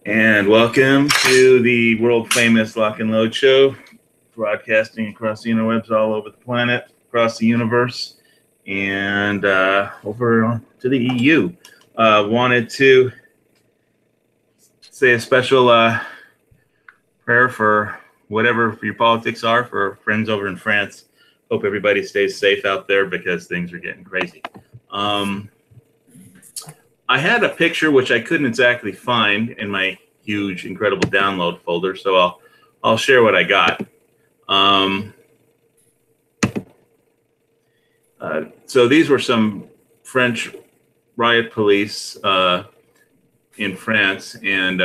And welcome to the world famous Lock and Load show, broadcasting across the interwebs all over the planet, across the universe, and over to the EU. Wanted to say a special prayer for whatever your politics are for friends over in France. Hope everybody stays safe out there because things are getting crazy. I had a picture which I couldn't exactly find in my huge, incredible download folder, so I'll share what I got. So these were some French riot police in France, and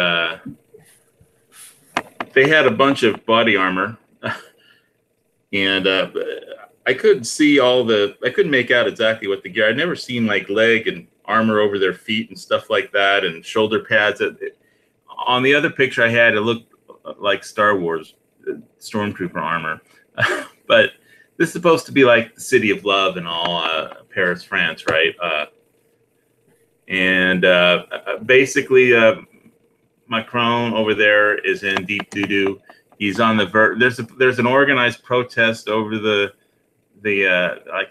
they had a bunch of body armor, and I couldn't see I couldn't make out exactly what the gear. I'd never seen like leg and armor over their feet and stuff like that, and shoulder pads. On the other picture I had, it looked like Star Wars Stormtrooper armor. But this is supposed to be like the city of love and all, Paris, France, right? Basically, Macron over there is in deep doo-doo. He's on the there's an organized protest over the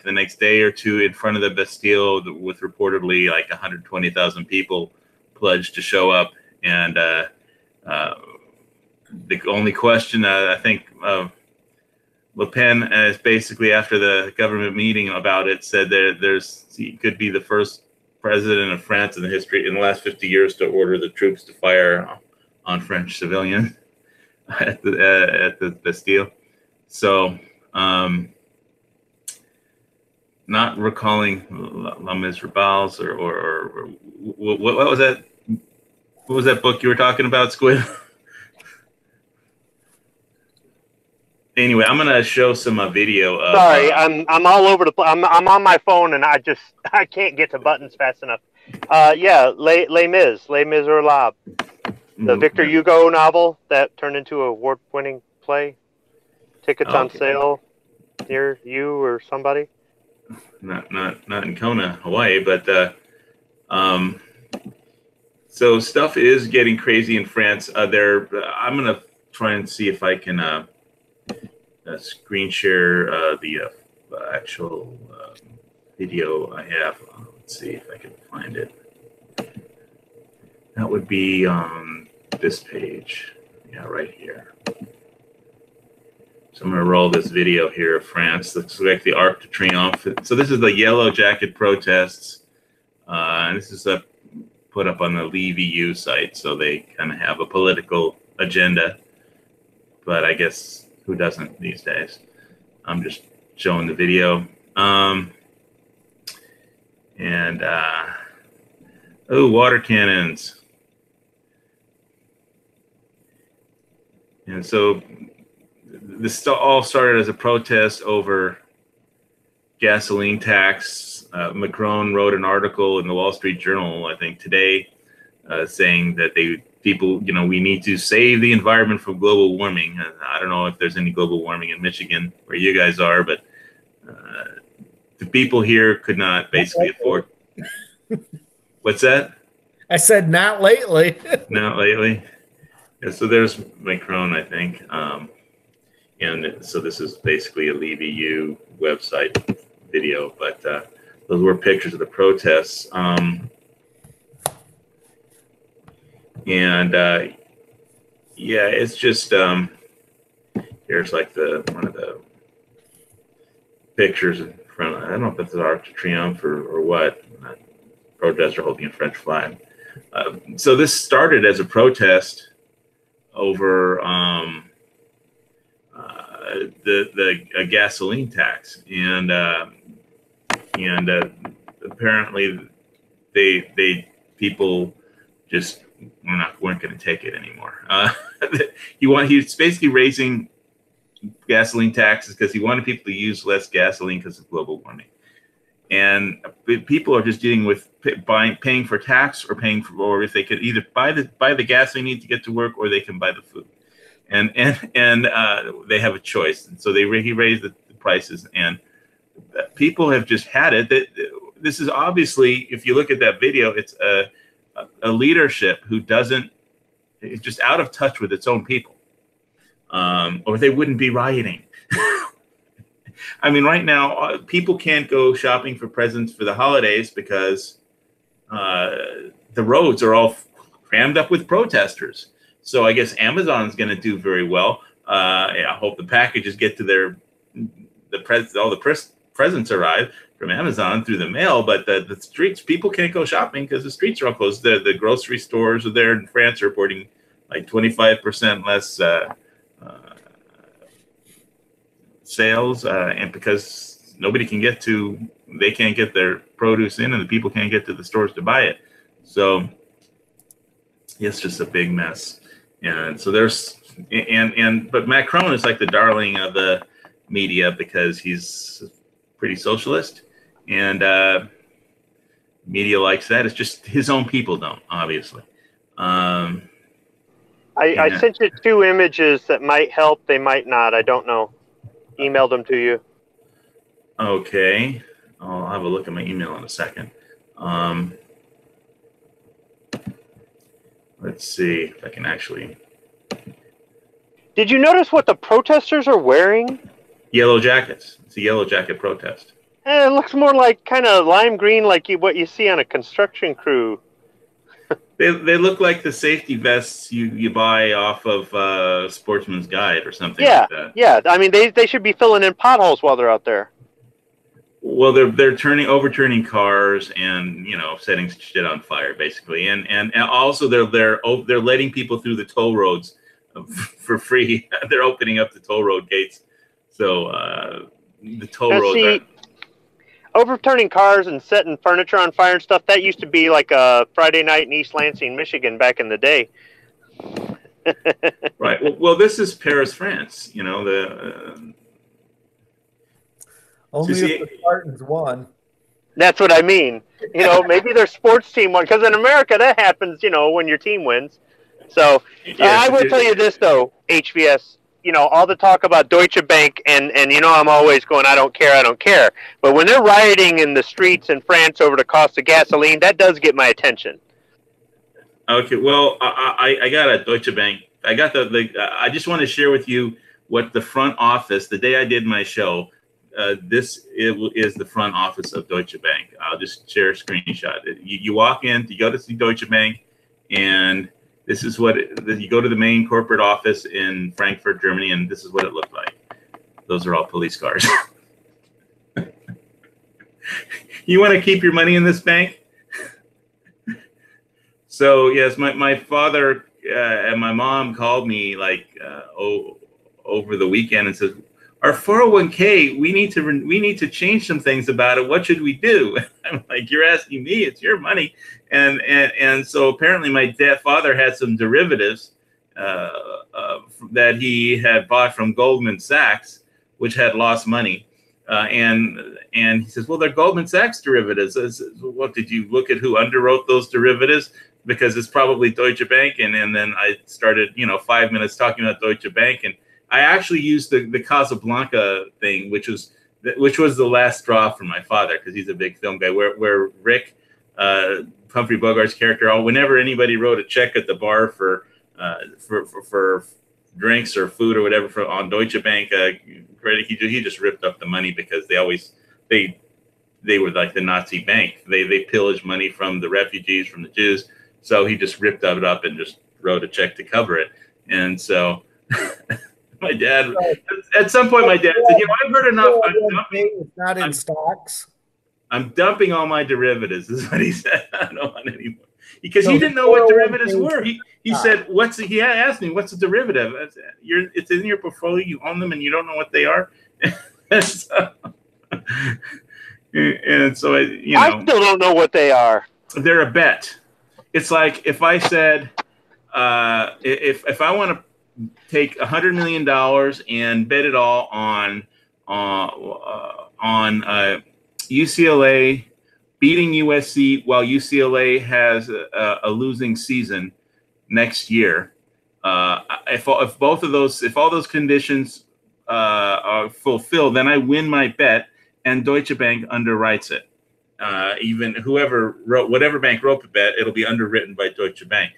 next day or two in front of the Bastille with reportedly like 120,000 people pledged to show up. And the only question I think Le Pen is basically, after the government meeting about it, said that he could be the first president of France in the last 50 years to order the troops to fire on French civilians at the Bastille. So, not recalling La Miserables or what was that? What was that book you were talking about, Squid? Anyway, I'm gonna show some video of. Sorry, I'm all over the place. I'm on my phone and I can't get to buttons fast enough. Yeah, Les Miserables, the Victor Hugo novel that turned into an award-winning play. Tickets on sale near you or somebody. Not in Kona, Hawaii, but so stuff is getting crazy in France. I'm gonna try and see if I can screen share the actual video I have. Let's see if I can find it. That would be on this page. Yeah, right here. So I'm going to roll this video here of France. Looks like the Arc de Triomphe. So this is the Yellow Jacket protests. And this is put up on the Leave EU site. So they kind of have a political agenda. But I guess who doesn't these days? I'm just showing the video. Oh, water cannons. And so this all started as a protest over gasoline tax. Macron wrote an article in the Wall Street Journal, I think today, saying that we need to save the environment from global warming. I don't know if there's any global warming in Michigan where you guys are, but the people here could not basically afford. What's that? I said not lately. Not lately. Yeah, so there's Macron, I think. And so this is basically a Leave EU website video, but those were pictures of the protests. Yeah, it's just here's like one of the pictures in front. I don't know if it's the Arc de Triomphe or what. Protesters holding a French flag. So this started as a protest over the gasoline tax, and apparently people just weren't going to take it anymore. He's basically raising gasoline taxes because he wanted people to use less gasoline because of global warming, and people are just dealing with paying for tax or or if they could either buy the gas they need to get to work, or they can buy the food. And they have a choice, and so he raised the prices, and people have just had it. This is obviously, if you look at that video, it's a leadership who doesn't just out of touch with its own people, or they wouldn't be rioting. I mean, right now, people can't go shopping for presents for the holidays because the roads are all crammed up with protesters. So I guess Amazon's going to do very well. I hope the packages get to all the presents arrive from Amazon through the mail, but the streets, people can't go shopping because the streets are all closed. The grocery stores are there in France are reporting like 25% less sales, and because nobody can they can't get their produce in, and the people can't get to the stores to buy it. So it's just a big mess. And so but Macron is like the darling of the media because he's pretty socialist, and media likes that. It's just his own people don't, obviously. I sent you 2 images that might help. They might not. I don't know. Emailed them to you. Okay. I'll have a look at my email in a second. Let's see if I can actually. Did you notice what the protesters are wearing? Yellow jackets. It's a yellow jacket protest. It looks more like kind of lime green, like what you see on a construction crew. They look like the safety vests you buy off of Sportsman's Guide or something like that. Yeah. I mean, they should be filling in potholes while they're out there. Well, they're overturning cars and setting shit on fire basically, and also they're letting people through the toll roads for free. They're opening up the toll road gates, so the toll roads. Overturning cars and setting furniture on fire and stuff, that used to be like a Friday night in East Lansing, Michigan back in the day. Right. Well, this is Paris, France. Only if the Spartans won. That's what I mean. Maybe their sports team won. Because in America, that happens, when your team wins. So I will tell you this, though, HVS. All the talk about Deutsche Bank, and I'm always going, I don't care. But when they're rioting in the streets in France over the cost of gasoline, that does get my attention. Okay, well, I got a Deutsche Bank. I got I just want to share with you what the front office, the day I did my show, this is the front office of Deutsche Bank. I'll just share a screenshot. You walk in, you go to see Deutsche Bank, and this is you go to the main corporate office in Frankfurt, Germany, and this is what it looked like. Those are all police cars. You want to keep your money in this bank? So yes, my father and my mom called me over the weekend and said, our 401k, we need to change some things about it. What should we do? I'm like, you're asking me, it's your money. And so apparently my father had some derivatives that he had bought from Goldman Sachs, which had lost money. And he says, well, they're Goldman Sachs derivatives. I said, well, what, did you look at who underwrote those derivatives? Because it's probably Deutsche Bank. And then I started, 5 minutes talking about Deutsche Bank. And I actually used the Casablanca thing, which was the last straw for my father, because he's a big film guy, where Rick, Humphrey Bogart's character, whenever anybody wrote a check at the bar for drinks or food or whatever on Deutsche Bank credit, he just ripped up the money, because they were like the Nazi bank. They pillaged money from the refugees, from the Jews. So he just ripped it up and just wrote a check to cover it. And so my dad, at some point, my dad said, I've heard enough. It's not in stocks. I'm dumping all my derivatives, is what he said. I don't want any more. Because he didn't know what derivatives were. He said, he asked me, what's a derivative? I said, it's in your portfolio, you own them, and you don't know what they are. And so I still don't know what they are. They're a bet. It's like if I said, if I want to take $100 million and bet it all on UCLA beating USC while UCLA has a losing season next year. If all those conditions are fulfilled, then I win my bet, and Deutsche Bank underwrites it. Even whatever bank wrote the bet, it'll be underwritten by Deutsche Bank.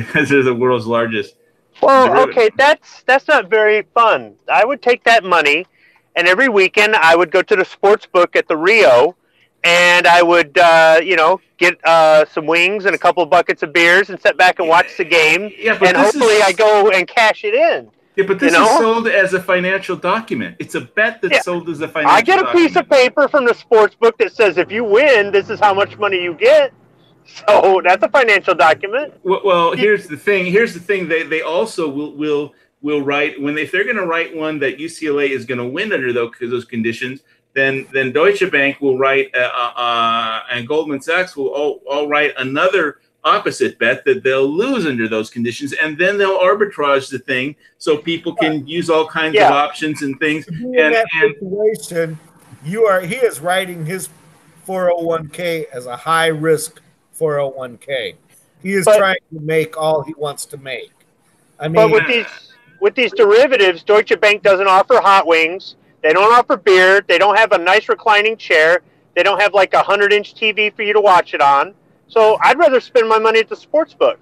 because they're the world's largest. Well, okay, that's not very fun. I would take that money, and every weekend I would go to the sports book at the Rio, and I would, get some wings and a couple of buckets of beers and sit back and watch the game. Yeah, but and hopefully I go and cash it in. Yeah, but this is sold as a financial document. It's a bet that's sold as a financial document. I get a piece of paper from the sports book that says if you win, this is how much money you get. So that's a financial document. Well, here's the thing. They also will write if they're going to write one that UCLA is going to win under those conditions. Then Deutsche Bank will write and Goldman Sachs will all write another opposite bet that they'll lose under those conditions, and then they'll arbitrage the thing so people can use all kinds of options and things. In that situation, he is writing his 401k as a high risk 401k. He is trying to make all he wants to make. I mean, but with these derivatives, Deutsche Bank doesn't offer hot wings. They don't offer beer. They don't have a nice reclining chair. They don't have like a 100-inch TV for you to watch it on. So I'd rather spend my money at the sports book.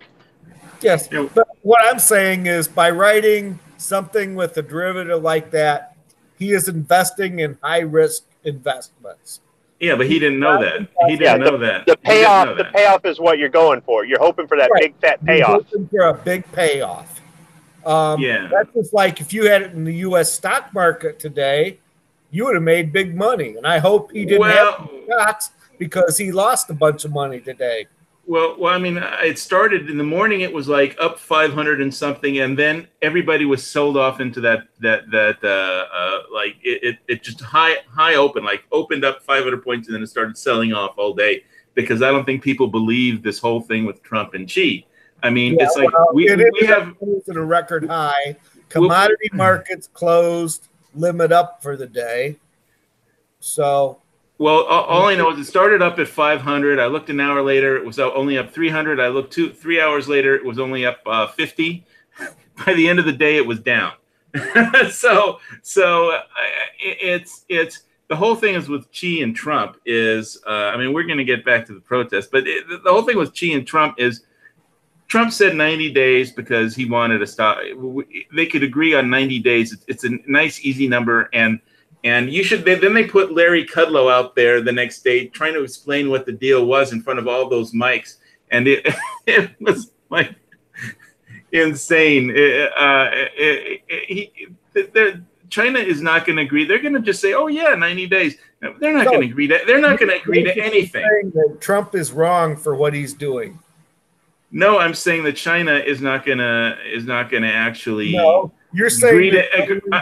Yes, but what I'm saying is by writing something with a derivative like that, he is investing in high-risk investments. Yeah, but he didn't know that. He didn't know that. The payoff is what you're going for. You're hoping for that big fat payoff. You're hoping for a big payoff. That's just like if you had it in the U.S. stock market today, you would have made big money. And I hope he didn't have stocks because he lost a bunch of money today. Well, I mean, it started in the morning. It was like up 500 and something, and then everybody was sold off into that like it just high open, like opened up 500 points, and then it started selling off all day because I don't think people believe this whole thing with Trump and Xi. I mean, it's like we have at a record high. Commodity markets closed, limit up for the day. So. Well, all I know is it started up at 500. I looked an hour later; it was only up 300. I looked 3 hours later; it was only up 50. By the end of the day, it was down. so it's the whole thing is with Xi and Trump is. I mean, we're going to get back to the protest, but the whole thing with Xi and Trump is Trump said 90 days because he wanted to stop. They could agree on 90 days. It's a nice, easy number, and you should. Then they put Larry Kudlow out there the next day trying to explain what the deal was in front of all those mics, and it was like insane. China is not going to agree. They're going to just say, "Oh yeah, 90 days." They're not going to agree to. They're not going to agree to anything. Saying that Trump is wrong for what he's doing. No, I'm saying that China is not going to actually. No. You're saying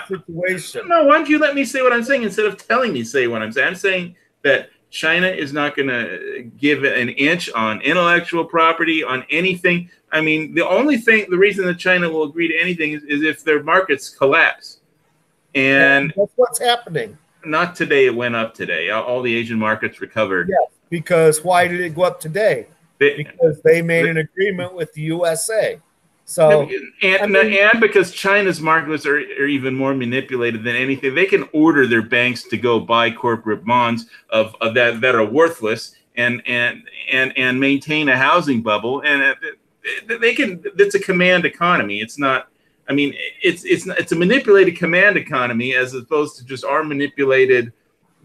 situation. No, why don't you let me say what I'm saying instead of telling me say what I'm saying? I'm saying that China is not going to give an inch on intellectual property, on anything. I mean, the reason that China will agree to anything is if their markets collapse. And that's what's happening. Not today. It went up today. All the Asian markets recovered. Yeah, because why did it go up today? Because they made an agreement with the USA. So and because China's markets are even more manipulated than anything, they can order their banks to go buy corporate bonds of that are worthless and maintain a housing bubble, and they can. It's a command economy. It's not. I mean, it's a manipulated command economy as opposed to just our manipulated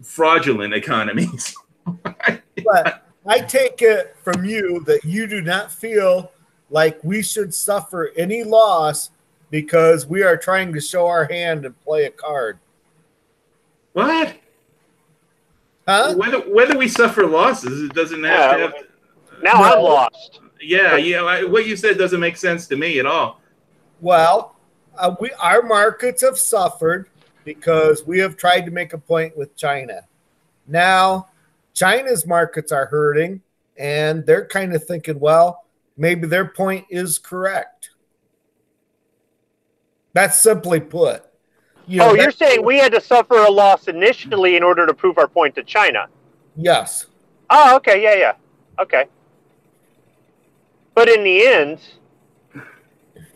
fraudulent economies. But I take it from you that you do not feel like we should suffer any loss because we are trying to show our hand and play a card. What? Huh? Whether we suffer losses, it doesn't have to have. Now I'm lost. Yeah. What you said doesn't make sense to me at all. Well, our markets have suffered because we have tried to make a point with China. Now, China's markets are hurting, and they're kind of thinking, well, maybe their point is correct. That's simply put. You're saying we had to suffer a loss initially in order to prove our point to China? Yes. Oh, okay. Yeah. Okay. But in the end,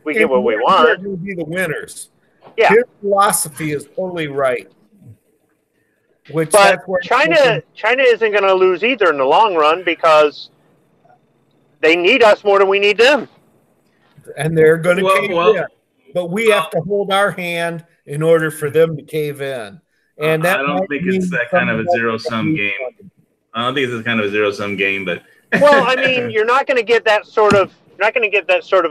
we get what we want. We'll be the winners. Yeah. His philosophy is totally right. But China isn't going to lose either in the long run because they need us more than we need them. and they're going to cave Well, in. But we have to hold our hand in order for them to cave in. And that I don't think it's that kind of a zero-sum game. I don't think it's kind of a zero-sum game, but well, I mean, you're not going to get that sort of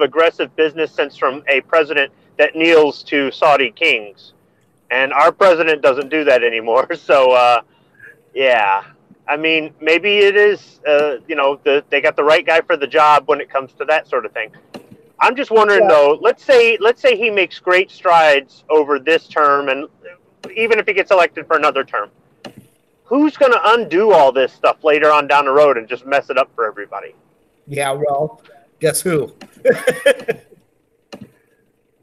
aggressive business sense from a president that kneels to Saudi kings, and our president doesn't do that anymore. So, yeah, I mean, maybe it is, they got the right guy for the job when it comes to that sort of thing. I'm just wondering though. Let's say he makes great strides over this term, and even if he gets elected for another term, who's going to undo all this stuff later on down the road and just mess it up for everybody? Yeah, well, guess who?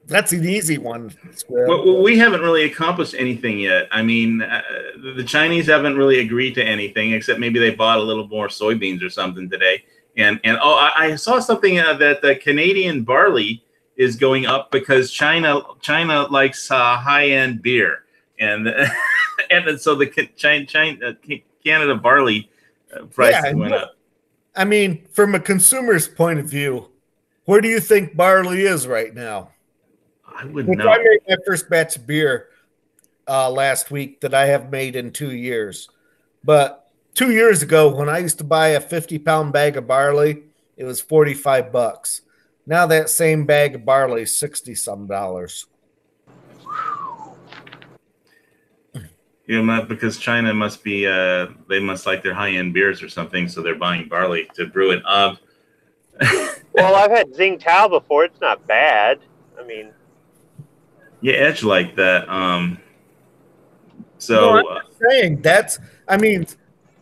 That's an easy one. Well, we haven't really accomplished anything yet. I mean, the Chinese haven't really agreed to anything, except maybe they bought a little more soybeans or something today. And I saw something that the Canadian barley is going up because China likes high-end beer, and and so the Canada barley prices went up. I mean, from a consumer's point of view, where do you think barley is right now? I wouldn't know. I made my first batch of beer last week that I have made in 2 years. But 2 years ago, when I used to buy a 50-pound bag of barley, it was $45. Now that same bag of barley is $60-some. You know, because China must be, they must like their high-end beers or something, so they're buying barley to brew it up. Well, I've had Tsingtao before. It's not bad. I mean, yeah, Edge like that. I'm saying I mean,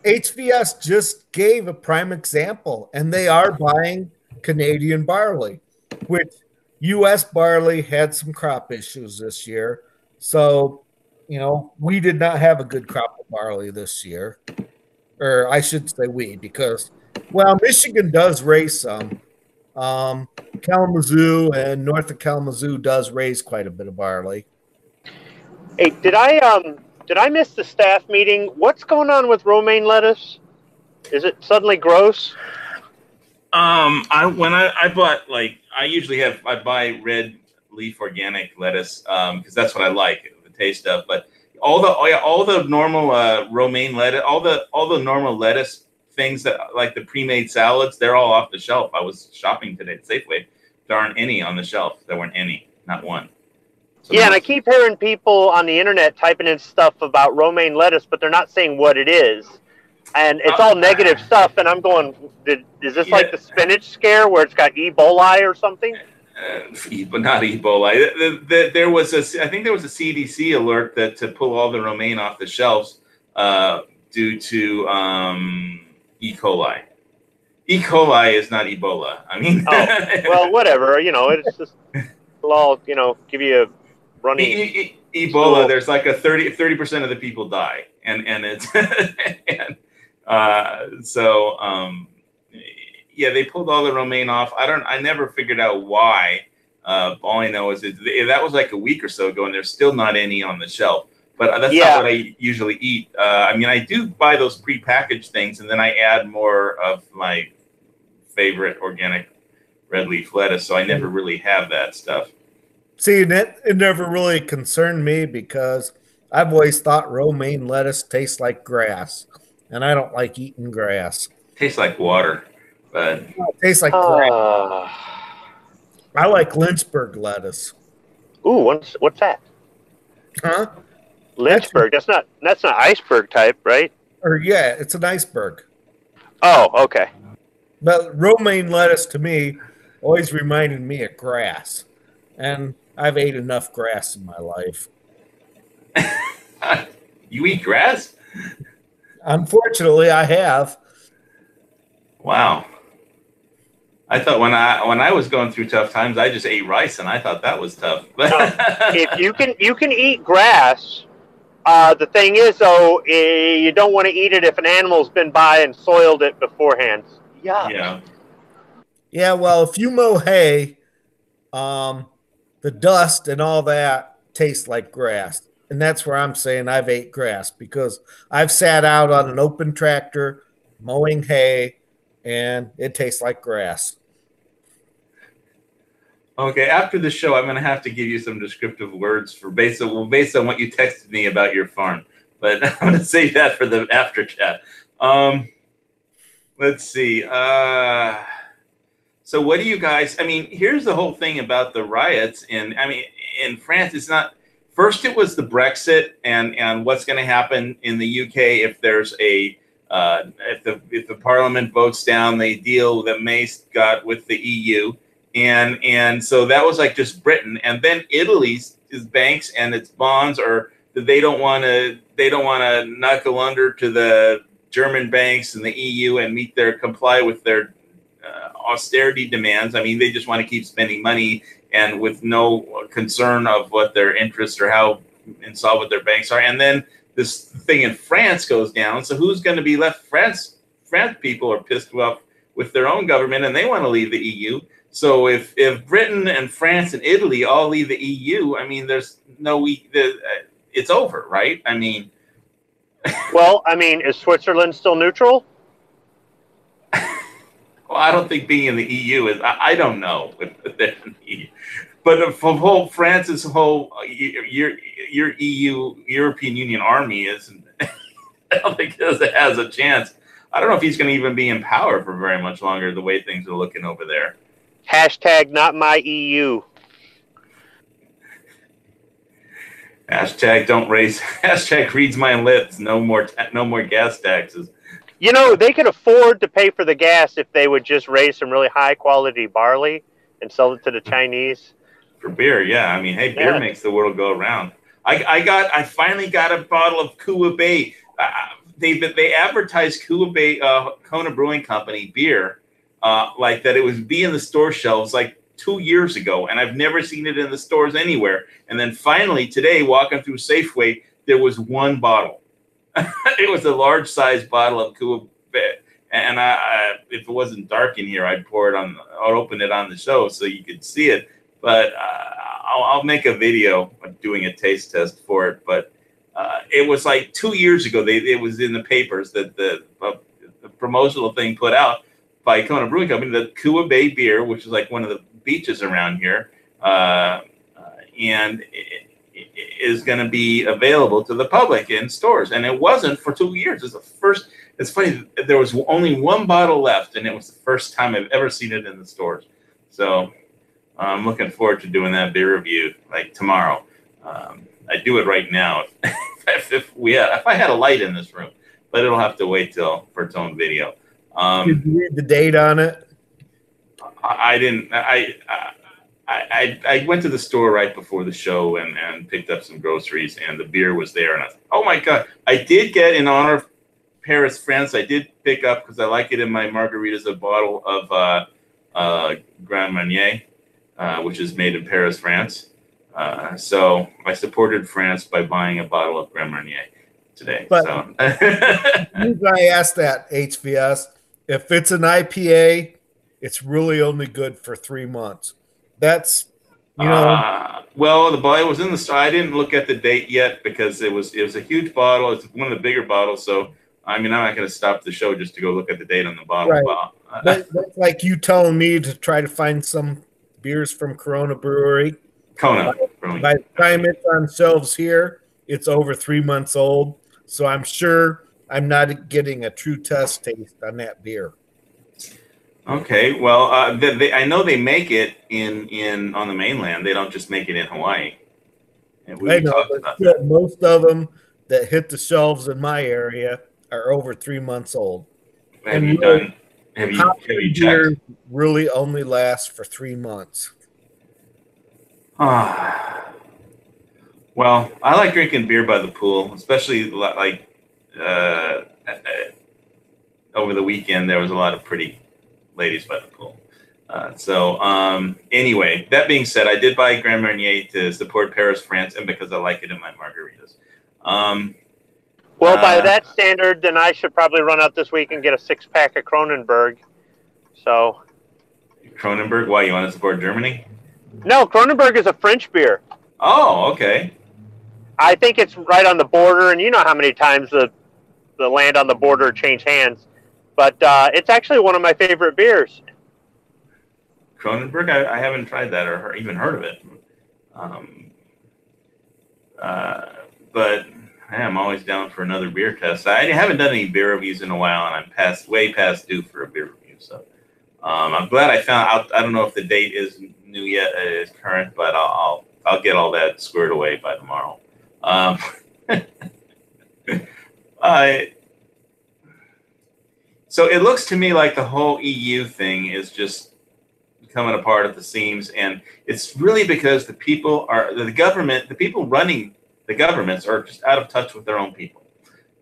HVS just gave a prime example, and they are buying Canadian barley, which U.S. barley had some crop issues this year. So, we did not have a good crop of barley this year. Or I should say we, because, Michigan does raise some. Kalamazoo and north of Kalamazoo does raise quite a bit of barley. Hey, did I miss the staff meeting? What's going on with romaine lettuce? Is it suddenly gross? I bought, I buy red leaf organic lettuce because that's what I like the taste of. But all the normal romaine lettuce, all the normal lettuce things that like the pre-made salads, they're all off the shelf. I was shopping today at Safeway. There aren't any on the shelf. There weren't any, not one. So yeah, and I keep hearing people on the internet typing in stuff about romaine lettuce, but they're not saying what it is. And it's all negative stuff, and I'm going, is this like the spinach scare where it's got Ebola or something? But not Ebola. There was I think there was a CDC alert that to pull all the romaine off the shelves due to E. coli. E. coli is not Ebola. I mean, well, whatever. It's just it'll all give you a runny. Ebola. There's like a 30% of the people die, and it's yeah, they pulled all the romaine off. I never figured out why. All I know is that was like a week or so ago, and there's still not any on the shelf. But that's not what I usually eat. I mean, I do buy those prepackaged things, and then I add more of my favorite organic red leaf lettuce. So I never really have that stuff. See, it never really concerned me because I've always thought romaine lettuce tastes like grass, and I don't like eating grass. Tastes like water, but it tastes like grass. I like Lynchburg lettuce. Ooh, what's that? Huh? Lynchburg. That's not iceberg type, right? Or yeah, it's an iceberg. Oh, okay. But romaine lettuce to me always reminded me of grass, and I've ate enough grass in my life. You eat grass? Unfortunately, I have. Wow. I thought when I was going through tough times, I just ate rice, and I thought that was tough. If you can eat grass, the thing is though, you don't want to eat it if an animal's been by and soiled it beforehand. Yeah. Yeah. Well, if you mow hay, the dust and all that tastes like grass, and that's where I'm saying I've ate grass because I've sat out on an open tractor mowing hay, and it tastes like grass. Okay, after the show, I'm going to have to give you some descriptive words for based on what you texted me about your farm. But I'm going to save that for the after chat. Let's see. So what do you guys? I mean, here's the whole thing about the riots. In France, it's not. First, it was the Brexit and what's going to happen in the UK if there's a if the Parliament votes down the deal that May got with the EU. And so that was like just Britain, and then Italy's banks and its bonds are that they don't want to knuckle under to the German banks and the EU and comply with their austerity demands. I mean, they just want to keep spending money and with no concern of what their interests or how insolvent their banks are. And then this thing in France goes down. So who's going to be left? France people are pissed off with their own government and they want to leave the EU. So if Britain and France and Italy all leave the EU, I mean, it's over, right? I mean, well, I mean, is Switzerland still neutral? Well, I don't think being in the EU is. I don't know if they're in the EU. But from France's whole your European Union army isn't. I don't think it has a chance. I don't know if he's going to even be in power for very much longer. The way things are looking over there. Hashtag not my EU. Hashtag don't raise. Hashtag reads my lips. No more gas taxes. You know, they could afford to pay for the gas if they would just raise some really high quality barley and sell it to the Chinese. For beer, yeah. I mean, hey, beer makes the world go around. I finally got a bottle of Kua Bay. They advertised Kua Bay Kona Brewing Company beer like that it would be in the store shelves like 2 years ago, and I've never seen it in the stores anywhere. And then finally today, walking through Safeway, there was one bottle. It was a large size bottle of Kua Bay, and if it wasn't dark in here, I'd open it on the show so you could see it. But I'll make a video of doing a taste test for it. But it was like 2 years ago. It was in the papers that the promotional thing put out by Kona Brewing Company, the Kua Bay beer, which is like one of the beaches around here, and is going to be available to the public in stores. And it wasn't for 2 years. It's funny, there was only one bottle left, and it was the first time I've ever seen it in the stores. So I'm looking forward to doing that beer review like tomorrow. I do it right now if I had a light in this room, but it'll have to wait for its own video. Did you read the date on it? I didn't. I went to the store right before the show and picked up some groceries, and the beer was there. And I was like, oh my God. I did get, in honor of Paris, France, I did pick up, because I like it in my margaritas, a bottle of Grand Marnier, which is made in Paris, France. So I supported France by buying a bottle of Grand Marnier today. But so. I asked that, HVS, if it's an IPA, it's really only good for 3 months. That's, well, the bottle was in the store. I didn't look at the date yet because it was a huge bottle. It's one of the bigger bottles. So, I mean, I'm not going to stop the show just to go look at the date on the bottle. Right. That's like you telling me to try to find some beers from Corona Brewery. Kona. By the time it's on shelves here, it's over 3 months old. So I'm sure I'm not getting a true test taste on that beer. Okay, well, I know they make it on the mainland. They don't just make it in Hawaii. I know, but most of them that hit the shelves in my area are over 3 months old. Have you checked? Really only lasts for 3 months. Well, I like drinking beer by the pool, especially like over the weekend. There was a lot of pretty ladies by the pool. Anyway, that being said, I did buy Grand Marnier to support Paris, France, and because I like it in my margaritas. Well, by that standard, then I should probably run out this week and get a 6-pack of Kronenberg. So, Kronenberg? Why, you want to support Germany? No, Kronenberg is a French beer. Oh, okay. I think it's right on the border, and you know how many times the land on the border changed hands. But it's actually one of my favorite beers. Cronenberg, I haven't tried that or even heard of it. But I'm always down for another beer test. I haven't done any beer reviews in a while, and I'm way past due for a beer review. So I'm glad I found out. I don't know if the date is new yet, is current, but I'll get all that squared away by tomorrow. So it looks to me like the whole EU thing is just coming apart at the seams, and it's really because the people running the governments are just out of touch with their own people.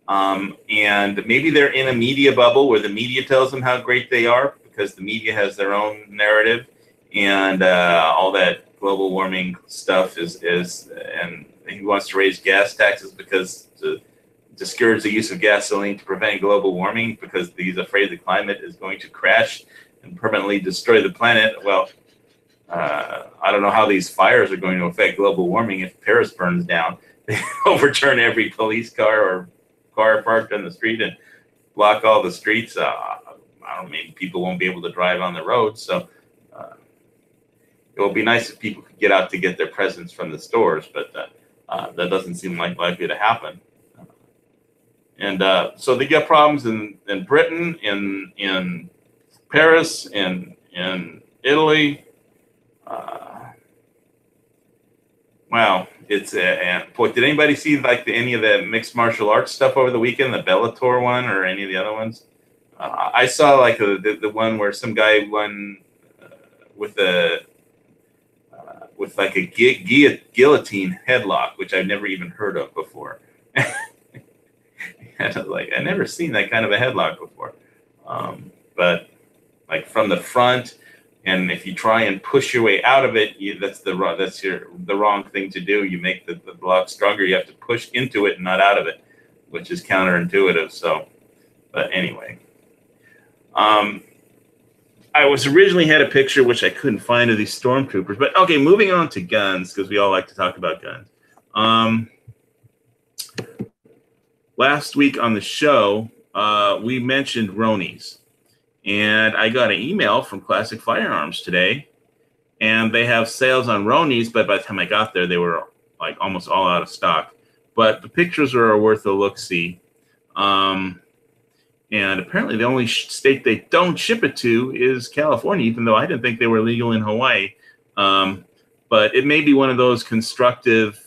And maybe they're in a media bubble where the media tells them how great they are because the media has their own narrative, and all that global warming stuff is and he wants to raise gas taxes because to discourage the use of gasoline to prevent global warming because he's afraid the climate is going to crash and permanently destroy the planet. Well, I don't know how these fires are going to affect global warming if Paris burns down. They overturn every police car or car parked on the street and block all the streets. I don't mean people won't be able to drive on the roads. So it would be nice if people could get out to get their presents from the stores, but that doesn't seem likely to happen. And so they get problems in Britain, in Paris, in Italy. Wow, it's boy, did anybody see like any of the mixed martial arts stuff over the weekend, the Bellator one or any of the other ones? I saw like the one where some guy won with like a guillotine headlock, which I've never even heard of before. I was like, I've never seen that kind of a headlock before. But like from the front, and if you try and push your way out of it, that's the wrong thing to do. You make the block stronger. You have to push into it and not out of it, which is counterintuitive. So, but anyway, I was originally had a picture which I couldn't find of these stormtroopers. But okay, moving on to guns because we all like to talk about guns. Last week on the show, we mentioned Ronies. And I got an email from Classic Firearms today, and they have sales on Ronies, but by the time I got there, they were like almost all out of stock. But the pictures are worth a look-see. And apparently the only state they don't ship it to is California, even though I didn't think they were legal in Hawaii. But it may be one of those constructive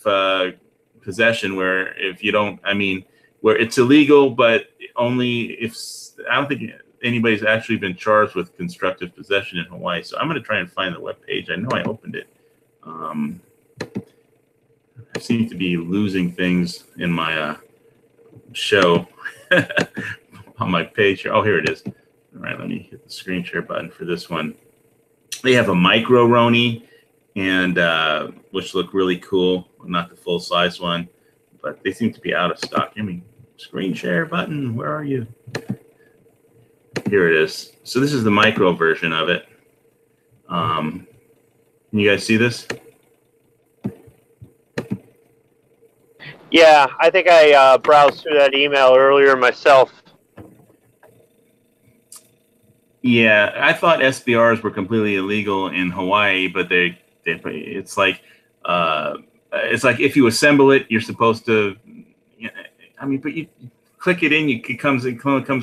possession where if you don't, where it's illegal, but only if, I don't think anybody's actually been charged with constructive possession in Hawaii. So I'm going to try and find the webpage. I know I opened it. I seem to be losing things in my show on my page here. Oh, here it is. All right, let me hit the screen share button for this one. They have a micro Roni, and which look really cool. Not the full size one, but they seem to be out of stock. Give me screen share button. Where are you? Here it is. So this is the micro version of it. Can you guys see this? Yeah, I think I browsed through that email earlier myself. Yeah, I thought SBRs were completely illegal in Hawaii, but it's like if you assemble it, you're supposed to. But you click it in, it comes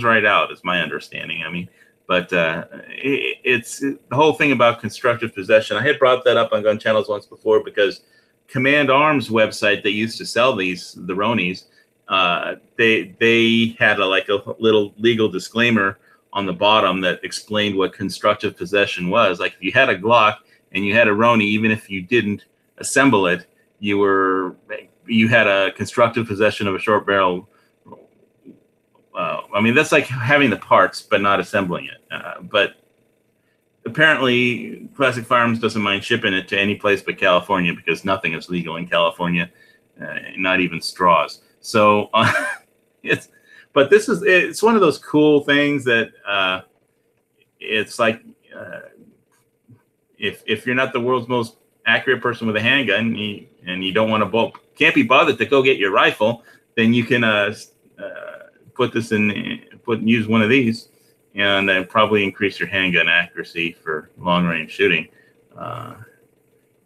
right out. Is my understanding. But it's the whole thing about constructive possession. I had brought that up on Gun Channels once before because Command Arms website they used to sell the Ronies. They had a little legal disclaimer on the bottom that explained what constructive possession was. Like if you had a Glock and you had a Roni, even if you didn't assemble it, you had a constructive possession of a short barrel. That's like having the parts but not assembling it. But apparently, Classic Firearms doesn't mind shipping it to any place but California because nothing is legal in California, not even straws. So it's one of those cool things that it's like if you're not the world's most accurate person with a handgun and you don't want to can't be bothered to go get your rifle, then you can put this in use one of these and probably increase your handgun accuracy for long-range shooting,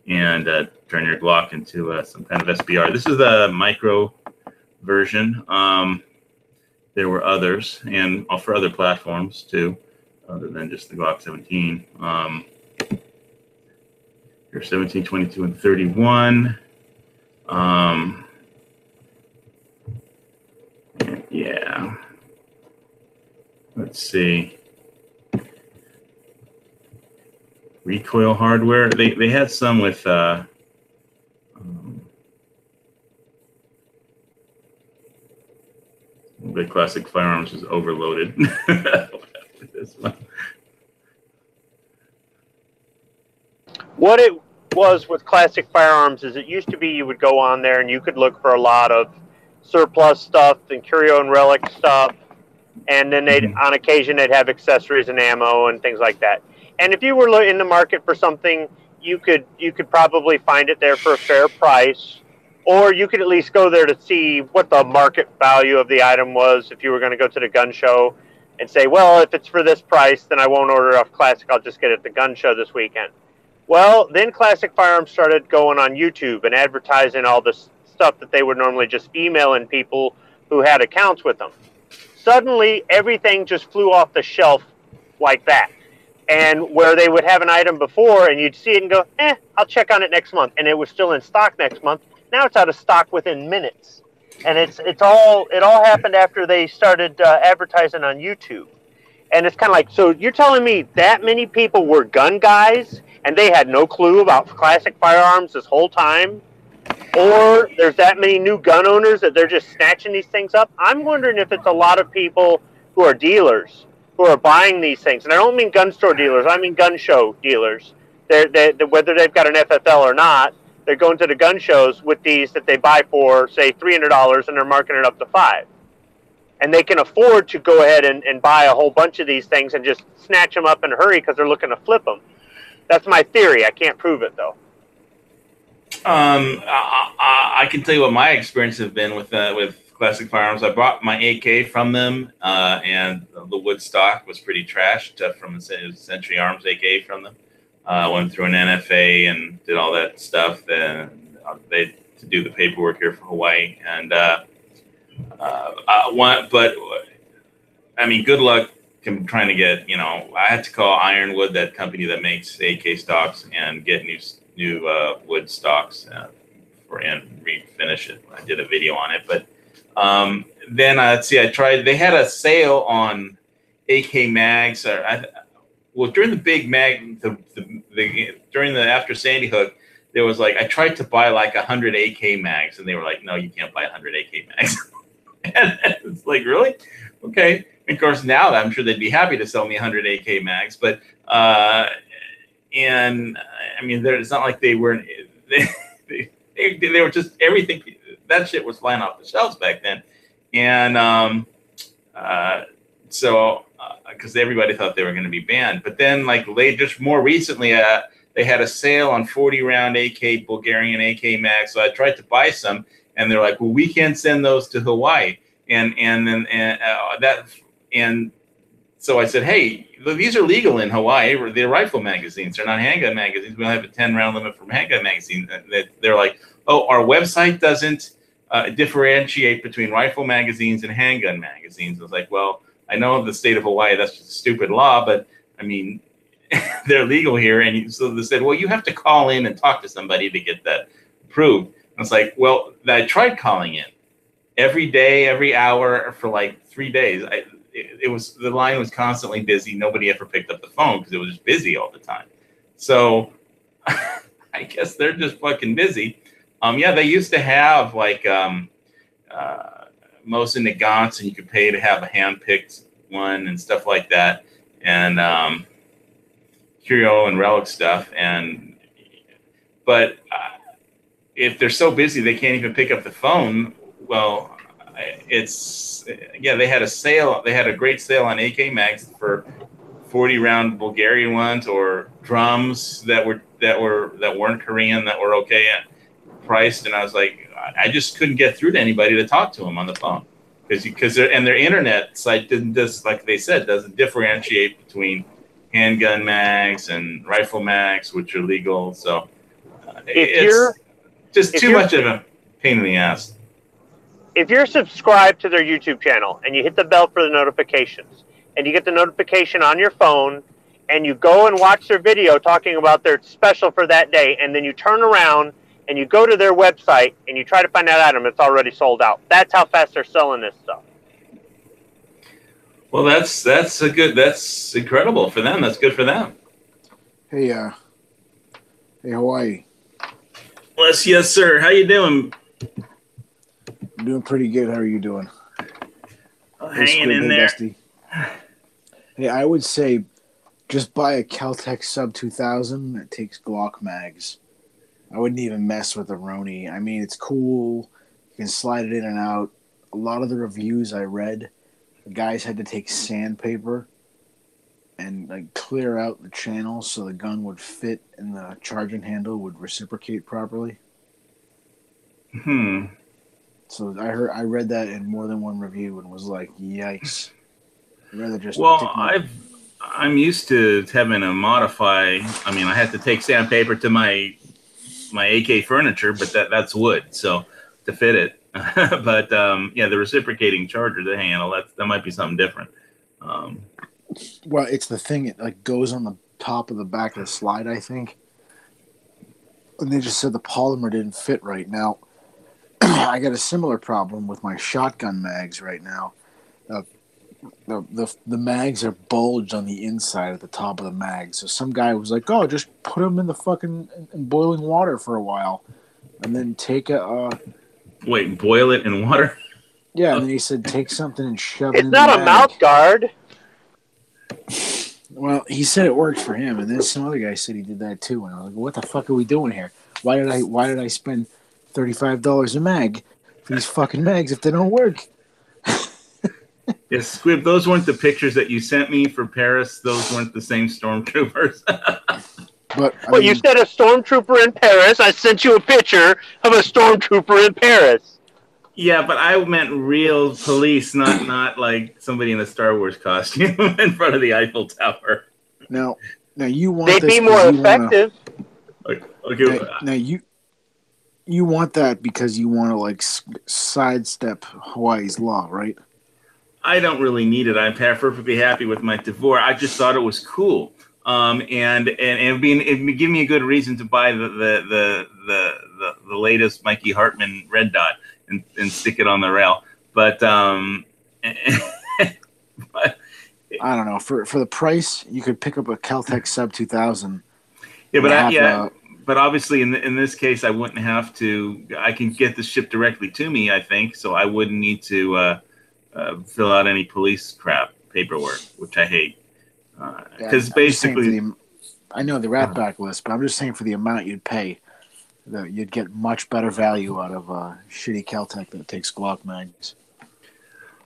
and turn your Glock into some kind of SBR. This is the micro version. There were others, and for other platforms too, other than just the Glock 17. Here's 17, 22, and 31. Yeah. Let's see. Recoil hardware. They had some with the Classic Firearms is overloaded. This one. What it was with Classic Firearms is it used to be you would go on there and you could look for a lot of surplus stuff and curio and relic stuff, and then they'd on occasion they'd have accessories and ammo and things like that. And if you were in the market for something, you could probably find it there for a fair price, or you could at least go there to see what the market value of the item was if you were going to go to the gun show and say, well, if it's for this price, then I won't order off Classic, I'll just get it at the gun show this weekend. Well, then Classic Firearms started going on YouTube and advertising all this stuff that they would normally just email in people who had accounts with them. Suddenly, everything just flew off the shelf like that. And where they would have an item before and you'd see it and go, I'll check on it next month. And it was still in stock next month. Now it's out of stock within minutes. And it all happened after they started advertising on YouTube. And it's kind of like, so you're telling me that many people were gun guys and they had no clue about Classic Firearms this whole time? Or there's that many new gun owners that they're just snatching these things up? I'm wondering if it's a lot of people who are dealers who are buying these things. And I don't mean gun store dealers. I mean gun show dealers. Whether they've got an FFL or not, they're going to the gun shows with these that they buy for, say, $300, and they're marking it up to $500. And they can afford to go ahead and buy a whole bunch of these things and just snatch them up in a hurry because they're looking to flip them. That's my theory. I can't prove it, though. I can tell you what my experience has been with Classic Firearms. I bought my AK from them, and the wood stock was pretty trashed from the Century Arms AK from them. Went through an NFA and did all that stuff. Then they to do the paperwork here for Hawaii, and but I mean, good luck trying to get. I had to call Ironwood, that company that makes AK stocks, and get new wood stocks and refinish it. I did a video on it, but then let's see. I tried. They had a sale on AK mags. During the big mag, during the after Sandy Hook, there was I tried to buy 100 AK mags, and they were like, "No, you can't buy 100 AK mags." And it's like, really? Okay. And of course, now I'm sure they'd be happy to sell me 100 AK mags, but and I mean, it's not like they weren't. They were just everything. That shit was flying off the shelves back then, and so because everybody thought they were going to be banned. But then, just more recently, they had a sale on 40-round AK Bulgarian AK mags. So I tried to buy some, and they're like, "Well, we can't send those to Hawaii." And so I said, "Hey, these are legal in Hawaii. They're rifle magazines. They're not handgun magazines. We don't have a 10-round limit for handgun magazines." They're like, "Oh, our website doesn't differentiate between rifle magazines and handgun magazines." I was like, "Well, I know the state of Hawaii, that's just a stupid law, but I mean, they're legal here." And so they said, "Well, you have to call in and talk to somebody to get that approved." I was like, "Well, I tried calling in every day, every hour for 3 days. The line was constantly busy. Nobody ever picked up the phone because it was just busy all the time. So I guess they're just fucking busy." Yeah, they used to have Mosin Nagants, and you could pay to have a hand-picked one and stuff like that, and curio and relic stuff. But if they're so busy they can't even pick up the phone, well, they had a sale. They had a great sale on AK mags for 40-round Bulgarian ones, or drums that weren't Korean, that were okay at priced. And I was like, I just couldn't get through to anybody to talk to them on the phone. because their internet site didn't just, like they said, doesn't differentiate between handgun mags and rifle mags, which are legal. So it's just too much of a pain in the ass. If you're subscribed to their YouTube channel and you hit the bell for the notifications, and you get the notification on your phone, and you go and watch their video talking about their special for that day, and then you turn around and you go to their website and you try to find that item, it's already sold out. That's how fast they're selling this stuff. Well, that's incredible for them. That's good for them. Hey, Hawaii. Yes, sir. How you doing? I'm doing pretty good. How are you doing? Hanging in there. Dusty. Hey, I would say just buy a Kel-Tec Sub 2000 that takes Glock mags. I wouldn't even mess with the Roni. I mean, it's cool. You can slide it in and out. A lot of the reviews I read, the guys had to take sandpaper and like clear out the channel so the gun would fit and the charging handle would reciprocate properly. So I read that in more than one review and was like, yikes. I'd rather just I'm used to having to modify. I mean, I had to take sandpaper to my AK furniture, but that's wood, so to fit it. But yeah, the reciprocating charger, the handle, that might be something different. Well, it's the thing, it like goes on the top of the back of the slide, I think. And they just said the polymer didn't fit right. Now, I got a similar problem with my shotgun mags right now. The mags are bulged on the inside at the top of the mag. So some guy was like, "Oh, just put them in the fucking in boiling water for a while, and then take a." Wait, boil it in water? Yeah, and then he said, "Take something and shove it in the mag." It's not a mouth guard. Well, he said it worked for him, and then some other guy said he did that too. And I was like, "What the fuck are we doing here? Why did I spend $35 a mag for these fucking mags if they don't work?" Yes, Squib, those weren't the pictures that you sent me for Paris. Those weren't the same Stormtroopers. But you said a Stormtrooper in Paris. I sent you a picture of a Stormtrooper in Paris. Yeah, but I meant real police, not like somebody in a Star Wars costume in front of the Eiffel Tower. Now you want they'd be more effective. Okay. Now you want that because you want to like sidestep Hawaii's law, right? I don't really need it. I'm perfectly happy with my Tavor. I just thought it was cool, and it'd give me a good reason to buy the latest Mikey Hartman red dot and stick it on the rail. But but I don't know, for the price, you could pick up a Kel-Tec Sub 2000. Yeah, but obviously in this case, I wouldn't have to. I can get this shipped directly to me, I think, so I wouldn't need to fill out any police crap paperwork, which I hate. Because basically, I know the rat back list, but I'm just saying for the amount you'd pay, that you'd get much better value out of shitty Kel-Tec that takes Glock mags.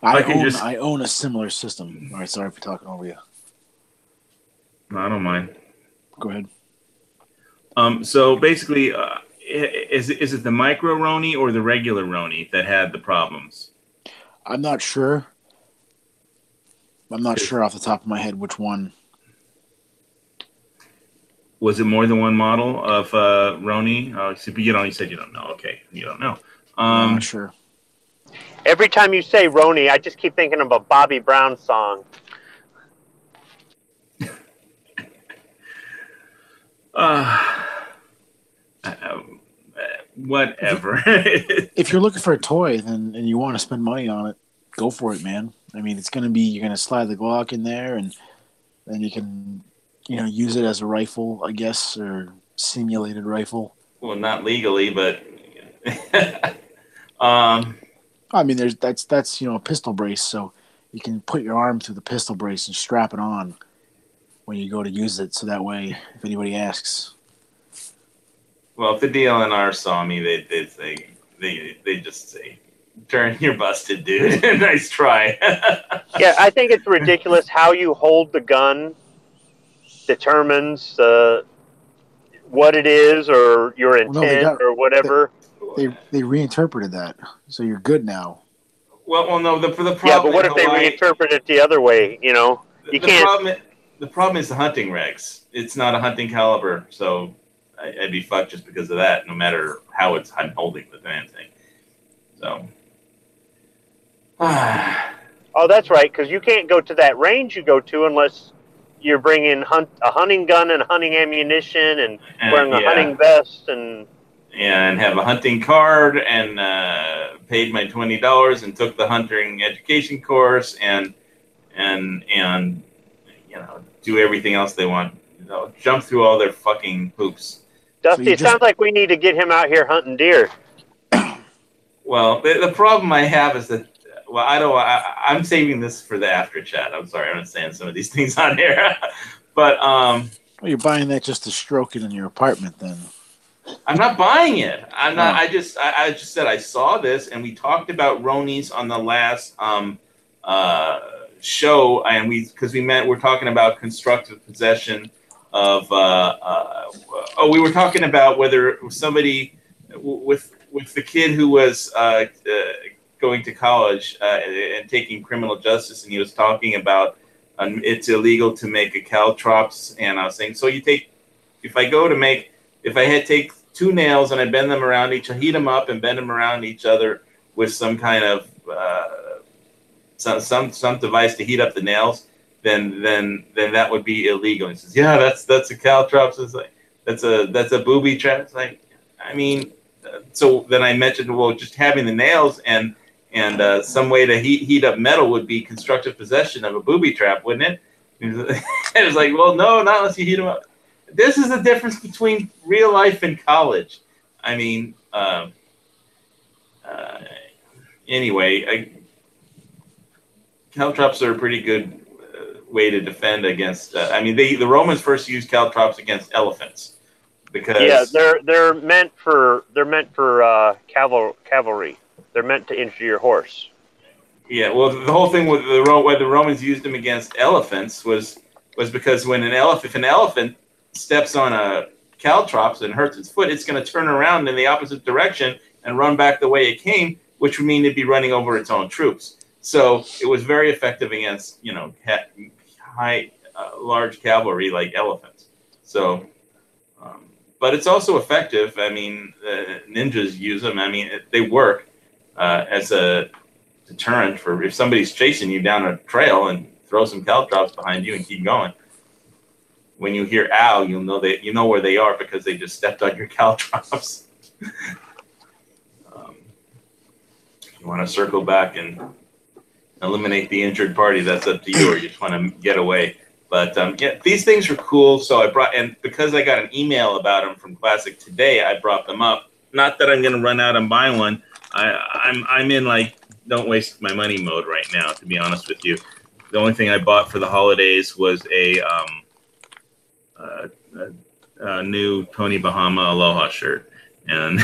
I own a similar system. All right, sorry for talking over you. No, I don't mind. Go ahead. So basically, is it the micro Roni or the regular Roni that had the problems? I'm not sure. I'm not sure off the top of my head which one. Was it more than one model of Roni? So you said you don't know. Okay, you don't know. I'm not sure. Every time you say Roni, I just keep thinking of a Bobby Brown song. Whatever. If you're looking for a toy and you want to spend money on it, go for it, man. I mean, you're going to slide the Glock in there, and then you can, use it as a rifle, I guess, or simulated rifle. Well, not legally, but I mean, that's a pistol brace, so you can put your arm through the pistol brace and strap it on when you go to use it, so that way, if anybody asks. Well, if the DLNR saw me, they just say, "Turn, you're busted, dude." Nice try. Yeah, I think it's ridiculous how you hold the gun determines what it is or your intent or whatever. They reinterpreted that, so you're good now. Well, no. The problem. Yeah, but what in if they Hawaii, reinterpret it the other way? You know, you can't. The problem is the hunting regs. It's not a hunting caliber, so I'd be fucked just because of that. No matter how I'm holding the damn thing. So. Oh, that's right, because you can't go to that range you go to unless you're bringing a hunting gun and hunting ammunition and wearing a hunting vest and have a hunting card and paid my $20 and took the hunting education course and do everything else they want. Jump through all their fucking hoops. Dusty, it sounds like we need to get him out here hunting deer. Well, the problem I have is that, well, I'm saving this for the after chat. I'm sorry, I'm saying some of these things on here. But well, you're buying that just to stroke it in your apartment, then. I'm not buying it. I'm not. I just said I saw this, and we talked about Ronies on the last show, and we're talking about constructive possession of. We were talking about whether somebody with the kid who was going to college and taking criminal justice, and he was talking about it's illegal to make a caltrops, and I was saying, so take 2 nails and I bend them around heat them up and bend them around each other with some kind of some device to heat up the nails, then that would be illegal. He says, yeah, that's a caltrops. It's like that's a booby trap. It's like, I mean, so then I mentioned, well, just having the nails and some way to heat up metal would be constructive possession of a booby trap, wouldn't it? It was like, well, no, not unless you heat them up. This is the difference between real life and college. I mean, anyway, caltrops are a pretty good way to defend against. The Romans first used caltrops against elephants because they're meant for cavalry. They're meant to injure your horse. Yeah, well, the whole thing with why the Romans used them against elephants was because if an elephant steps on a caltrops and hurts its foot, it's going to turn around in the opposite direction and run back the way it came, which would mean it'd be running over its own troops. So it was very effective against large cavalry like elephants. So, but it's also effective. I mean, ninjas use them. I mean, they work as a deterrent for if somebody's chasing you down a trail and throw some caltrops behind you and keep going. When you hear "ow," you know where they are because they just stepped on your caltrops. If you want to circle back and eliminate the injured party, that's up to you, or you just want to get away. But these things are cool. So because I got an email about them from Classic today, I brought them up. Not that I'm going to run out and buy one. I'm in like don't waste my money mode right now, to be honest with you. The only thing I bought for the holidays was a new Tony Bahama Aloha shirt and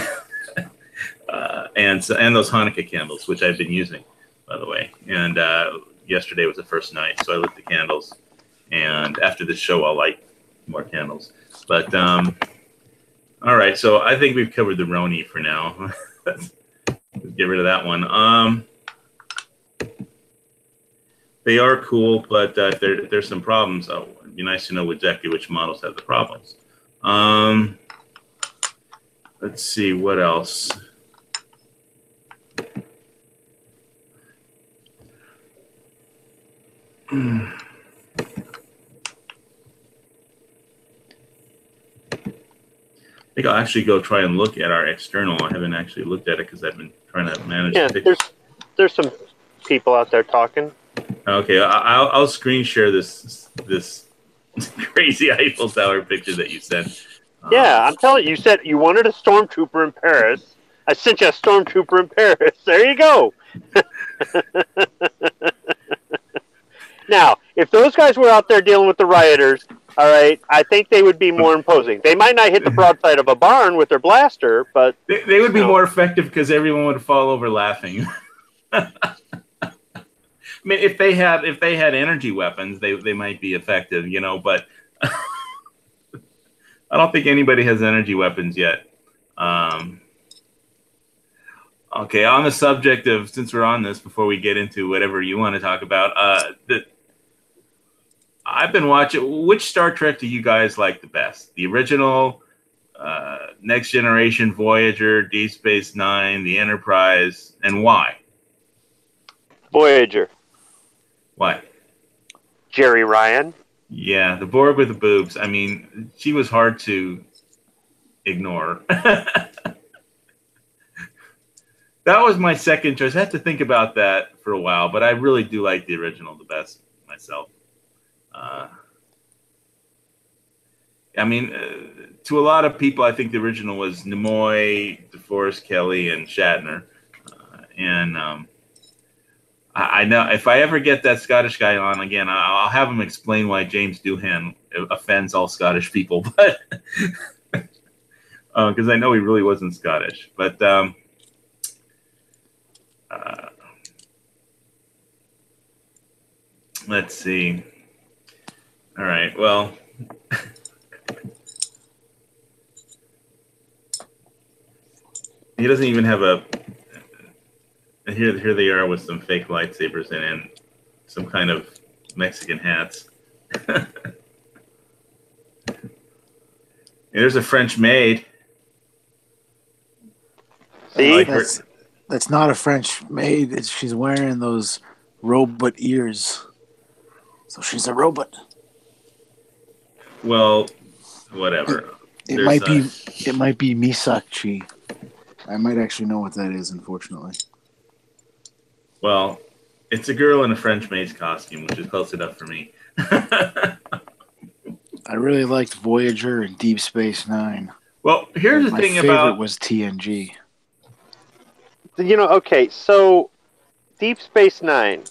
and those Hanukkah candles, which I've been using, by the way. And yesterday was the first night, so I lit the candles. And after this show, I'll light more candles. But all right, so I think we've covered the Roni for now. Let's get rid of that one. They are cool, but there's some problems. It'd be nice to know exactly which models have the problems. Let's see, what else? I think I'll actually go try and look at our external. I haven't actually looked at it because I've been trying to manage. Yeah, there's some people out there talking. Okay, I'll screen share this crazy Eiffel Tower picture that you sent. Yeah, I'm telling you, you said you wanted a stormtrooper in Paris. I sent you a stormtrooper in Paris. There you go. Now, if those guys were out there dealing with the rioters, all right, I think they would be more imposing. They might not hit the broadside of a barn with their blaster, but they would be more effective because everyone would fall over laughing. I mean, if they had energy weapons, they might be effective, but I don't think anybody has energy weapons yet. Okay, on the subject of, since we're on this, before we get into whatever you want to talk about, I've been watching. Which Star Trek do you guys like the best? The original, Next Generation, Voyager, Deep Space Nine, the Enterprise, and why? Voyager. Why? Jerry Ryan. Yeah, the Borg with the boobs. I mean, she was hard to ignore. That was my second choice. I had to think about that for a while, but I really do like the original the best myself. I mean, to a lot of people, I think the original was Nimoy, DeForest Kelley, and Shatner. I know if I ever get that Scottish guy on again, I'll have him explain why James Doohan offends all Scottish people, but because I know he really wasn't Scottish. But let's see. All right. Well, he doesn't even have a. Here they are with some fake lightsabers and some kind of Mexican hats. There's a French maid. See? That's not a French maid. She's wearing those robot ears. So she's a robot. Well, whatever. It might be Misaki. I might actually know what that is, unfortunately. Well, it's a girl in a French maid's costume, which is close enough for me. I really liked Voyager and Deep Space Nine. Well, here's the thing about... My favorite was TNG. You know, okay, so Deep Space Nine,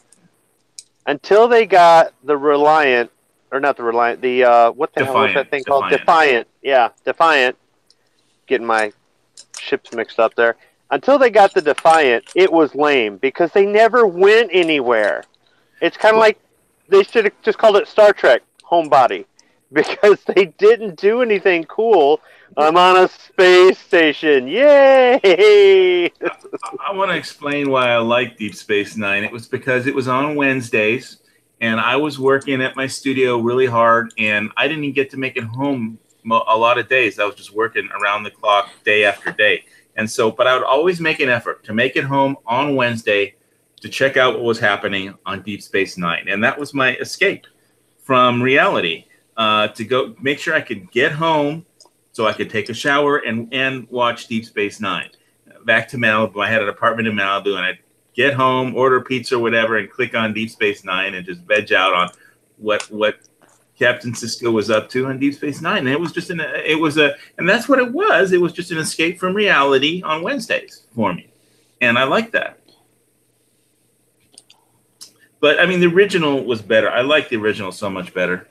until they got the Reliant, or not the Reliant, the, what the hell was that thing called? Defiant. Yeah, Defiant. Getting my ships mixed up there. Until they got the Defiant, it was lame because they never went anywhere. It's kind of like they should have just called it Star Trek Homebody because they didn't do anything cool. I'm on a space station. Yay! I want to explain why I like Deep Space Nine. It was because it was on Wednesdays, and I was working at my studio really hard, and I didn't even get to make it home a lot of days. I was just working around the clock day after day. And so, but I would always make an effort to make it home on Wednesday to check out what was happening on Deep Space Nine. And that was my escape from reality, to go make sure I could get home so I could take a shower and watch Deep Space Nine. Back to Malibu. I had an apartment in Malibu, and I'd get home, order pizza or whatever, and click on Deep Space Nine and just veg out on what Captain Sisko was up to on Deep Space Nine. And it was just and that's what it was. It was just an escape from reality on Wednesdays for me. And I like that. But I mean, the original was better. I like the original so much better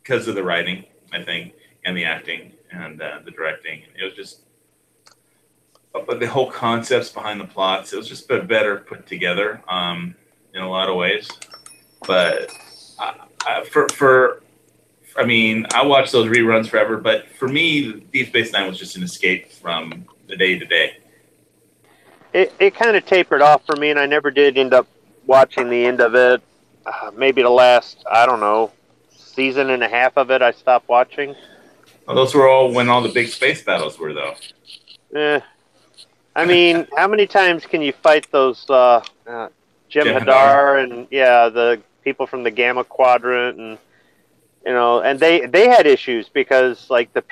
because of the writing, I think, and the acting and the directing. It was just, but the whole concepts behind the plots, it was just better put together in a lot of ways. But I mean, I watched those reruns forever. But for me, Deep Space Nine was just an escape from the day to day. It kind of tapered off for me, and I never did end up watching the end of it. Maybe the last, I don't know, season and a half of it I stopped watching. Well, those were all when all the big space battles were, though. I mean, how many times can you fight those Jim Hadar and the people from the Gamma Quadrant, and and they had issues because like the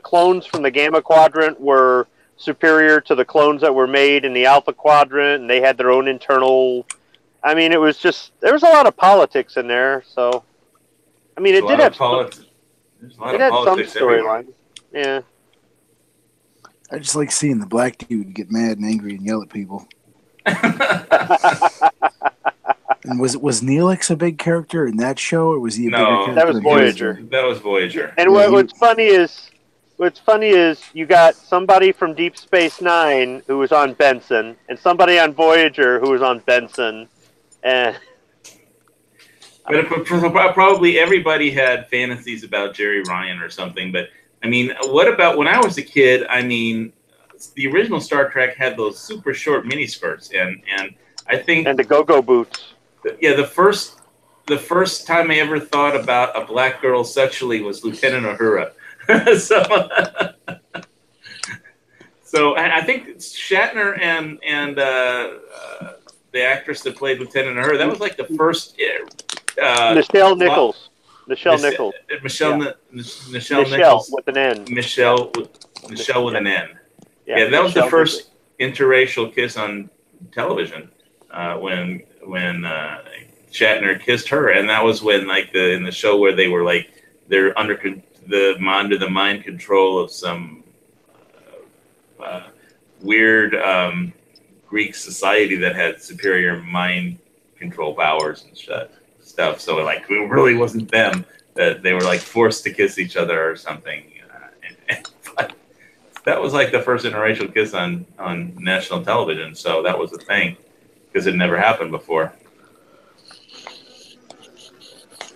clones from the Gamma Quadrant were superior to the clones that were made in the Alpha Quadrant, and they had their own internal. I mean, it was just there was a lot of politics in there. So, I mean, it did have politics. It had some storyline. Yeah. I just like seeing the black dude get mad and angry and yell at people. And was Neelix a big character in that show, or was he a bigger character? That was Voyager. That was Voyager. And what's funny is you got somebody from Deep Space Nine who was on Benson, and somebody on Voyager who was on Benson, and. But probably everybody had fantasies about Jerry Ryan or something. But I mean, what about when I was a kid? I mean, the original Star Trek had those super short miniskirts, and I think the go-go boots. Yeah, the first time I ever thought about a black girl sexually was Lieutenant Uhura. So I think Shatner and the actress that played Lieutenant Uhura, that was like the first. Nichelle Nichols. Nichelle Nichols. Nichelle Nichelle with an N. Michelle with an N. Yeah, that Michelle was the first interracial kiss on television when Shatner kissed her, and that was when in the show where they were they're under the mind control of some weird Greek society that had superior mind control powers and stuff. So it really wasn't them, that they were forced to kiss each other or something. That was the first interracial kiss on national television. So that was a thing because it never happened before.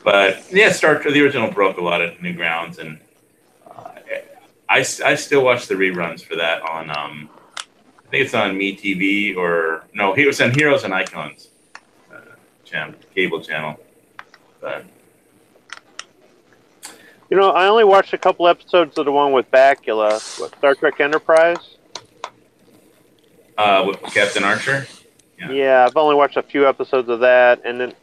But yeah, the original broke a lot of new grounds, and I still watch the reruns for that on I think it's on MeTV it was on Heroes and Icons cable channel. But I only watched a couple episodes of the one with Bakula, Star Trek Enterprise. With Captain Archer. Yeah, I've only watched a few episodes of that, and then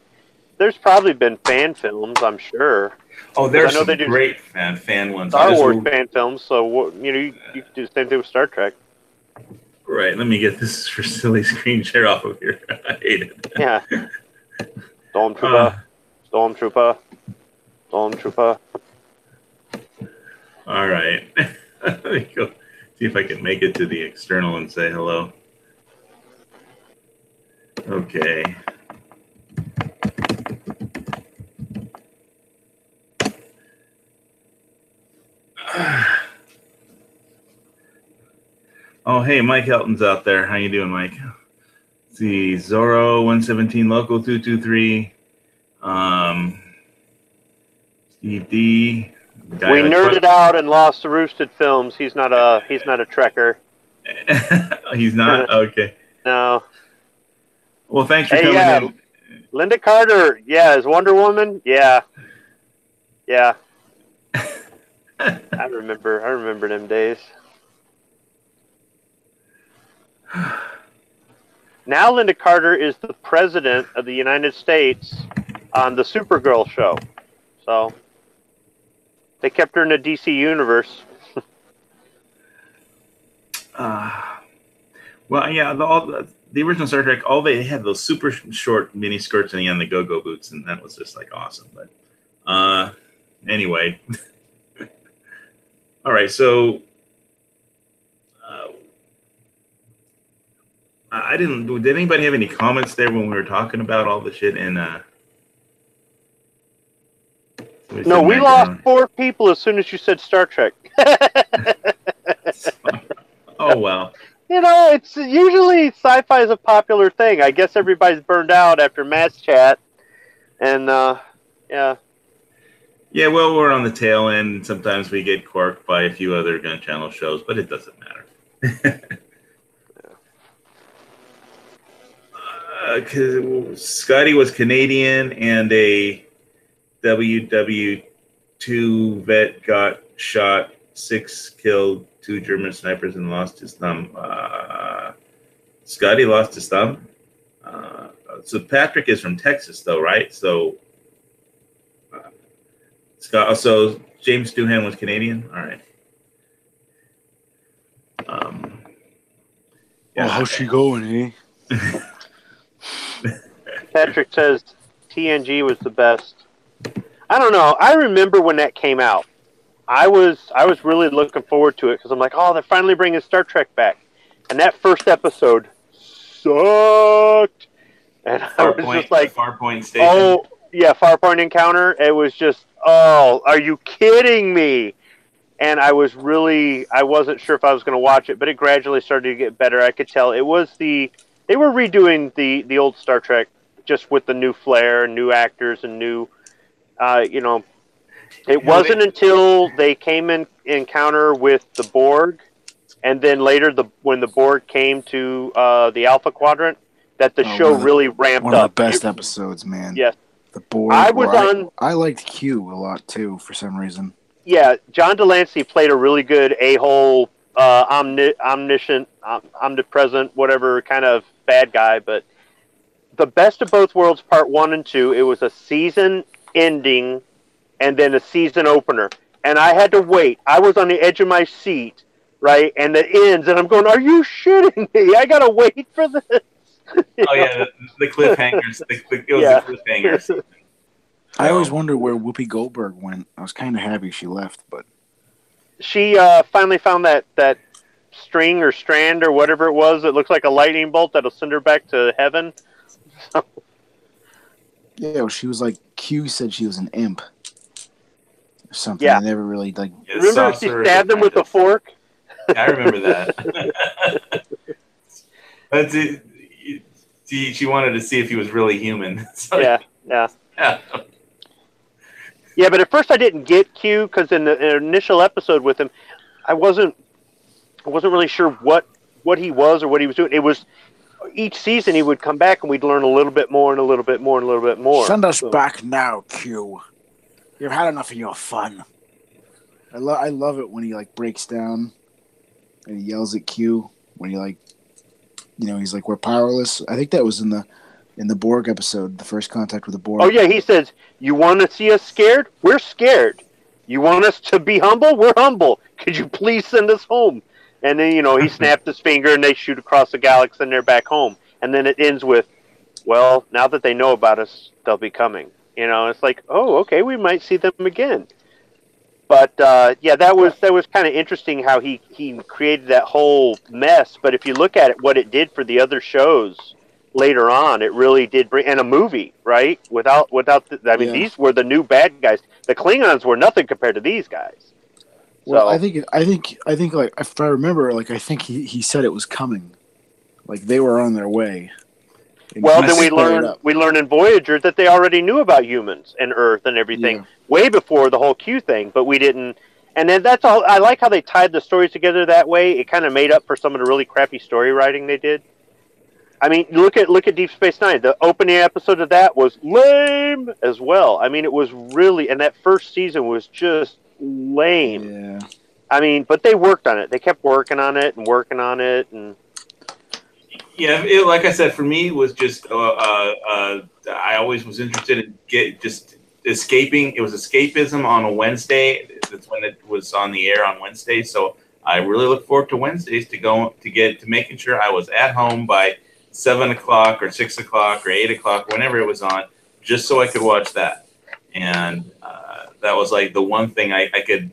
there's probably been fan films, I'm sure. Oh, there's some great fan ones. Star Wars fan films, so you can do the same thing with Star Trek. Right, let me get this for silly screen share off of here. I hate it. Yeah. Stormtrooper. All right. Let me go see if I can make it to the external and say hello. Okay. Oh, hey, Mike Helton's out there. How you doing, Mike? Let's see, Zorro 117 Local 223. Steve D. We nerded out and lost the Roosted Films. He's not a Trekker. He's not? Okay. No. Well, thanks for coming in. Linda Carter, is Wonder Woman? Yeah. I remember them days. Now Linda Carter is the president of the United States on the Supergirl show. So they kept her in the DC universe. Well, yeah, the original Star Trek, they had those super short mini skirts and the go-go boots, and that was just awesome. But anyway. All right, so did anybody have any comments there when we were talking about all the shit in No, we lost 4 people as soon as you said Star Trek. Oh, well. It's usually sci-fi is a popular thing. I guess everybody's burned out after Mass Chat. And, yeah. Yeah, well, we're on the tail end. Sometimes we get corked by a few other Gun Channel shows, but it doesn't matter. Because Scotty was Canadian and a WW2 vet got shot, 6 killed, 2 German snipers, and lost his thumb. Scotty lost his thumb. So Patrick is from Texas, though, right? So Scott. So James Doohan was Canadian. All right. Yeah. How's she going, eh? Patrick says TNG was the best. I don't know. I remember when that came out. I was really looking forward to it because I'm like, oh, they're finally bringing Star Trek back. And that first episode sucked. And I was just like, Farpoint Station. Oh, yeah, Farpoint Encounter. It was just, oh, are you kidding me? And I wasn't sure if I was going to watch it, but it gradually started to get better. I could tell they were redoing the old Star Trek just with the new flair and new actors and new, it wasn't until they came in encounter with the Borg and then later when the Borg came to the Alpha Quadrant, that the show really ramped up. One of the best episodes, man. Yes. The Borg. I liked Q a lot too for some reason. Yeah, John Delancey played a really good a-hole, omniscient, omnipresent, whatever kind of bad guy, but the Best of Both Worlds Part 1 and 2, it was a season ending and then a season opener. And I had to wait. I was on the edge of my seat, right? And it ends, and I'm going, are you shitting me? I got to wait for this. Yeah, the cliffhangers. It was the cliffhangers. I always wonder where Whoopi Goldberg went. I was kind of happy she left, but... She finally found that string or strand or whatever it was that looks like a lightning bolt that'll send her back to heaven. Yeah, well, she was like, Q said she was an imp or something. Yeah. I never really like. Remember she stabbed him with a fork? I remember that. That's it. She wanted to see if he was really human. So, yeah. Yeah, but at first I didn't get Q because in the initial episode with him, I wasn't really sure what he was or what he was doing. It was each season he would come back and we'd learn a little bit more and a little bit more and a little bit more. Send us back now, Q. You've had enough of your fun. I love it when he like breaks down and he yells at Q when he like, he's like, we're powerless. I think that was in the Borg episode, the first contact with the Borg. Oh yeah, he says, you want to see us scared? We're scared. You want us to be humble? We're humble. Could you please send us home? And then, he snapped his finger and they shoot across the galaxy and they're back home. And then it ends with, well, now that they know about us, they'll be coming. It's like, oh, okay, we might see them again. But, yeah, that was kind of interesting how he created that whole mess. But if you look at it, what it did for the other shows later on, it really did bring, and a movie, right? These were the new bad guys. The Klingons were nothing compared to these guys. Well, I think like if I remember, like I think he said it was coming, like they were on their way. Well, then we learn in Voyager that they already knew about humans and Earth and everything way before the whole Q thing, but we didn't. And then that's all. I like how they tied the stories together that way. It kind of made up for some of the really crappy story writing they did. I mean, look at Deep Space Nine. The opening episode of that was lame as well. I mean, it was really, and that first season was just lame. Yeah. I mean, but they worked on it. They kept working on it, and yeah. Like I said, for me, it was just I always was interested in just escaping. It was escapism on a Wednesday. That's when it was on the air on Wednesday. So I really look forward to Wednesdays to making sure I was at home by 7 o'clock or 6 o'clock or 8 o'clock, whenever it was on, just so I could watch that. And that was like the one thing I could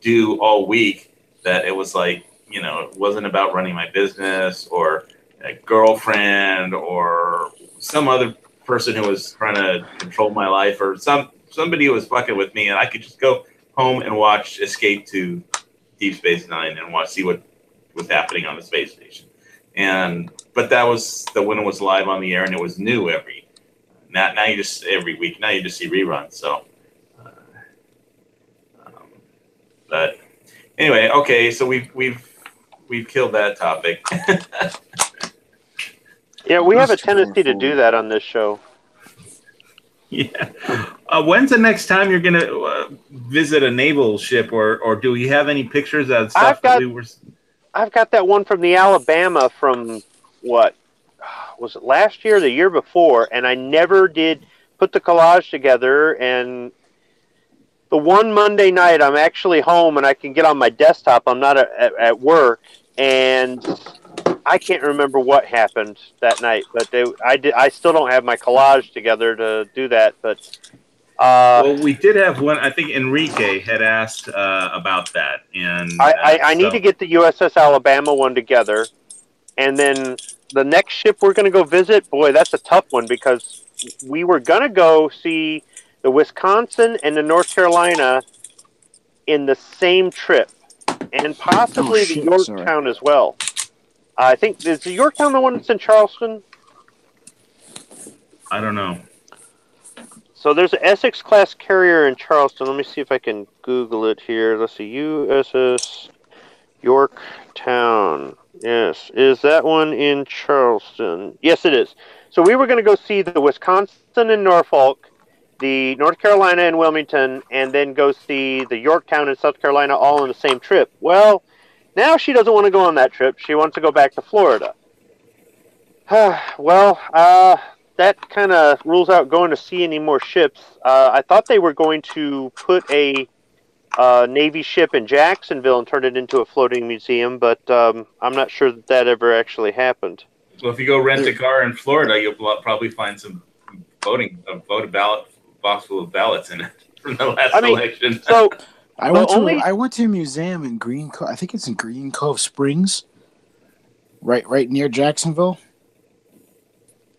do all week that it was like, it wasn't about running my business or a girlfriend or some other person who was trying to control my life or somebody who was fucking with me, and I could just go home and watch Escape to Deep Space Nine and see what was happening on the space station. But that was when it was live on the air and it was new every week. Now you just see reruns. So, but anyway, okay. So we've killed that topic. Yeah, we have a tendency to do that on this show. Yeah. When's the next time you're gonna visit a naval ship, or do we have any pictures of stuff I've got that one from the Alabama from what was it, last year or the year before, and I never did put the collage together. And the one Monday night I'm actually home and I can get on my desktop. I'm not at work, and I can't remember what happened that night. But I still don't have my collage together to do that. But well, we did have one. I think Enrique had asked about that, and I need to get the USS Alabama one together, and then the next ship we're going to go visit. Boy, that's a tough one because we were going to go see the Wisconsin and the North Carolina in the same trip, and possibly the Yorktown as well. I think is the Yorktown the one that's in Charleston? I don't know. So there's an Essex-class carrier in Charleston. Let me see if I can Google it here. Let's see, USS Yorktown. Yes. Is that one in Charleston? Yes, it is. So we were going to go see the Wisconsin and Norfolk, the North Carolina and Wilmington, and then go see the Yorktown in South Carolina all on the same trip. Well, now she doesn't want to go on that trip. She wants to go back to Florida. Well, that kind of rules out going to see any more ships. I thought they were going to put a Navy ship in Jacksonville and turn it into a floating museum, but I'm not sure that ever actually happened. Well, if you go rent a car in Florida, you'll probably find some box full of ballots in it from the last election. So I went to a museum in Green Cove. I think it's in Green Cove Springs, right near Jacksonville.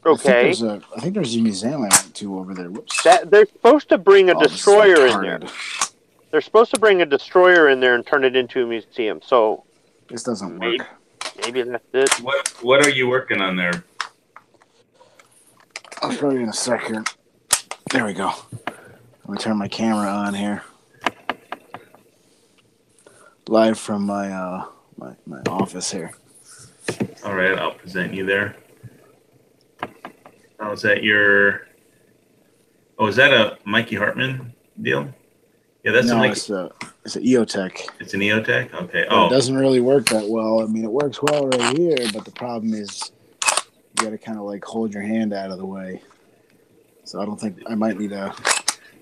Okay. I think there's a museum I went to over there. Whoops. They're supposed to bring a destroyer in there. They're supposed to bring a destroyer in there and turn it into a museum. So this doesn't work. Maybe that's it. What are you working on there? I'll show you in a second. There we go. Let me turn my camera on here. Live from my my office here. All right, I'll present you there. Oh, is that your? Oh, is that a Mikey Hartman deal? Yeah, that's it's an EOTech. It's an EOTech? Okay. It doesn't really work that well. I mean, it works well right here, but the problem is you got to kind of like hold your hand out of the way. So I don't think I might need a...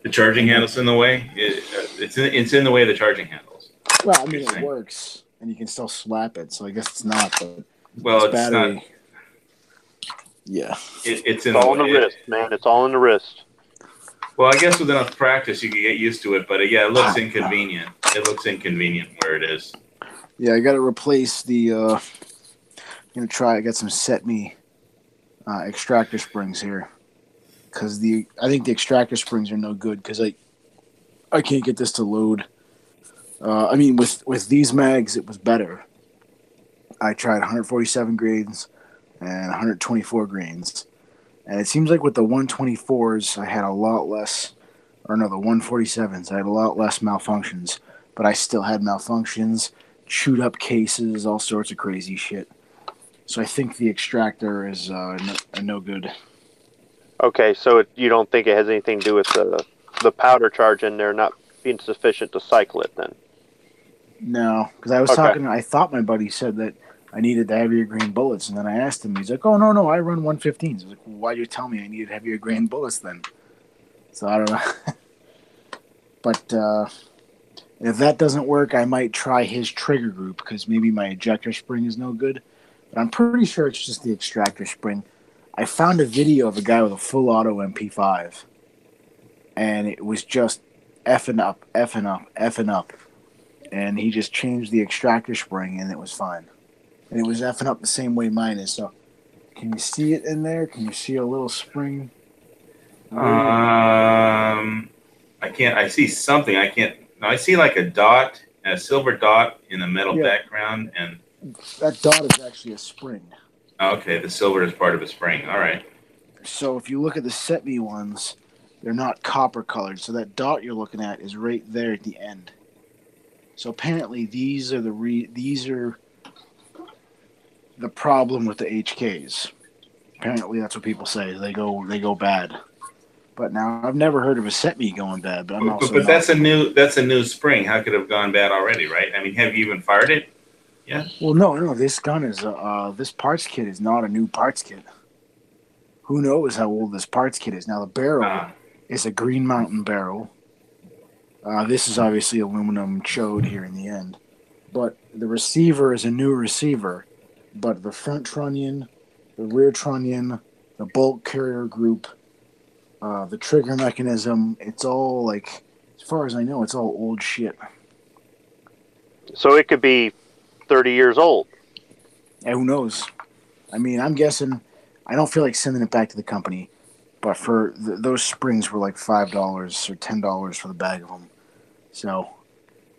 The charging handle's in the way? It's in the way of the charging handles. Well, I mean, it works, and you can still slap it, so I guess it's not, but... Well, it's battery. Not... Yeah. It's all in the wrist, man. It's all in the wrist. Well, I guess with enough practice, you can get used to it. But yeah, it looks inconvenient. It looks inconvenient where it is. Yeah, I got to replace the. I'm gonna try. I got some Setme extractor springs here, because I think the extractor springs are no good because I can't get this to load. I mean, with these mags, it was better. I tried 147 grains and 124 grains. And it seems like with the 124s, I had a lot less, or no, the 147s, I had a lot less malfunctions, but I still had malfunctions, chewed up cases, all sorts of crazy shit. So I think the extractor is no good. Okay, so you don't think it has anything to do with the powder charge in there not being sufficient to cycle it then? No, because I was talking, I thought my buddy said that I needed the heavier grain bullets, and then I asked him, he's like, oh, no, I run 115s. I was like, well, why'd you tell me I needed heavier grain bullets then? So I don't know. But if that doesn't work, I might try his trigger group, because maybe my ejector spring is no good. But I'm pretty sure it's just the extractor spring. I found a video of a guy with a full auto MP5, and it was just effing up. And he just changed the extractor spring, and it was fine. And it was effing up the same way mine is. So, can you see it in there? Can you see a little spring? I can't. I see something. I can't. No, I see like a dot, a silver dot in a metal background, and that dot is actually a spring. Okay, the silver is part of a spring. All right. So if you look at the Setme ones, they're not copper colored. So that dot you're looking at is right there at the end. So apparently these are the problem with the HKs. Apparently that's what people say. They go bad. But now I've never heard of a Setme going bad. But that's a new spring. How could it have gone bad already, right? I mean, have you even fired it? Yeah. Well, no. This gun is this parts kit is not a new parts kit. Who knows how old this parts kit is? Now the barrel is a Green Mountain barrel. This is obviously aluminum chode here in the end, but the receiver is a new receiver. But the front trunnion, the rear trunnion, the bolt carrier group, the trigger mechanism, it's all like, as far as I know, it's all old shit. So it could be 30 years old. And who knows? I mean, I'm guessing, I don't feel like sending it back to the company, but for those springs were like $5 or $10 for the bag of them. So,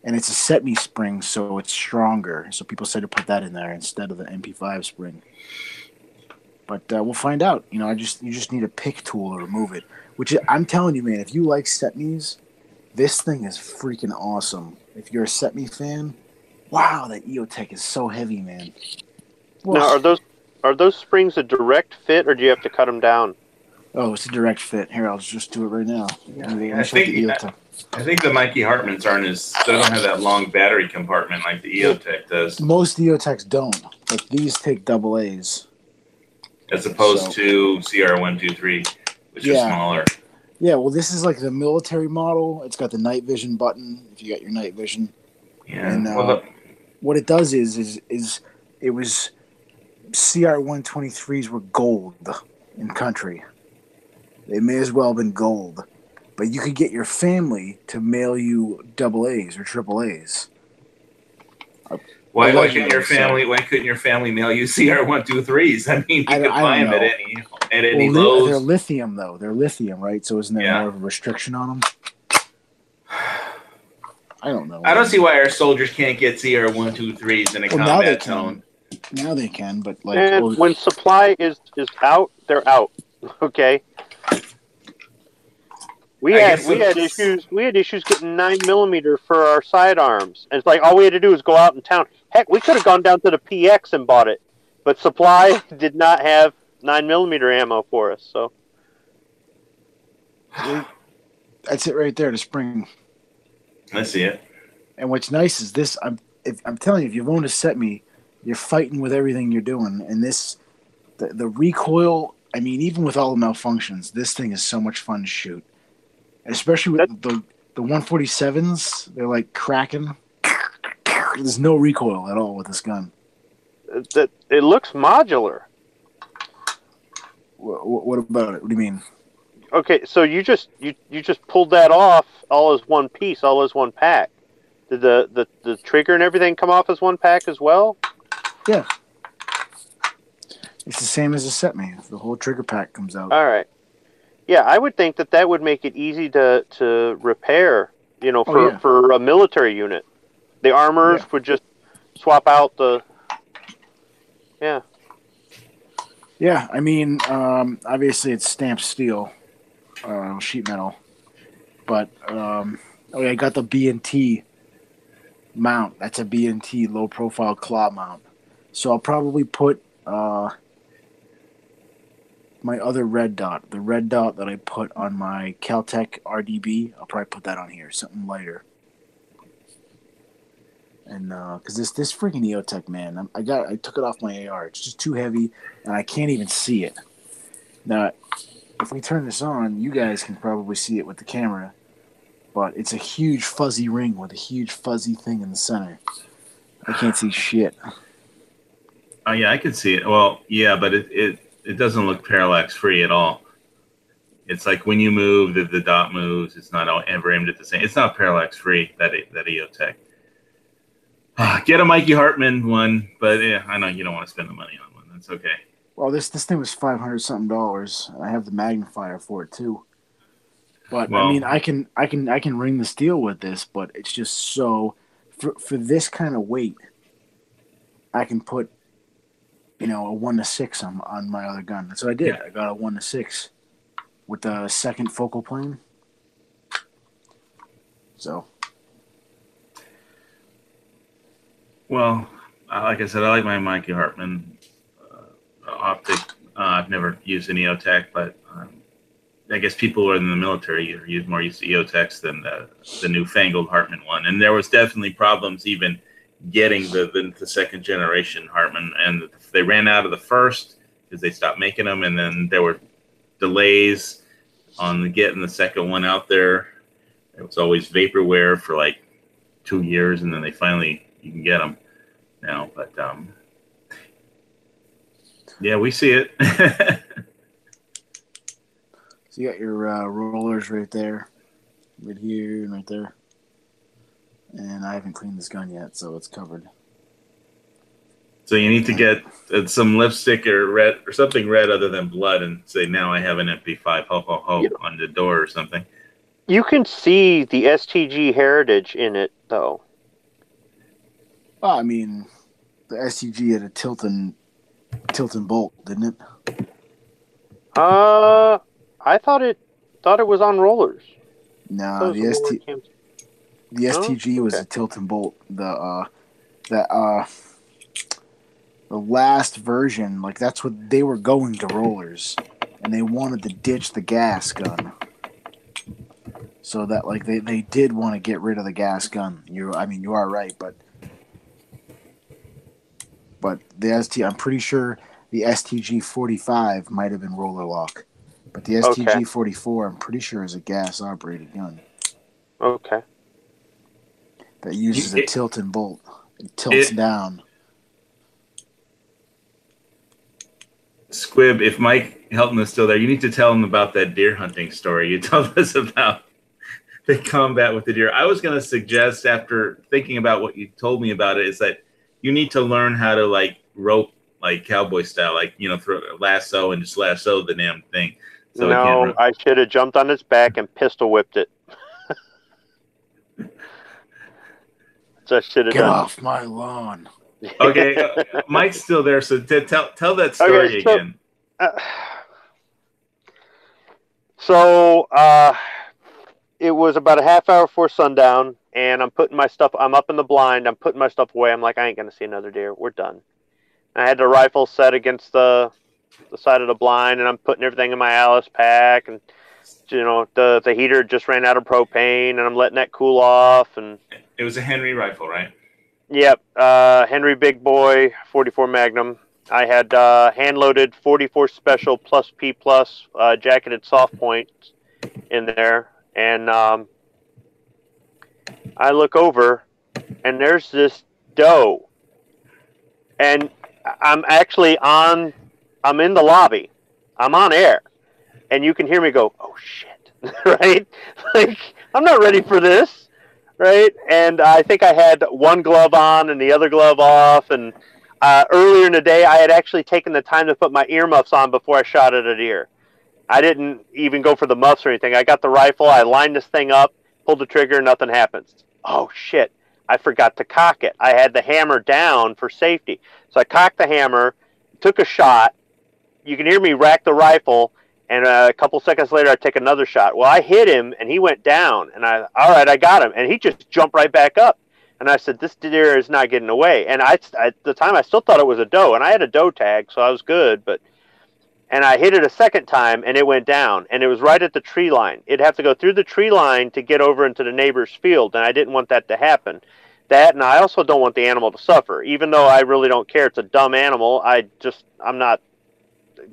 and it's a Setme spring, so it's stronger. So people said to put that in there instead of the MP5 spring. But we'll find out. You know, you just need a pick tool to remove it. Which I'm telling you, man, if you like Setmes, this thing is freaking awesome. If you're a Setme fan, Wow, that EOTech is so heavy, man. Now, are those springs a direct fit, or do you have to cut them down? Oh, it's a direct fit. Here, I'll just do it right now. I think the Mikey Hartmans they don't have that long battery compartment like the EOTech does. Most EOTechs don't, but these take double A's. As opposed to CR123, which is smaller. Yeah, well, this is like the military model. It's got the night vision button, if you got your night vision. Yeah. And what it does is it was CR123s were gold in country. They may as well have been gold. But you could get your family to mail you double A's or triple A's. Why couldn't your family mail you CR123s? I mean, you could buy them at any Lowe's. They're lithium, though. They're lithium, right? So isn't there more of a restriction on them? I don't know. I don't see why our soldiers can't get CR123s in a combat zone. Now they can, but when supply is out, they're out. Okay. We had issues getting 9mm for our sidearms, and it's like all we had to do was go out in town. Heck, we could have gone down to the PX and bought it, but supply did not have 9mm ammo for us. So that's it right there. The spring. I see it. And what's nice is this. I'm telling you, if you've owned a Setme, you're fighting with everything you're doing, and the recoil. I mean, even with all the malfunctions, this thing is so much fun to shoot. Especially with the 147s, they're like cracking. There's no recoil at all with this gun. It looks modular. What about it? What do you mean? Okay, so you just pulled that off all as one piece, all as one pack. Did the trigger and everything come off as one pack as well? Yeah. It's the same as a Setme. The whole trigger pack comes out. All right. Yeah, I would think that would make it easy to repair, for a military unit. The armors would just swap out the... Yeah. Yeah, I mean, obviously it's stamped steel, sheet metal. But, I got the B&T mount. That's a B&T low-profile claw mount. So I'll probably put... my other red dot, the red dot that I put on my Caltech RDB, I'll probably put that on here, something lighter. And because this freaking EOTech, man, I took it off my AR. It's just too heavy, and I can't even see it. Now, if we turn this on, you guys can probably see it with the camera, but it's a huge fuzzy ring with a huge fuzzy thing in the center. I can't see shit. Oh yeah, I can see it. Well, yeah, but it doesn't look parallax free at all. It's like when you move, the dot moves. It's not ever aimed at the same. It's not parallax free, that EOTech. Get a Mikey Hartman one, but I know you don't want to spend the money on one. That's okay. Well, this thing was $500-something. I have the magnifier for it too. But I mean, I can ring the steel with this, but it's just so for this kind of weight, I can put a 1-6 on my other gun. That's what I did. Yeah. I got a 1-6 with the second focal plane. So, well, like I said, I like my Mikey Hartman optic. I've never used an EOTech, but I guess people who are in the military are more used to EOTechs than the newfangled Hartman one. And there was definitely problems even getting the second generation Hartman, and they ran out of the first because they stopped making them, and then there were delays on getting the second one out there. It was always vaporware for like 2 years, and then you can get them now. But yeah, we see it. So you got your rollers right there, right here and right there. And I haven't cleaned this gun yet, so it's covered. So you need to get some lipstick or red or something red other than blood, and say, "Now I have an MP5 ho ho ho" on the door or something. You can see the STG heritage in it, though. Well, I mean, the STG had a tilt and bolt, didn't it? I thought it was on rollers. No, the STG was a tilt and bolt. that the last version, like that's what they were going to rollers, and they wanted to ditch the gas gun. So that like they did want to get rid of the gas gun. You are right, but the I'm pretty sure the STG-45 might have been roller lock, but the STG-44 I'm pretty sure is a gas operated gun. Okay. That uses a tilt and bolt. It tilts down. Squib, if Mike Helton is still there, you need to tell him about that deer hunting story you told us about the combat with the deer. I was going to suggest, after thinking about what you told me about it, is that you need to learn how to like rope, like cowboy style, like, you know, throw a lasso and just lasso the damn thing. So no, I should have jumped on its back and pistol whipped it. So I should have Get off my lawn. Okay, Mike's still there, so tell that story again. It was about a half hour before sundown, and I'm putting my stuff. I'm up in the blind. I'm putting my stuff away. I'm like, I ain't gonna see another deer. We're done. And I had the rifle set against the side of the blind, and I'm putting everything in my Alice pack, and you know the heater just ran out of propane, and I'm letting that cool off. And it was a Henry rifle, right? Yep, Henry Big Boy 44 Magnum. I had hand-loaded 44 Special plus P plus jacketed soft points in there, and I look over, and there's this doe, and I'm in the lobby, I'm on air, and you can hear me go, oh shit, right? Like, I'm not ready for this. Right, and I think I had one glove on and the other glove off. And earlier in the day, I had actually taken the time to put my earmuffs on before I shot at a deer. I didn't even go for the muffs or anything. I got the rifle, I lined this thing up, pulled the trigger, nothing happens. Oh shit! I forgot to cock it. I had the hammer down for safety, so I cocked the hammer, took a shot. You can hear me rack the rifle. And a couple seconds later, I take another shot. Well, I hit him, and he went down. And all right, I got him. And he just jumped right back up. And I said, this deer is not getting away. And at the time, I still thought it was a doe. And I had a doe tag, so I was good. And I hit it a second time, and it went down. And it was right at the tree line. It'd have to go through the tree line to get over into the neighbor's field. And I didn't want that to happen. That, and I also don't want the animal to suffer. Even though I really don't care. It's a dumb animal. I'm not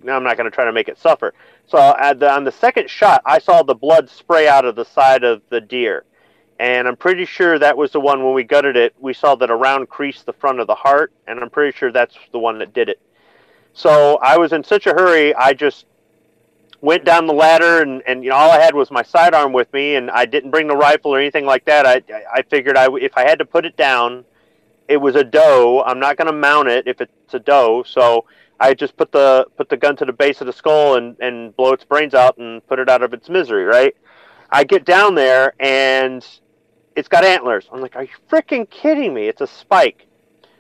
going to try to make it suffer. So on the second shot, I saw the blood spray out of the side of the deer. And I'm pretty sure that was the one when we gutted it. We saw that a round creased the front of the heart. And I'm pretty sure that's the one that did it. So I was in such a hurry, I just went down the ladder. And you know, all I had was my sidearm with me. And I didn't bring the rifle or anything like that. I figured if I had to put it down, it was a doe. I'm not going to mount it if it's a doe. So I just put the gun to the base of the skull and blow its brains out and put it out of its misery, right? I get down there, and it's got antlers. I'm like, are you freaking kidding me? It's a spike.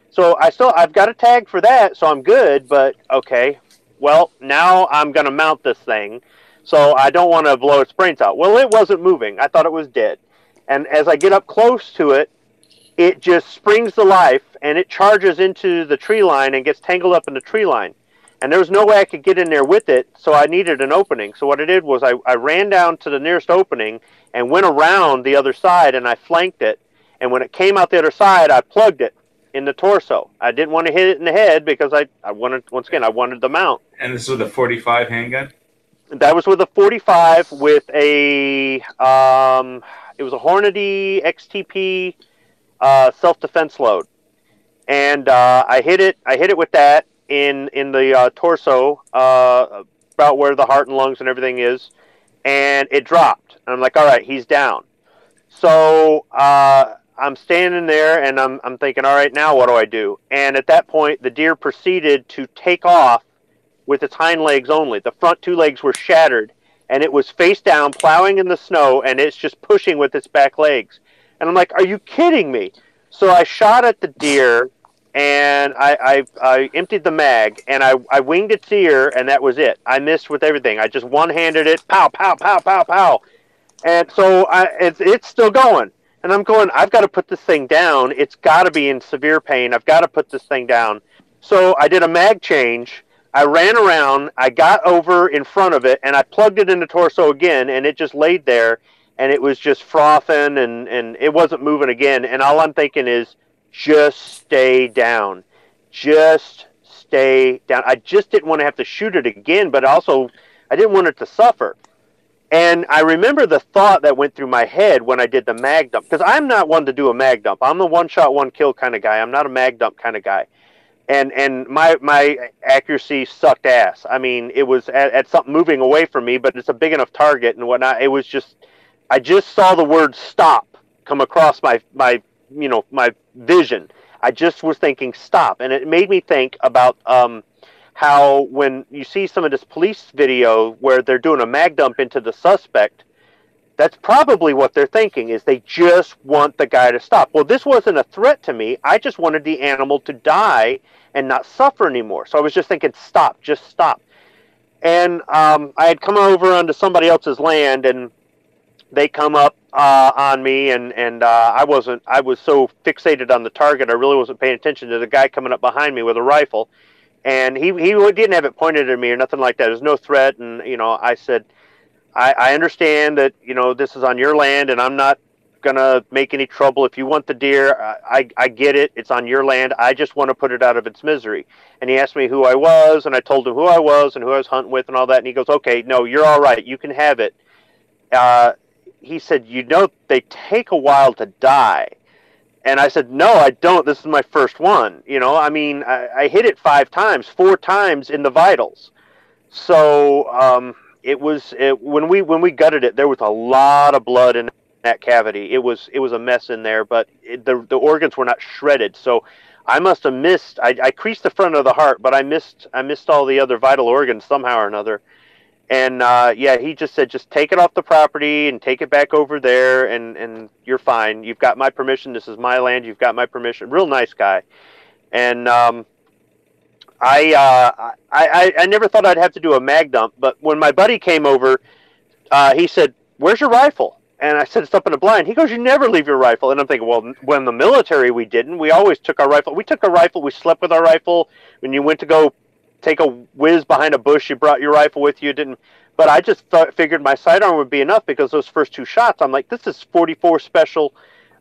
So I've got a tag for that, so I'm good, but okay. Well, now I'm going to mount this thing, so I don't want to blow its brains out. Well, it wasn't moving. I thought it was dead. And as I get up close to it, it just springs to life, and it charges into the tree line and gets tangled up in the tree line. And there was no way I could get in there with it, so I needed an opening. So what I did was I ran down to the nearest opening and went around the other side, and I flanked it. And when it came out the other side, I plugged it in the torso. I didn't want to hit it in the head because I wanted the mount. And this was with a 45 handgun? That was with a 45 with a, it was a Hornady XTP self-defense load. And I hit it with that in the torso, about where the heart and lungs and everything is, and it dropped. And I'm like, all right, he's down. So I'm standing there, and I'm thinking, all right, now what do I do? And at that point, the deer proceeded to take off with its hind legs only. The front two legs were shattered, and it was face down, plowing in the snow, and it's just pushing with its back legs. And I'm like, are you kidding me? So I shot at the deer, and I emptied the mag, and I winged its ear, and that was it. I missed with everything. I just one-handed it, pow, pow, pow, pow, pow. And so it's still going. And I'm going, I've got to put this thing down. It's got to be in severe pain. I've got to put this thing down. So I did a mag change. I ran around. I got over in front of it, and I plugged it in the torso again, and it just laid there, and it was just frothing, and it wasn't moving again. And all I'm thinking is, just stay down. Just stay down. I just didn't want to have to shoot it again, but also I didn't want it to suffer. And I remember the thought that went through my head when I did the mag dump, because I'm not one to do a mag dump. I'm the one shot, one kill kind of guy. I'm not a mag dump kind of guy. And my accuracy sucked ass. I mean, it was at something moving away from me, but it's a big enough target and whatnot. It was just, I just saw the word stop come across my vision. I just was thinking stop. And it made me think about, how when you see some of this police video where they're doing a mag dump into the suspect, that's probably what they're thinking, is they just want the guy to stop. Well, this wasn't a threat to me. I just wanted the animal to die and not suffer anymore. So I was just thinking, stop, just stop. And I had come over onto somebody else's land, and they come up on me, and I was so fixated on the target, I really wasn't paying attention to the guy coming up behind me with a rifle. And he didn't have it pointed at me or nothing like that. There's no threat. And, I said, I understand that, this is on your land, and I'm not going to make any trouble. If you want the deer, I get it. It's on your land. I just want to put it out of its misery. And he asked me who I was, and I told him who I was and who I was hunting with and all that. And he goes, okay, no, you're all right. You can have it. He said, they take a while to die. And I said, no, I don't. This is my first one. I hit it 5 times, 4 times in the vitals. So when we gutted it, there was a lot of blood in that cavity. It was a mess in there, but the organs were not shredded. So I must have missed. I creased the front of the heart, but I missed all the other vital organs somehow or another. And he just said, just take it off the property and take it back over there, and you're fine. You've got my permission. This is my land. You've got my permission. Real nice guy. And I never thought I'd have to do a mag dump, but when my buddy came over, he said, "Where's your rifle?" And I said, "It's up in the blind." He goes, "You never leave your rifle." And I'm thinking, well, when the military, we didn't. We always took our rifle. We took a rifle. We slept with our rifle. When you went to go take a whiz behind a bush, you brought your rifle with you. You didn't. But I just figured my sidearm would be enough, because those first 2 shots, I'm like, this is 44 special,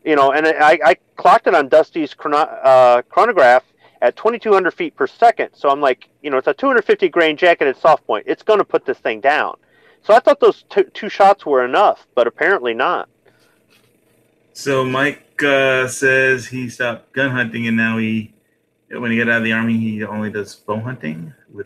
and I clocked it on Dusty's chronograph at 2,200 feet per second. So I'm like, it's a 250 grain jacketed soft point. It's going to put this thing down. So I thought those two shots were enough, but apparently not. So Mike says he stopped gun hunting, and now when he got out of the Army, he only does bow hunting with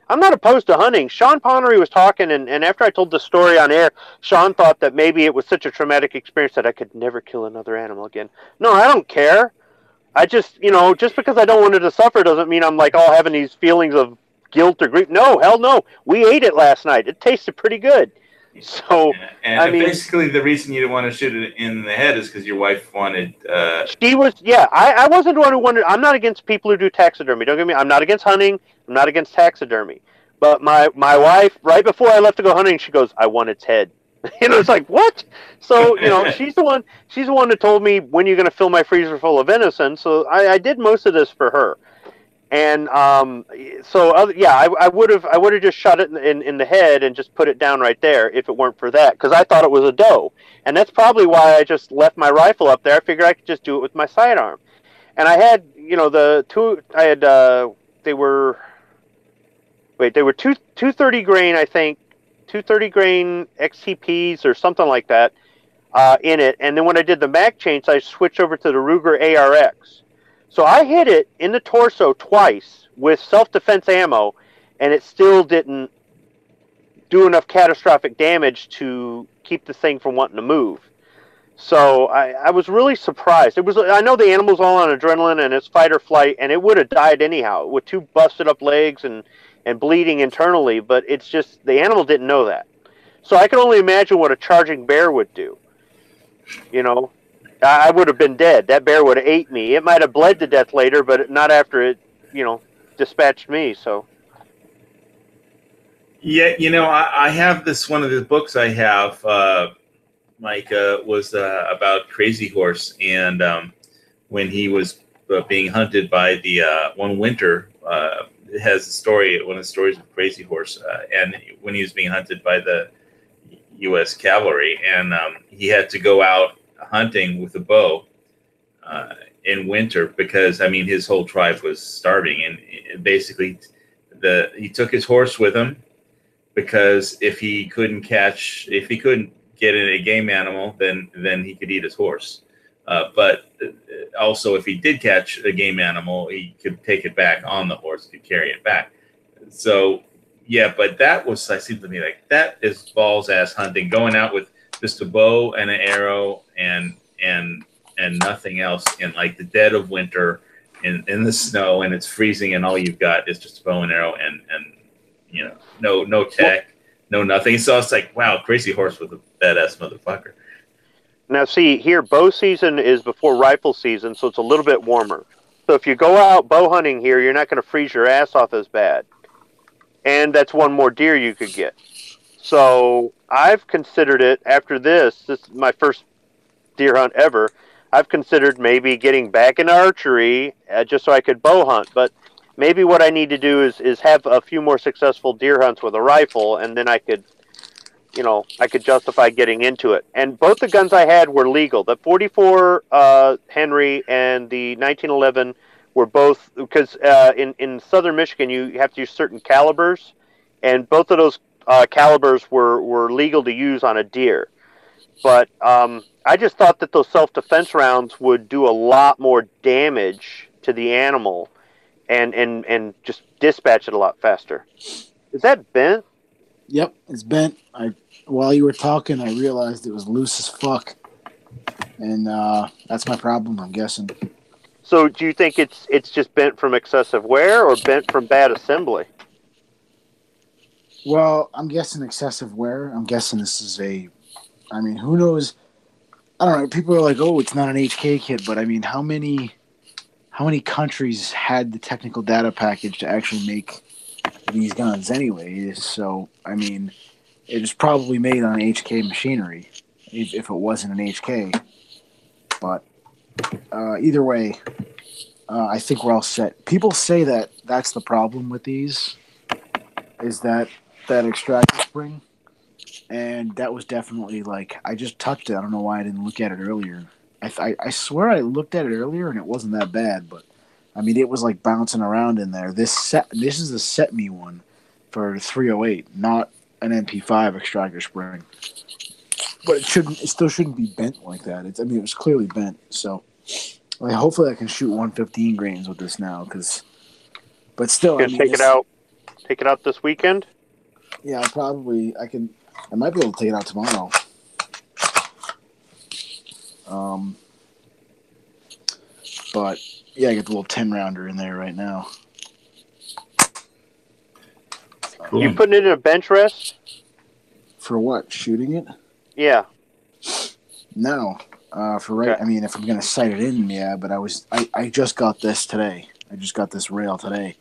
I'm not opposed to hunting. Sean Connery was talking, and after I told the story on air, Sean thought that maybe it was such a traumatic experience that I could never kill another animal again. No, I don't care. I just, just because I don't want it to suffer doesn't mean I'm like all having these feelings of guilt or grief. No, hell no. We ate it last night. It tasted pretty good. So, and basically the reason you didn't want to shoot it in the head is because your wife wanted. She was, yeah. I wasn't the one who wanted. I'm not against people who do taxidermy. Don't get me. I'm not against hunting. I'm not against taxidermy. But my wife, right before I left to go hunting, she goes, "I want its head." It's like, what? So she's the one that told me, when you're going to fill my freezer full of venison. So I did most of this for her. And I would have just shot it in the head and just put it down right there if it weren't for that, because I thought it was a doe, and that's probably why I just left my rifle up there. I figured I could just do it with my sidearm, and I had they were 230 grain, I think, 230 grain XTPs or something like that in it, and then when I did the mag change, I switched over to the Ruger ARX. So I hit it in the torso twice with self-defense ammo, and it still didn't do enough catastrophic damage to keep the thing from wanting to move. So I was really surprised. I know the animal's all on adrenaline and it's fight or flight, and it would have died anyhow with 2 busted up legs and bleeding internally, but it's just the animal didn't know that. So I can only imagine what a charging bear would do. I would have been dead. That bear would have ate me. It might have bled to death later, but not after it, dispatched me. So, yeah, I have one of the books I have Mike, was about Crazy Horse, and when he was being hunted by the one winter. It has a story, one of the stories of Crazy Horse, and when he was being hunted by the U.S. cavalry, and he had to go out hunting with a bow in winter because, I mean, his whole tribe was starving, and basically he took his horse with him because if he couldn't get in a game animal, then he could eat his horse. But also, if he did catch a game animal, he could take it back on the horse, could carry it back. So, yeah, but that was, I seem to me like that is balls ass hunting, going out with just a bow and an arrow and nothing else in like the dead of winter in the snow, and it's freezing, and all you've got is just a bow and arrow and you know, no tech, no nothing. So it's like, wow, Crazy Horse was a badass motherfucker. Now, see, here, bow season is before rifle season, so it's a little bit warmer. So if you go out bow hunting here, you're not going to freeze your ass off as bad. And that's one more deer you could get. So I've considered it, after this is my first deer hunt ever, I've considered maybe getting back into archery just so I could bow hunt. But maybe what I need to do is have a few more successful deer hunts with a rifle, and then I could justify getting into it. And both the guns I had were legal. The 44 Henry and the 1911 were both, because in southern Michigan you have to use certain calibers, and both of those calibers were legal to use on a deer. But I just thought that those self-defense rounds would do a lot more damage to the animal and just dispatch it a lot faster. Is that bent? Yep, it's bent. While you were talking, I realized it was loose as fuck, and that's my problem, I'm guessing. So, do you think it's just bent from excessive wear or bent from bad assembly? Well, I'm guessing excessive wear. I'm guessing this is I mean, who knows? I don't know. People are like, "Oh, it's not an HK kit," but I mean, how many countries had the technical data package to actually make these guns anyway? So, I mean, it was probably made on HK machinery if it wasn't an HK. But either way, I think we're all set. People say that that's the problem with these, is that extractor spring. And that was definitely like, I just touched it. I don't know why I didn't look at it earlier. I swear I looked at it earlier and it wasn't that bad, but I mean, it was like bouncing around in there. This is the set me one for 308, not an MP5 extractor spring. But it still shouldn't be bent like that. It was clearly bent. So hopefully I can shoot 115 grains with this now, but still, Take it out this weekend? Yeah, I might be able to take it out tomorrow. But yeah, I get the little 10-rounder in there right now. Cool. You putting it in a bench rest? For what? Shooting it? Yeah. No. Okay. I mean, if I'm gonna sight it in, yeah. But I just got this today. I just got this rail today.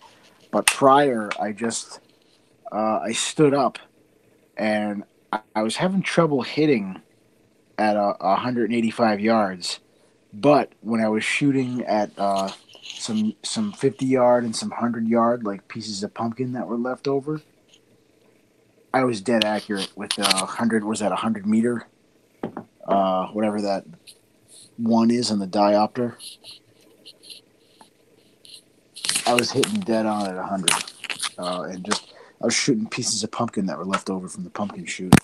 But prior, I stood up, and I was having trouble hitting at 185 yards. But when I was shooting at some 50-yard and some 100-yard, like pieces of pumpkin that were left over, I was dead accurate with 100. Was that 100 meter? Whatever that one is on the diopter. I was hitting dead on at 100, and I was shooting pieces of pumpkin that were left over from the pumpkin shoot.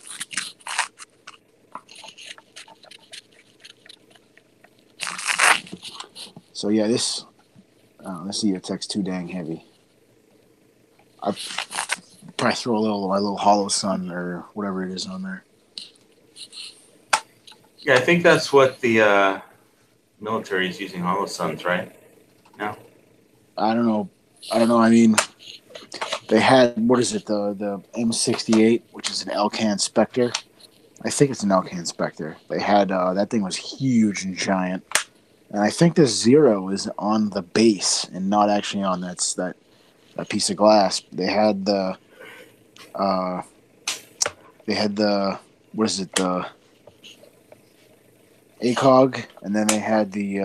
So yeah, this EOTech's too dang heavy. I probably throw my little hollow sun or whatever it is on there. Yeah, I think that's what the military is using, hollow suns, right? No. I don't know. I mean, they had, what is it, the M68, which is an Elcan Spectre. I think it's an Elcan Spectre. They had that thing was huge and giant. And I think the Zero is on the base and not actually on that piece of glass. They had the what is it, the ACOG, and then they had the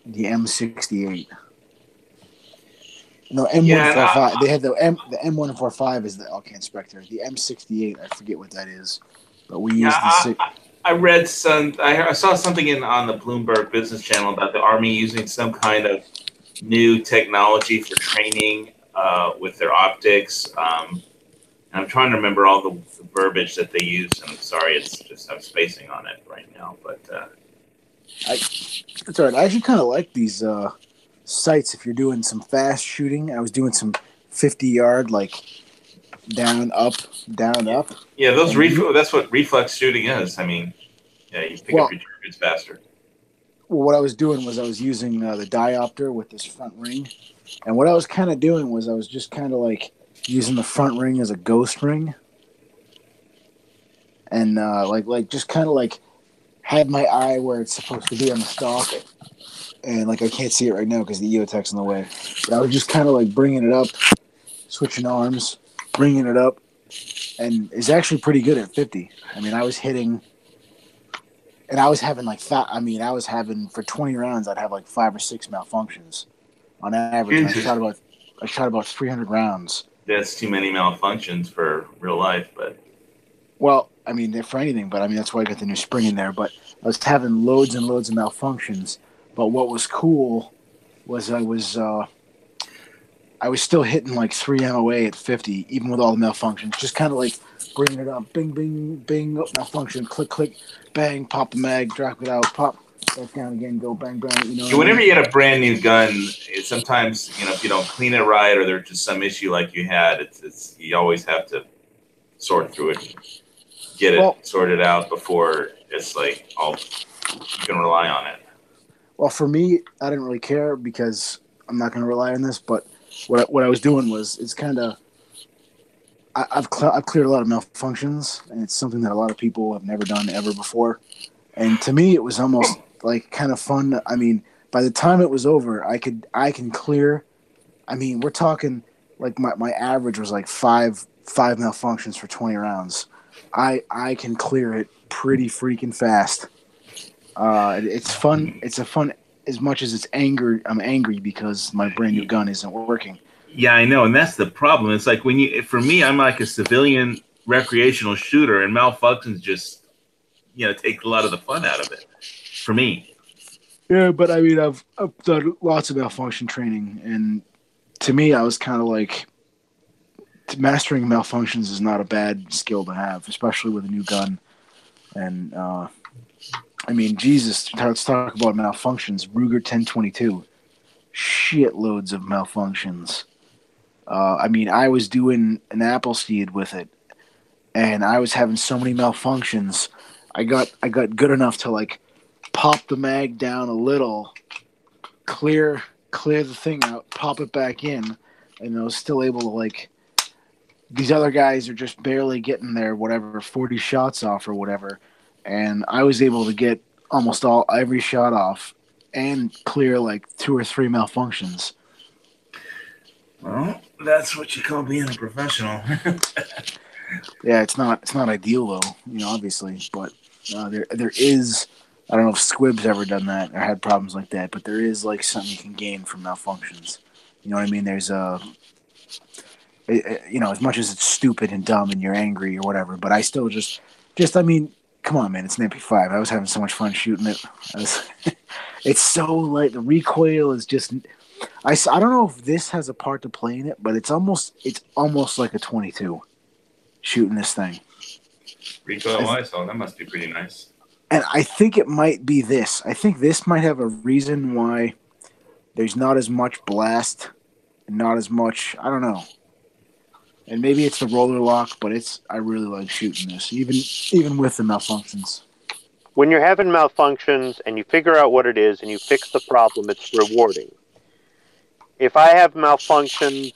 M68. No, M145. They had the M145 is the Alcan Spectre. The M68, I forget what that is, but we used the. I read some. I saw something on the Bloomberg Business Channel about the Army using some kind of new technology for training with their optics. And I'm trying to remember all the verbiage that they use. And I'm sorry, it's just I'm spacing on it right now. But that's all right. I actually kind of like these sights if you're doing some fast shooting. I was doing some 50-yard, like down, up, down, up. Yeah, that's what reflex shooting is. I mean, yeah, you pick up your targets faster. Well, what I was doing was I was using the diopter with this front ring. And what I was kind of doing was I was just kind of like using the front ring as a ghost ring. And like just kind of like had my eye where it's supposed to be on the stalk. And like I can't see it right now because the EOTech's in the way. But I was just kind of like bringing it up, switching arms, bringing it up. And it's actually pretty good at 50. I mean, I was hitting... And I was having I was having for 20 rounds, I'd have like 5 or 6 malfunctions on average. I shot about 300 rounds. That's too many malfunctions for real life, but. Well, I mean, for anything, but I mean, that's why I got the new spring in there. But I was having loads and loads of malfunctions. But what was cool was I was still hitting like 3 MOA at 50, even with all the malfunctions. Just kind of like bringing it up, bing, bing, bing, oh, malfunction, click, click, bang, pop the mag, drop it out, pop, back down again, go bang, bang. You know. Whenever you get a brand new gun, sometimes if you don't clean it right or there's just some issue like you had, it's you always have to sort through it, get it sorted out before it's like all you can rely on it. Well, for me, I didn't really care because I'm not going to rely on this, but what I was doing was it's kind of I've cleared a lot of malfunctions, and it's something that a lot of people have never done ever before. And to me, it was almost like kind of fun. I mean, by the time it was over, I can clear. I mean, we're talking like my average was like five malfunctions for 20 rounds. I can clear it pretty freaking fast. It's fun. It's a fun as much as it's anger. I'm angry because my brand new gun isn't working. Yeah, I know, and that's the problem. It's like for me, I'm like a civilian recreational shooter, and malfunctions just, take a lot of the fun out of it. For me. Yeah, but I mean, I've done lots of malfunction training, and to me, I was kind of like, mastering malfunctions is not a bad skill to have, especially with a new gun. And I mean, Jesus, let's talk about malfunctions. Ruger 1022, shitloads of malfunctions. I mean, I was doing an Appleseed with it, and I was having so many malfunctions. I got good enough to like pop the mag down a little, clear the thing out, pop it back in, and I was still able to like. These other guys are just barely getting their 40 shots off or whatever, and I was able to get almost every shot off and clear like 2 or 3 malfunctions. Well, that's what you call being a professional. Yeah, it's not ideal though, obviously, but there is. I don't know if Squib's ever done that or had problems like that, but there is like something you can gain from malfunctions. You know what I mean? There's as much as it's stupid and dumb and you're angry or whatever, but I still just I mean, come on, man, it's an MP5. I was having so much fun shooting it. It's so like the recoil is just. I don't know if this has a part to play in it, but it's almost like a 22 shooting this thing. Recoil-wise, that must be pretty nice. And I think it might be this. I think this might have a reason why there's not as much blast and not as much. I don't know. And maybe it's the roller lock, but I really like shooting this, even with the malfunctions. When you're having malfunctions and you figure out what it is and you fix the problem, it's rewarding. If I have malfunction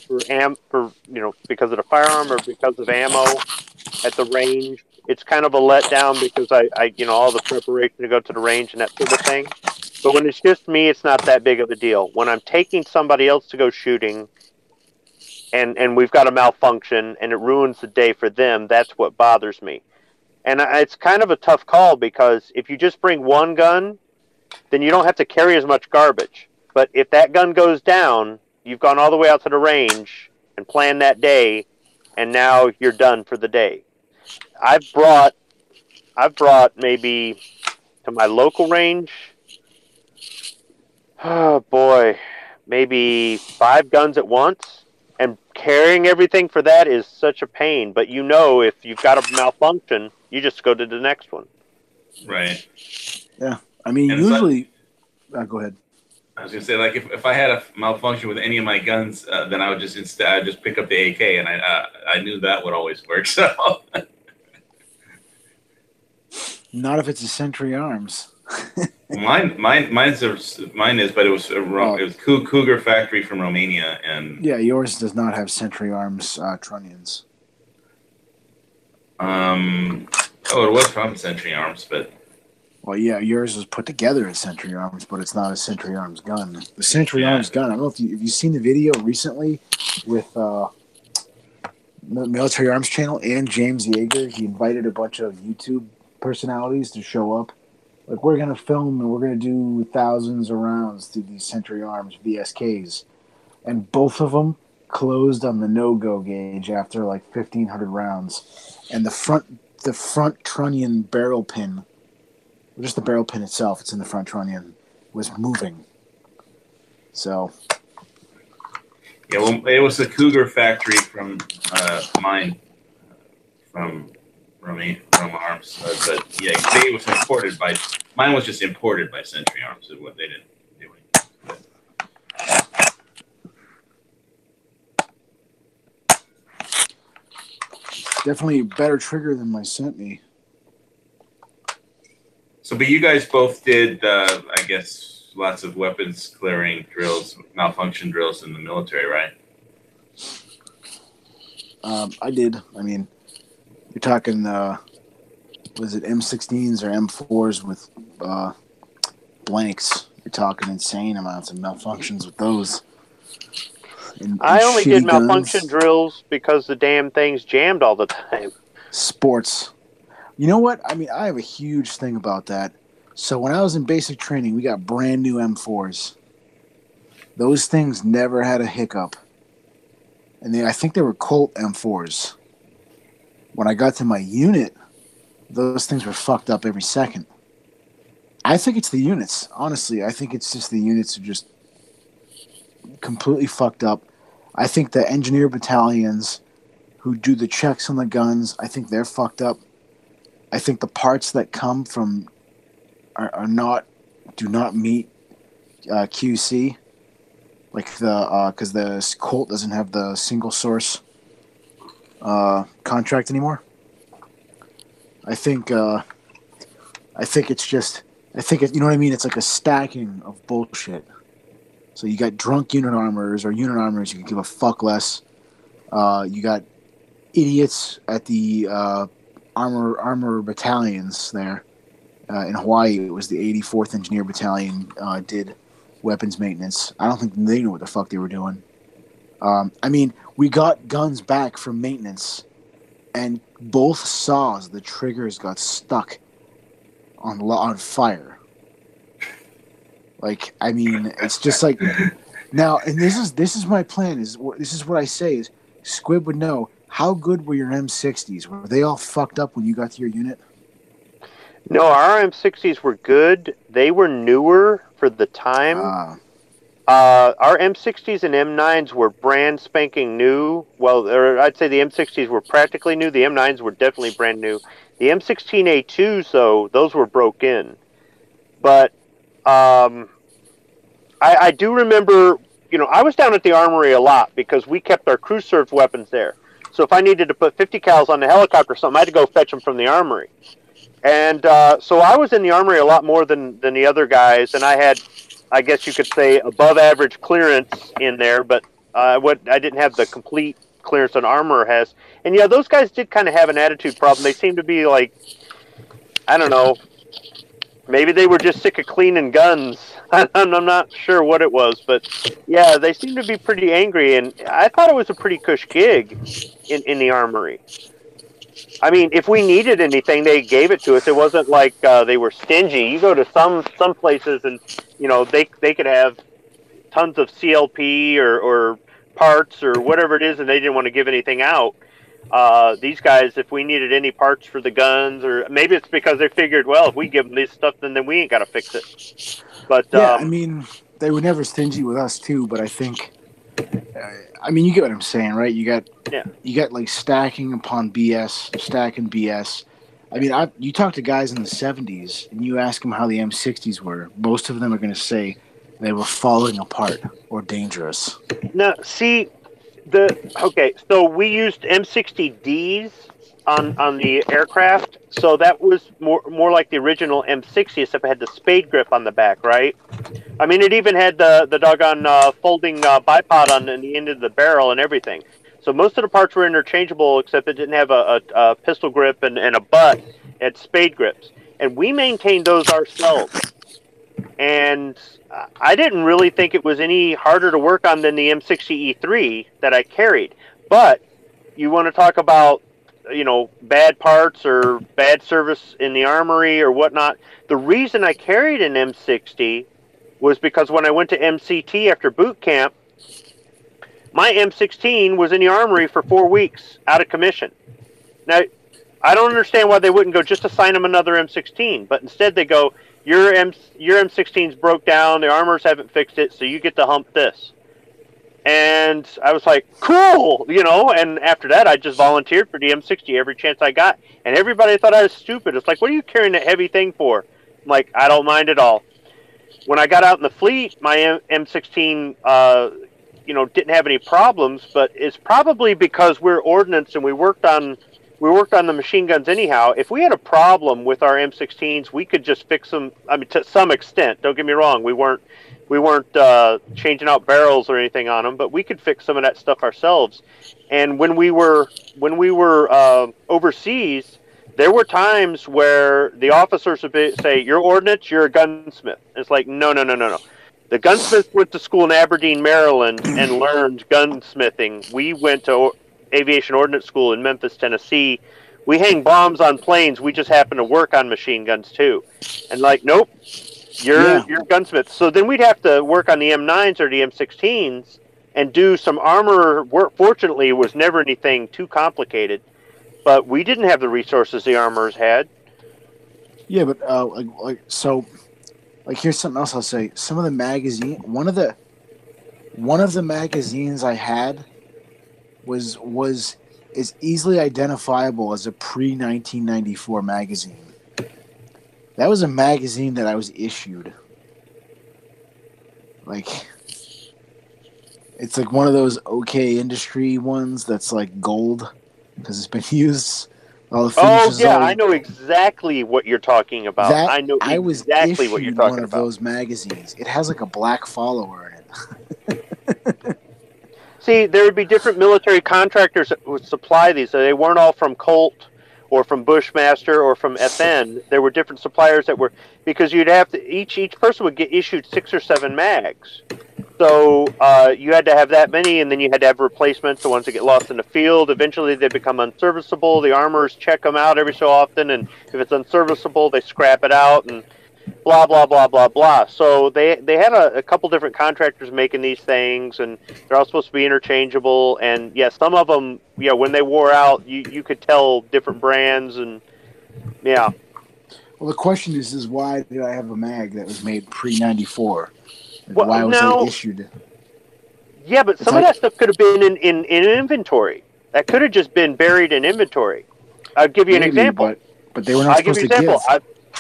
because of the firearm or because of ammo at the range, it's kind of a letdown because I all the preparation to go to the range and that sort of thing. But when it's just me, it's not that big of a deal. When I'm taking somebody else to go shooting and we've got a malfunction and it ruins the day for them, that's what bothers me. And it's kind of a tough call because if you just bring one gun, then you don't have to carry as much garbage. But if that gun goes down, you've gone all the way out to the range and planned that day, and now you're done for the day. I've brought maybe to my local range, oh boy, maybe 5 guns at once, and carrying everything for that is such a pain. But you know, if you've got a malfunction, you just go to the next one. Right. Yeah. I mean, And usually... go ahead. I was gonna say, like, if I had a malfunction with any of my guns, then I would just I'd just pick up the AK, and I knew that would always work. So Not if it's a Century Arms. mine is, but it was it was Cougar Factory from Romania, and yeah, yours does not have Century Arms trunnions. it was from Century Arms, but. Well, yeah, yours was put together as Century Arms, but it's not a Century Arms gun. The Century Arms gun, I don't know if you've seen the video recently with Military Arms Channel and James Yeager. He invited a bunch of YouTube personalities to show up. Like, we're going to film and we're going to do thousands of rounds through these Century Arms VSKs. And both of them closed on the no-go gauge after like 1,500 rounds. And the front trunnion barrel pin, just the barrel pin itself, it's in the front trunnion, was moving. So, yeah, well, it was the Cougar Factory from mine, from Arms, but yeah, it was imported by. Mine was just imported by Century Arms. Is what they didn't do. Definitely a better trigger than my sent me. So, but you guys both did, I guess, lots of weapons clearing drills, malfunction drills in the military, right? I did. I mean, you're talking, was it M16s or M4s with blanks? You're talking insane amounts of malfunctions with those. I only did malfunction drills because the damn thing's jammed all the time. Sports. You know what? I mean, I have a huge thing about that. So when I was in basic training, we got brand new M4s. Those things never had a hiccup. And I think they were Colt M4s. When I got to my unit, those things were fucked up every second. I think it's the units. Honestly, I think it's just the units are just completely fucked up. I think the engineer battalions who do the checks on the guns, I think they're fucked up. I think the parts that come from do not meet QC, like because the Colt doesn't have the single source contract anymore. I think it's just you know what I mean. It's like a stacking of bullshit. So you got drunk unit armors or unit armors you can give a fuck less. You got idiots at the armor battalions there. In Hawaii, it was the 84th Engineer Battalion did weapons maintenance. I don't think they knew what the fuck they were doing. I mean, we got guns back from maintenance, and both saws, the triggers got stuck on fire. Like, I mean, it's just like now, and this is my plan. This is what I say is Squib would know. How good were your M60s? Were they all fucked up when you got to your unit? No, our M60s were good. They were newer for the time. Our M60s and M9s were brand spanking new. Well, I'd say the M60s were practically new. The M9s were definitely brand new. The M16A2s, though, those were broke in. But I do remember, I was down at the armory a lot because we kept our crew served weapons there. So if I needed to put 50 cals on the helicopter or something, I had to go fetch them from the armory. And so I was in the armory a lot more than the other guys, and I had, I guess you could say, above average clearance in there, but I didn't have the complete clearance an armorer has. And yeah, those guys did kind of have an attitude problem. They seemed to be like, I don't know, maybe they were just sick of cleaning guns. I'm not sure what it was, but yeah, they seemed to be pretty angry, and I thought it was a pretty cush gig in the armory. I mean, if we needed anything, they gave it to us. It wasn't like they were stingy. You go to some places, and they could have tons of CLP or parts or whatever it is, and they didn't want to give anything out. These guys, if we needed any parts for the guns, or maybe it's because they figured, well, if we give them this stuff, then we ain't got to fix it. But yeah, I mean, they were never stingy with us too. But I think, I mean, you get what I'm saying, right? You got like stacking upon BS, stacking BS. I mean, you talk to guys in the 70s, and you ask them how the M60s were. Most of them are going to say they were falling apart or dangerous. Now, see, so we used M60Ds on the aircraft, so that was more like the original M60, except it had the spade grip on the back, right? I mean, it even had the doggone folding bipod on the end of the barrel and everything. So most of the parts were interchangeable, except it didn't have a pistol grip and a butt. It had spade grips. And we maintained those ourselves. And I didn't really think it was any harder to work on than the M60E3 that I carried. But you want to talk about, bad parts or bad service in the armory or whatnot. The reason I carried an M60 was because when I went to MCT after boot camp, my M16 was in the armory for 4 weeks out of commission. Now, I don't understand why they wouldn't go just assign them another M16, but instead they go, your M16's broke down, the armors haven't fixed it, so you get to hump this. And I was like, cool, and after that I just volunteered for the M60 every chance I got. And everybody thought I was stupid. It's like, what are you carrying that heavy thing for? I'm like, I don't mind at all. When I got out in the fleet, my M16, didn't have any problems, but it's probably because we're ordnance and we worked on the machine guns anyhow. If we had a problem with our M16s, we could just fix them. I mean, to some extent. Don't get me wrong. We weren't changing out barrels or anything on them, but we could fix some of that stuff ourselves. And when we were overseas, there were times where the officers would say, "You're ordnance, you're a gunsmith." And it's like, no. The gunsmith went to school in Aberdeen, Maryland, and learned gunsmithing. We went to aviation ordnance school in Memphis, Tennessee. We hang bombs on planes. We just happen to work on machine guns too. And like, nope, you're a gunsmith. So then we'd have to work on the M9s or the M16s and do some armor work. Fortunately, it was never anything too complicated, but we didn't have the resources the armorers had. Yeah, but here's something else I'll say. Some of the magazine, one of the magazines I had was as easily identifiable as a pre-1994 magazine. That was a magazine that I was issued. Like, it's like one of those OK Industry ones that's like gold because it's been used. I know exactly what you're talking about. I was exactly what you're talking one of about. Those magazines. It has like a black follower in it. See, there would be different military contractors that would supply these. So they weren't all from Colt or from Bushmaster or from FN. There were different suppliers that were, because you'd have to, each person would get issued 6 or 7 mags. So you had to have that many, and then you had to have replacements, the ones that get lost in the field. Eventually they become unserviceable. The armorers check them out every so often, and if it's unserviceable, they scrap it out, and blah, blah, blah, blah, blah. So they had a couple different contractors making these things, and they're all supposed to be interchangeable. And, yeah, some of them, when they wore out, you could tell different brands, and, yeah. Well, the question is why did I have a mag that was made pre-94? Why was I issued? Yeah, but some of that stuff could have been in inventory. That could have just been buried in inventory. I'll give you an example. But they were not supposed to give.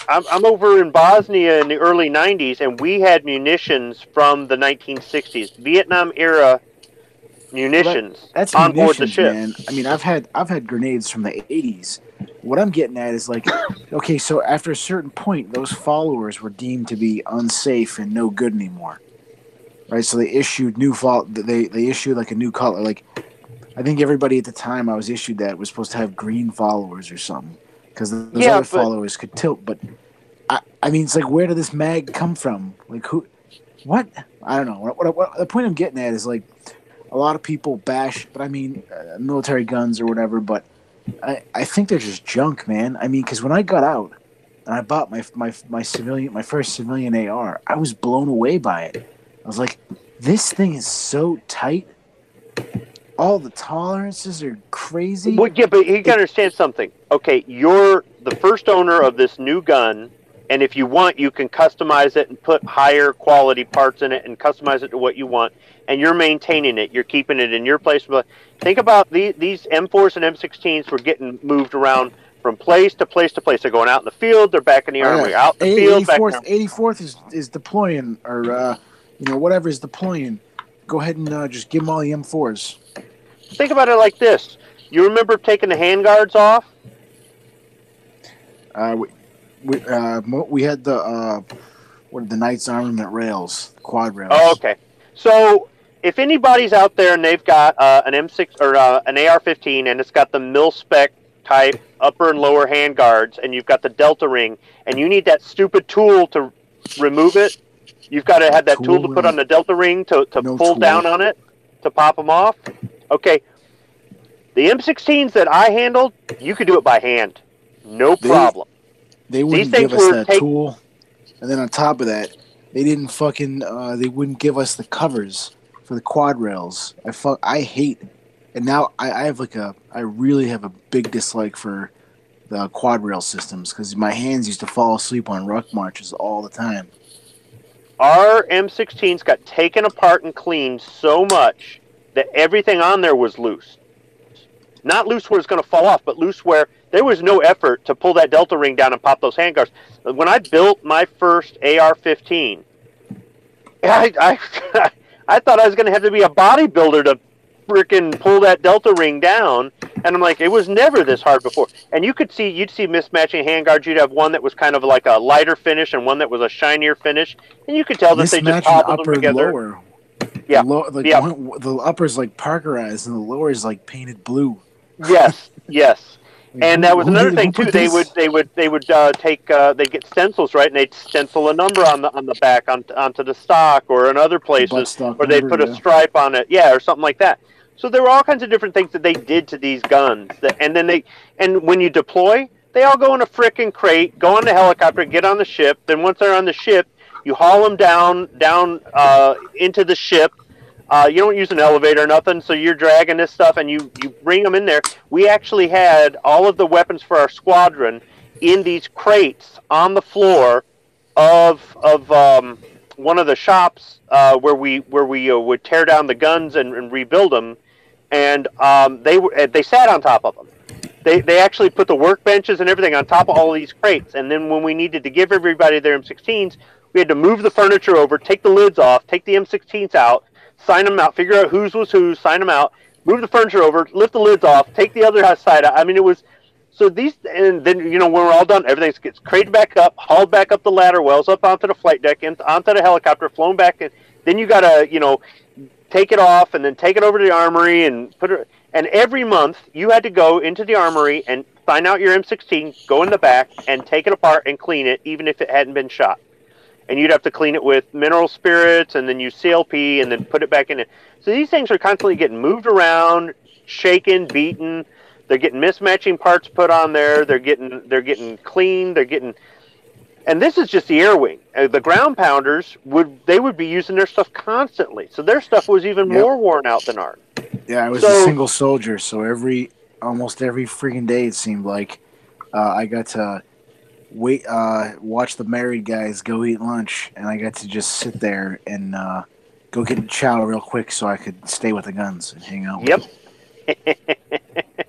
I'm over in Bosnia in the early 90s, and we had munitions from the 1960s, Vietnam-era munitions that's on board the ship. Man. I mean, I've had grenades from the 80s. What I'm getting at is like, okay, so after a certain point, those followers were deemed to be unsafe and no good anymore, right? So they issued they issued like a new color. Like, I think everybody at the time I was issued that was supposed to have green followers or something, because those other followers could tilt. But I mean, it's like, where did this mag come from? Like, who? What? I don't know. What the point I'm getting at is like, a lot of people bash, but I mean, military guns or whatever, but I think they're just junk, man. I mean, because when I got out and I bought my first civilian AR, I was blown away by it. I was like, this thing is so tight. All the tolerances are crazy. Well, yeah, but you gotta understand something. Okay, you're the first owner of this new gun, and if you want, you can customize it and put higher quality parts in it and customize it to what you want. And you're maintaining it. You're keeping it in your place. But think about these M4s and M16s were getting moved around from place to place to place. They're going out in the field. They're back in the armory. Out in the field. 84th is deploying, or whatever is deploying. Go ahead and just give them all the M4s. Think about it like this. You remember taking the handguards off? We had the Knight's Armament rails, quad rails. Oh, okay. So if anybody's out there and they've got an M6 or an AR-15 and it's got the mil-spec type upper and lower handguards and you've got the Delta ring and you need that stupid tool to remove it, you've got to have that tool to put on the Delta ring to pull down on it to pop them off. Okay. The M16s that I handled, you could do it by hand. No problem. They wouldn't give us that tool. And then on top of that, they didn't they wouldn't give us the covers for the quad rails. I hate, and now I really have a big dislike for the quad rail systems because my hands used to fall asleep on ruck marches all the time. Our M16s got taken apart and cleaned so much that everything on there was loose. Not loose where it's going to fall off, but loose where there was no effort to pull that Delta ring down and pop those handguards. When I built my first AR-15, I thought I was going to have to be a bodybuilder to freaking pull that Delta ring down, and I'm like, it was never this hard before. And you'd see mismatching handguards. You'd have one that was kind of like a lighter finish and one that was a shinier finish, and you could tell that they just cobbled them together. Lower. Yeah, the upper's like Parkerized and the lower is like painted blue. Yes, yes. And that was another thing too. They would they'd get stencils, right, and they'd stencil a number on the back onto the stock or in other places, or they'd put a stripe on it, or something like that. So there were all kinds of different things that they did to these guns. And when you deploy, they all go in a frickin' crate, go on the helicopter, get on the ship. Then once they're on the ship, you haul them down into the ship. You don't use an elevator or nothing, so you're dragging this stuff and you bring them in there. We actually had all of the weapons for our squadron in these crates on the floor of one of the shops where we would tear down the guns and rebuild them, and they sat on top of them. They actually put the workbenches and everything on top of all of these crates, and then when we needed to give everybody their M16s, we had to move the furniture over, take the lids off, take the M16s out, sign them out, figure out whose was whose, sign them out, move the furniture over, lift the lids off, take the other side out. I mean, it was so these, and then when we're all done, everything gets crated back up, hauled back up the ladder wells, up onto the flight deck, and onto the helicopter, flown back, and then you gotta take it off and then take it over to the armory and put it. And every month you had to go into the armory and sign out your M16, go in the back and take it apart and clean it, even if it hadn't been shot. And you'd have to clean it with mineral spirits and then use CLP and then put it back in it. So these things are constantly getting moved around, shaken, beaten. They're getting mismatching parts put on there. They're getting cleaned. And this is just the air wing. The ground pounders would be using their stuff constantly. So their stuff was even more worn out than ours. Yeah, I was a single soldier, so almost every freaking day it seemed like I got to watch the married guys go eat lunch, and I got to just sit there and go get a chow real quick so I could stay with the guns and hang out with them.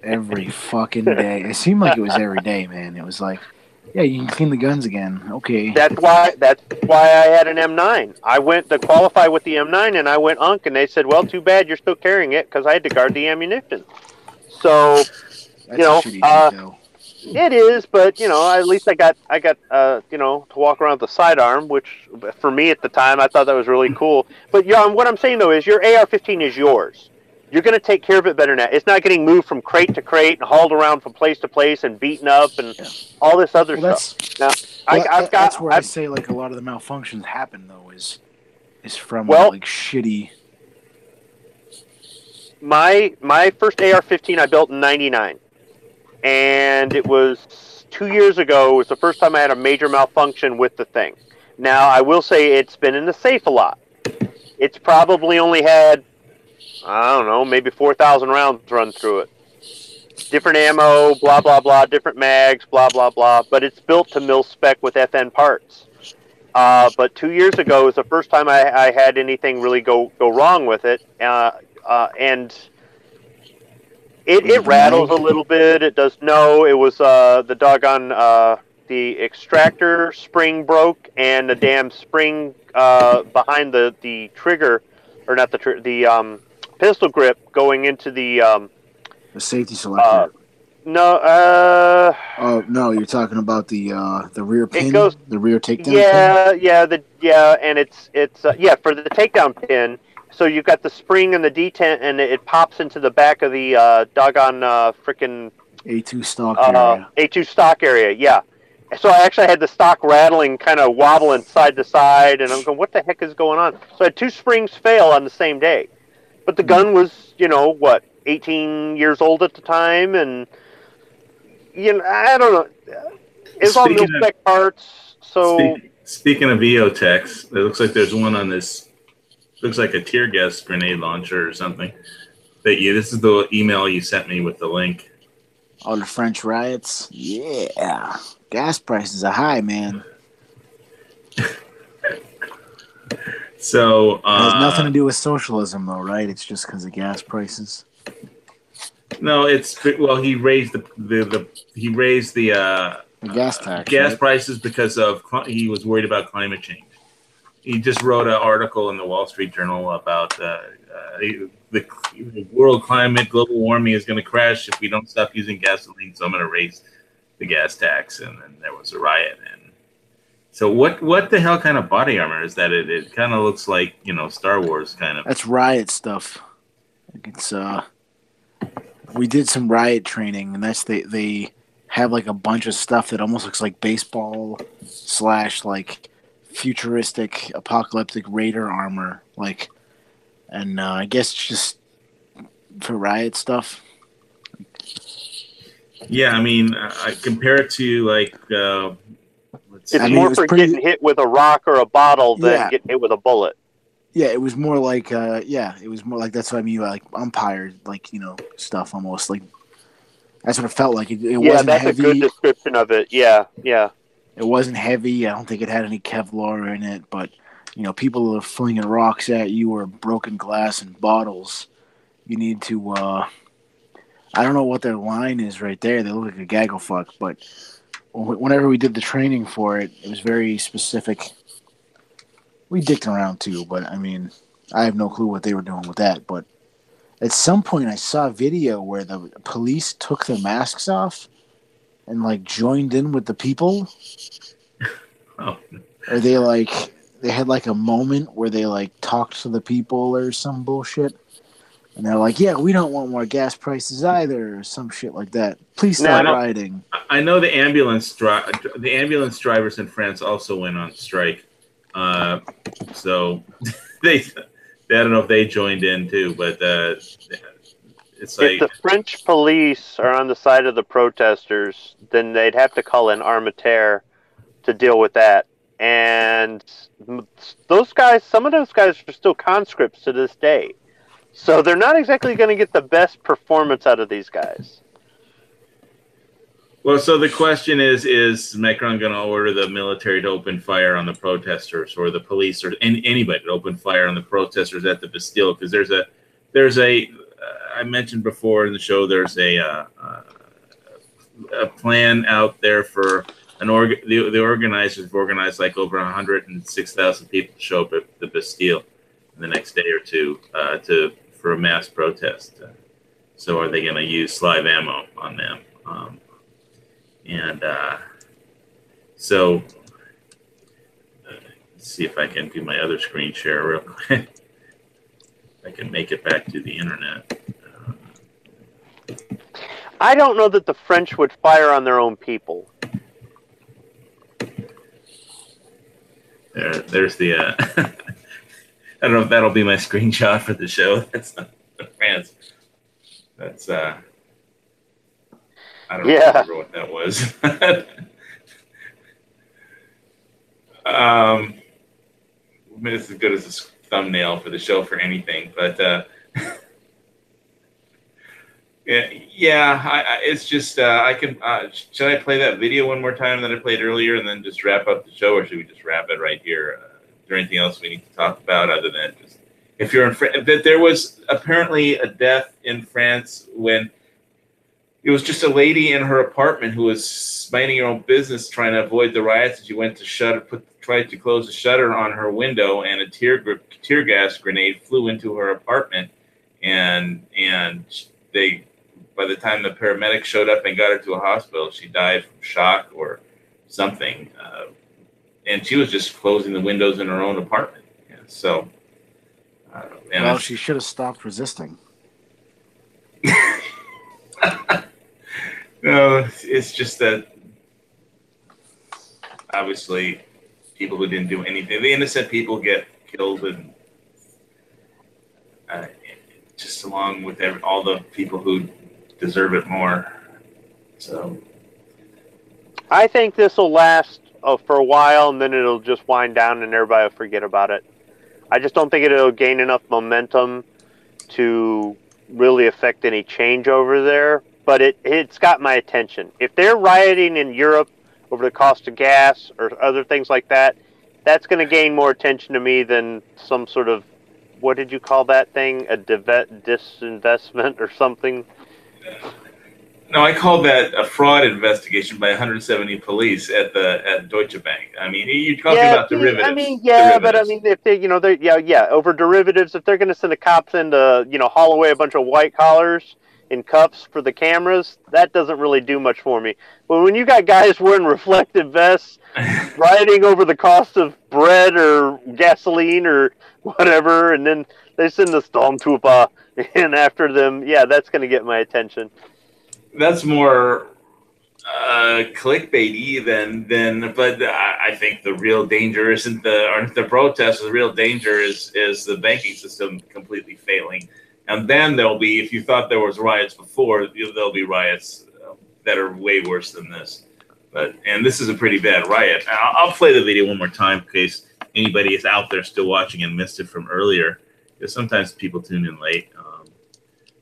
Every fucking day. It seemed like it was every day, man. It was like, yeah, you can clean the guns again. Okay. That's why I had an M9. I went to qualify with the M9, and I went UNC, and they said, well, too bad you're still carrying it, because I had to guard the ammunition. So, that's it is, but at least I got to walk around with the sidearm, which for me at the time I thought that was really cool. But what I'm saying though is your AR-15 is yours. You're going to take care of it better now. It's not getting moved from crate to crate and hauled around from place to place and beaten up and all this other stuff. Now, that's where I say like a lot of the malfunctions happen though is from like shitty. My first AR-15 I built in '99. and it was 2 years ago. It was the first time I had a major malfunction with the thing. Now, I will say it's been in the safe a lot. It's probably only had, I don't know, maybe 4,000 rounds run through it. Different ammo, blah, blah, blah, different mags, blah, blah, blah. But it's built to mil spec with FN parts. But 2 years ago was the first time I had anything really go wrong with it. And it rattles a little bit. It does no. It was the doggone the extractor spring broke, and the damn spring behind the trigger, or not the pistol grip going into the safety selector. No. Oh no, you're talking about the rear pin, the rear takedown. Yeah, and it's for the takedown pin. So you've got the spring and the detent, and it pops into the back of the doggone frickin' A2 stock area. A2 stock area, yeah. So I actually had the stock rattling, kind of wobbling side to side, and I'm going, what the heck is going on? So I had 2 springs fail on the same day. But the gun was, 18 years old at the time, and, I don't know. It's all mil-spec parts, so... Speaking of EOTechs, it looks like there's one on this, looks like a tear gas grenade launcher or something. This is the email you sent me with the link. Oh, the French riots? Yeah. Gas prices are high, man. So it has nothing to do with socialism, though, right? It's just because of gas prices. No, he raised the gas tax, gas prices because of he was worried about climate change. He just wrote an article in the Wall Street Journal about the world climate, global warming is going to crash if we don't stop using gasoline. So I'm going to raise the gas tax, and then there was a riot. And so what the hell kind of body armor is that? It kind of looks like Star Wars kind of. That's riot stuff. It's we did some riot training, and that's they have like a bunch of stuff that almost looks like baseball / like futuristic apocalyptic raider armor, like, and I guess it's just for riot stuff. Yeah, I mean, I compare it to like. It's more for getting hit with a rock or a bottle than getting hit with a bullet. Yeah, it was more like it was more like, that's what I mean, like umpire, like, stuff almost, like that's what it felt like. It wasn't that's heavy. A good description of it. Yeah. It wasn't heavy. I don't think it had any Kevlar in it, but people are flinging rocks at you or broken glass and bottles. You need to. I don't know what their line is right there. They look like a gaggle fuck, but whenever we did the training for it, it was very specific. We dicked around too, but I mean, I have no clue what they were doing with that. But at some point, I saw a video where the police took their masks off and like joined in with the people. Oh. Or they had like a moment where they like talked to the people or some bullshit. And they're like, yeah, we don't want more gas prices either, or some shit like that. Please stop rioting. I know the ambulance drivers in France also went on strike. So I don't know if they joined in too, but it's like, if the French police are on the side of the protesters, then they'd have to call in armateur to deal with that. And those guys, some of those guys are still conscripts to this day. So they're not exactly going to get the best performance out of these guys. Well, so the question is Macron going to order the military to open fire on the protesters, or the police, or anybody to open fire on the protesters at the Bastille? Because there's a I mentioned before in the show, there's a plan out there for the organizers have organized like over 106,000 people to show up at the Bastille in the next day or two for a mass protest. So are they going to use live ammo on them? So let's see if I can do my other screen share real quick. I can make it back to the internet. I don't know that the French would fire on their own people. There's the. I don't know if that'll be my screenshot for the show. That's not France. That's. I don't Yeah. remember what that was. It's as good as a thumbnail for the show for anything, but it's just I can. Should I play that video one more time that I played earlier, and then just wrap up the show, or should we just wrap it right here? Is there anything else we need to talk about other than just if you're in France? That there was apparently a death in France when it was just a lady in her apartment who was minding her own business, trying to avoid the riots. She went to tried to close the shutter on her window, and a tear gas grenade flew into her apartment, and they. By the time the paramedics showed up and got her to a hospital, she died from shock or something. And she was just closing the windows in her own apartment. Yeah, so, well, she should have stopped resisting. No, it's just that obviously people who didn't do anything, the innocent people get killed, and just along with all the people who deserve it more. So I think this will last for a while, and then it'll just wind down, and everybody will forget about it. I just don't think it'll gain enough momentum to really affect any change over there. But it's got my attention. If they're rioting in Europe over the cost of gas or other things like that, that's going to gain more attention to me than some sort of, what did you call that thing? A disinvestment or something? No, I call that a fraud investigation by 170 police at Deutsche Bank. I mean, you're talking about derivatives. I mean, but I mean, if they, over derivatives, if they're going to send the cops in to, haul away a bunch of white collars in cuffs for the cameras, that doesn't really do much for me. But when you got guys wearing reflective vests, rioting over the cost of bread or gasoline or whatever, and then they send the Stormtrooper in after them, that's going to get my attention. That's more clickbaity than. But I think the real danger isn't the protests. The real danger is the banking system completely failing, and then there'll be. If you thought there was riots before, there'll be riots that are way worse than this. And this is a pretty bad riot. I'll play the video one more time in case anybody is out there still watching and missed it from earlier. Because sometimes people tune in late.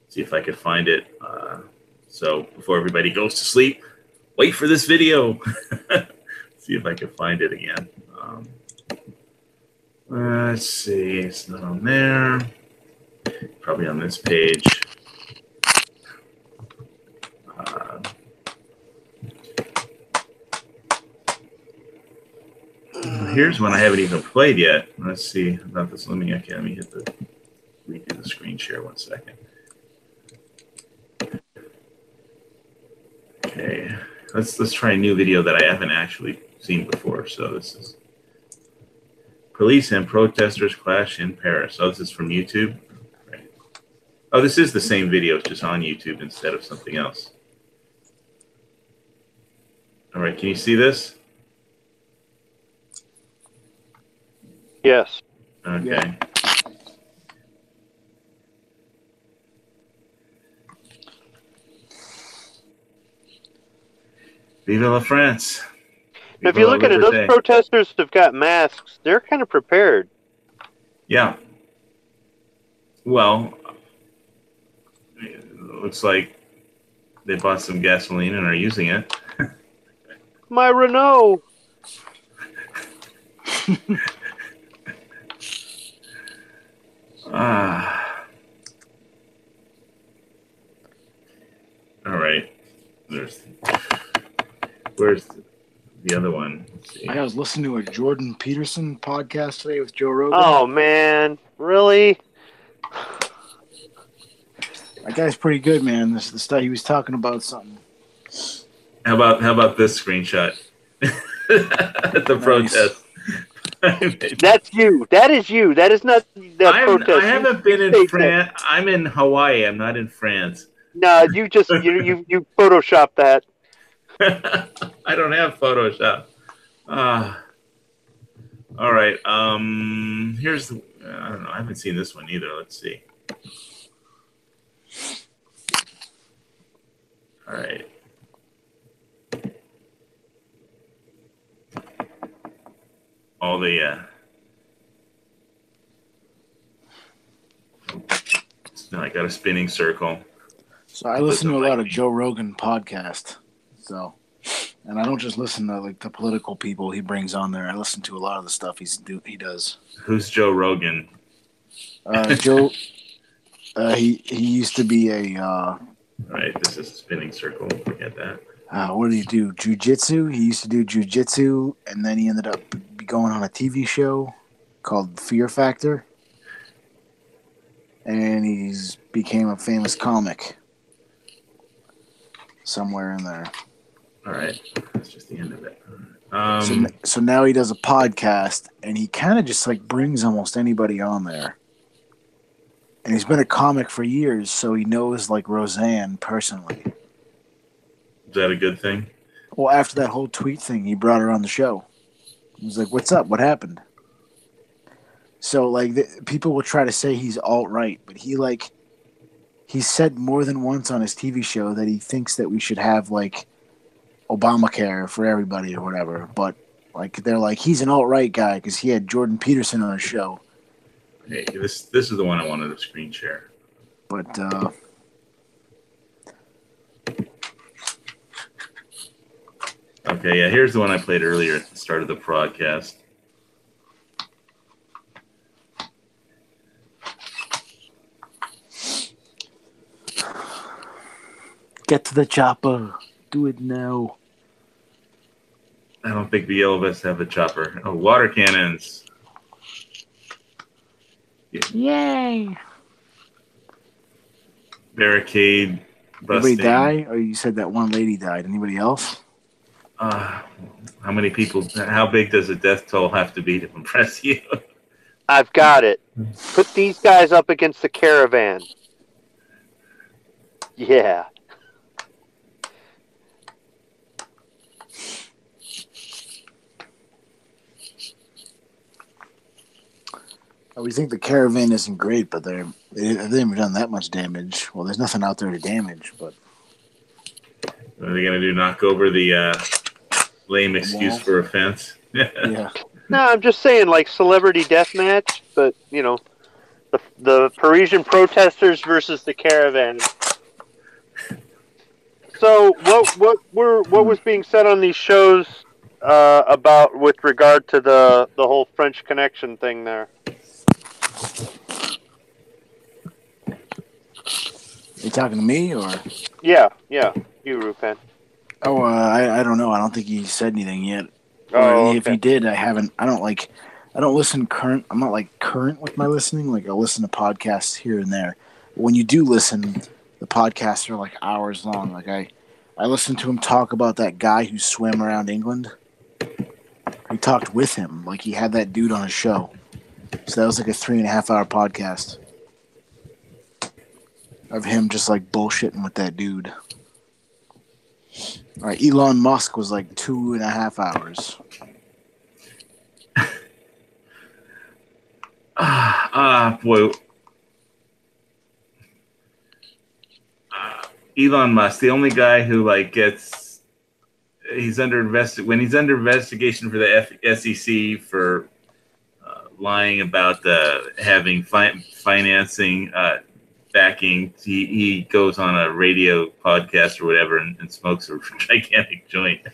See if I could find it. So before everybody goes to sleep, wait for this video. See if I can find it again. Let's see. It's not on there. Probably on this page. Here's one I haven't even played yet. Let's see about this. Let me redo the screen share 1 second. Okay, let's try a new video that I haven't actually seen before. So this is police and protesters clash in Paris. Oh, this is from YouTube. Right. Oh, this is the same video, it's just on YouTube instead of something else. All right, can you see this? Yes. Okay. Yeah. Vive la France. If you look at it, those protesters have got masks. They're kind of prepared. Yeah. Well, it looks like they bought some gasoline and are using it. My Renault. All right. Where's the other one? Let's see. I was listening to a Jordan Peterson podcast today with Joe Rogan. Oh man, really? That guy's pretty good, man. The stuff he was talking about something. How about this screenshot? At the protest. That's you. That is you. That is not the protest. I haven't been in France. I'm in Hawaii. I'm not in France. No, you just you photoshopped that. I don't have Photoshop. All right. Here's the. I don't know. I haven't seen this one either. Let's see. All right. all the no, I got a spinning circle. So I listen to a lot of Joe Rogan podcast. So, and I don't just listen to like the political people he brings on there. I listen to a lot of the stuff he does. Who's Joe Rogan? Joe. He used to be a. Right, this is a spinning circle. Forget that. What did he do? Jiu-jitsu. He used to do jiu-jitsu, and then he ended up going on a TV show called Fear Factor, and he's became a famous comic somewhere in there. All right, that's just the end of it. So now he does a podcast, and he kind of just like brings almost anybody on there. And he's been a comic for years, so he knows like Roseanne personally. Is that a good thing? Well, after that whole tweet thing, he brought her on the show. He was like, "What's up? What happened?" So like people will try to say he's alt-right, but he said more than once on his TV show that he thinks that we should have like Obamacare for everybody or whatever. But like they're like he's an alt-right guy because he had Jordan Peterson on his show. Hey, this is the one I wanted to screen share. But okay, yeah, here's the one I played earlier at the start of the broadcast. Get to the chopper. Do it now. I don't think the yellow vests have a chopper. Oh, water cannons. Yay! Barricade busting. Anybody die? Or you said that one lady died. Anybody else? How many people? How big does a death toll have to be to impress you? I've got it. Put these guys up against the caravan. Yeah. We think the caravan isn't great, but they haven't done that much damage. Well, there's nothing out there to damage, but... What are they going to do, knock over the lame excuse for offense? Yeah. No, I'm just saying, like, celebrity deathmatch, but, you know, the Parisian protesters versus the caravan. So, what was being said on these shows about with regard to the whole French Connection thing there? You talking to me or? Yeah, you, Rupan. Oh, I don't know. I don't think he said anything yet. Oh, okay. If he did, I haven't. I don't listen current. I'm not like current with my listening. Like I listen to podcasts here and there. When you do listen, the podcasts are like hours long. Like I listened to him talk about that guy who swam around England. He talked with him. Like he had that dude on his show. So that was like a 3.5 hour podcast of him just like bullshitting with that dude. All right, Elon Musk was like 2.5 hours. Boy. Elon Musk, the only guy who like he's under investigation for the SEC for lying about having financing backing. He goes on a radio podcast or whatever and smokes a gigantic joint.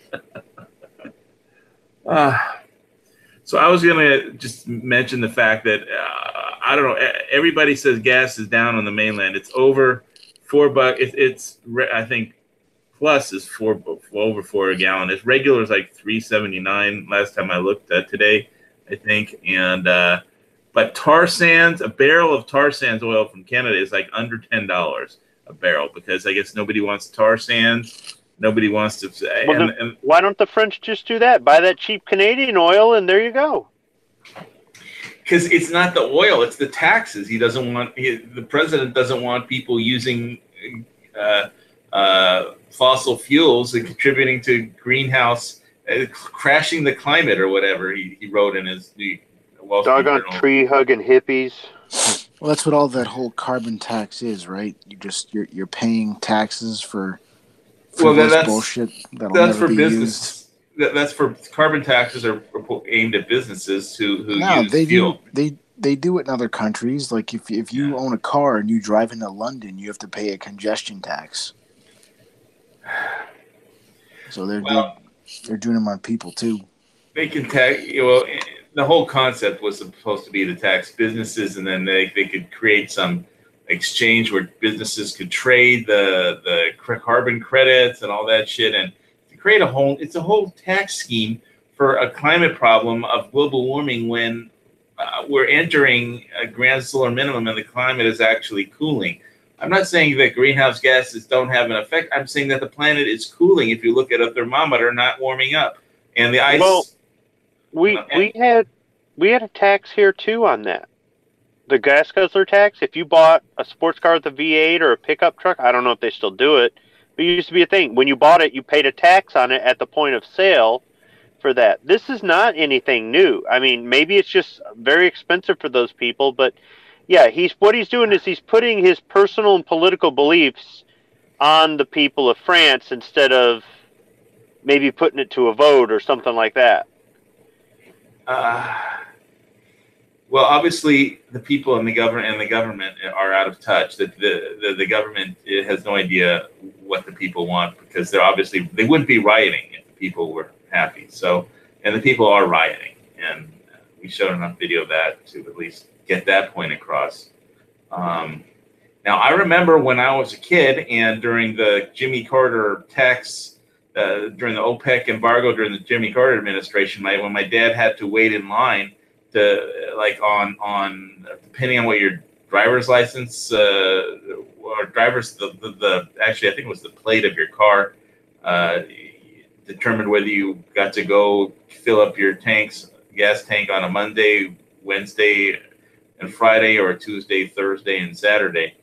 So I was gonna just mention the fact that I don't know. Everybody says gas is down on the mainland. It's over $4. It's I think plus is over $4 a gallon. It's regular is like $3.79 last time I looked today, I think. And but tar sands, a barrel of tar sands oil from Canada is like under $10 a barrel because I guess nobody wants tar sands. Nobody wants to. Well, why don't the French just do that? Buy that cheap Canadian oil, and there you go. Because it's not the oil; it's the taxes. He doesn't want. The president doesn't want people using fossil fuels and contributing to greenhouse, crashing the climate or whatever. He wrote in his Wall Street Doggone Journal. tree hugging hippies. Well, that's what all that whole carbon tax is, right? You're paying taxes for. Well, that's bullshit. That's for business. Used. that's for carbon taxes are aimed at businesses who No, use they fuel. they do it in other countries. Like if you own a car and you drive into London, you have to pay a congestion tax. So they're doing them on people too. They can tax. Well, the whole concept was supposed to be to tax businesses, and then they could create some exchange where businesses could trade the carbon credits and all that shit, and to create it's a whole tax scheme for a climate problem of global warming when we're entering a grand solar minimum and the climate is actually cooling. I'm not saying that greenhouse gases don't have an effect. I'm saying that the planet is cooling. If you look at a thermometer, not warming up, and the ice. Well, we had a tax here too on that. The gas guzzler tax. If you bought a sports car with a V8 or a pickup truck, I don't know if they still do it, but it used to be a thing. When you bought it, you paid a tax on it at the point of sale for that. This is not anything new. I mean, maybe it's just very expensive for those people, but yeah, what he's doing is he's putting his personal and political beliefs on the people of France instead of maybe putting it to a vote or something like that. Well, obviously, the people in the government are out of touch. The government has no idea what the people want because they wouldn't be rioting if the people were happy. So, and the people are rioting, and we showed enough video of that to at least get that point across. Now, I remember when I was a kid, and during the Jimmy Carter tax, during the OPEC embargo, during the Jimmy Carter administration, when my dad had to wait in line to on depending on what your driver's license or driver's actually I think it was the plate of your car determined whether you got to go fill up your gas tank on a Monday, Wednesday, and Friday, or Tuesday, Thursday, and Saturday,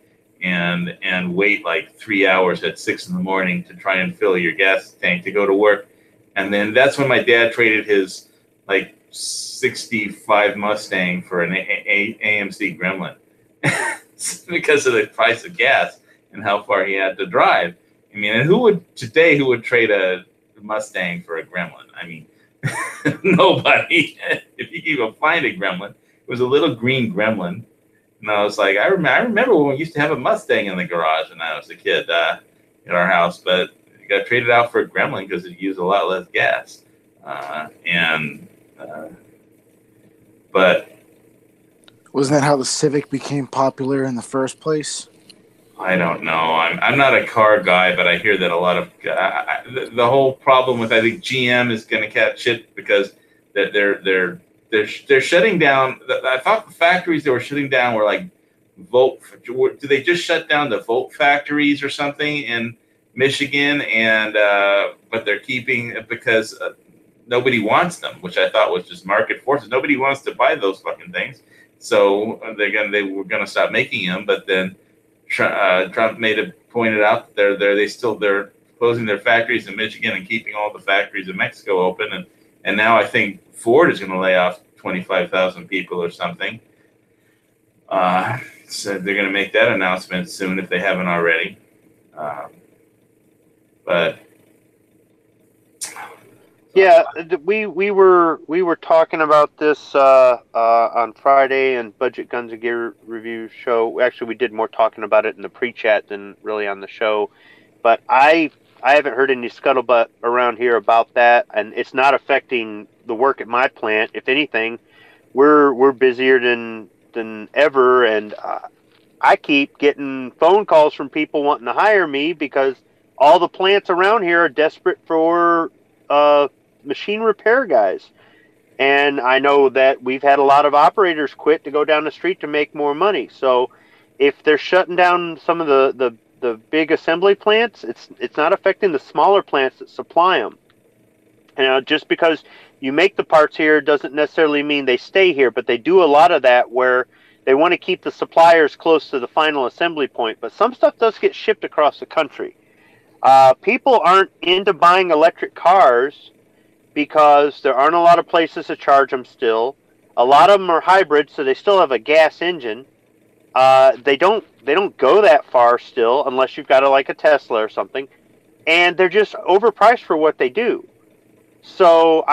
and wait like 3 hours at 6 a.m. to try and fill your gas tank to go to work. And then that's when my dad traded his 65 Mustang for an AMC Gremlin because of the price of gas and how far he had to drive. I mean, and who would trade a Mustang for a Gremlin? I mean, nobody. If you can even find a Gremlin, it was a little green Gremlin. And I was like, I remember when we used to have a Mustang in the garage when I was a kid in our house, but it got traded out for a Gremlin because it used a lot less gas. But wasn't that how the Civic became popular in the first place? I don't know. I'm not a car guy, but I hear that a lot of the whole problem with I think GM is going to catch shit because that they're shutting down. I thought the factories they were shutting down were like Volt. Do they just shut down the Volt factories or something in Michigan? And but they're keeping because nobody wants them, which I thought was just market forces. Nobody wants to buy those fucking things, so they were gonna stop making them. But then Trump pointed out that they're closing their factories in Michigan and keeping all the factories in Mexico open, and now I think Ford is going to lay off 25,000 people or something. So they're going to make that announcement soon if they haven't already. But yeah, we were talking about this on Friday and Budget Guns and Gear Review show. Actually, we did more talking about it in the pre-chat than really on the show. But I haven't heard any scuttlebutt around here about that, and it's not affecting the work at my plant. If anything, we're busier than ever, and I keep getting phone calls from people wanting to hire me because all the plants around here are desperate for machine repair guys. And I know that we've had a lot of operators quit to go down the street to make more money. So if they're shutting down some of the big assembly plants, it's not affecting the smaller plants that supply them. And just because you make the parts here doesn't necessarily mean they stay here, but they do a lot of that where they want to keep the suppliers close to the final assembly point. But some stuff does get shipped across the country. People aren't into buying electric cars because there aren't a lot of places to charge them still. A lot of them are hybrid, so they still have a gas engine. They don't go that far still unless you've got like a Tesla or something, and they're just overpriced for what they do. So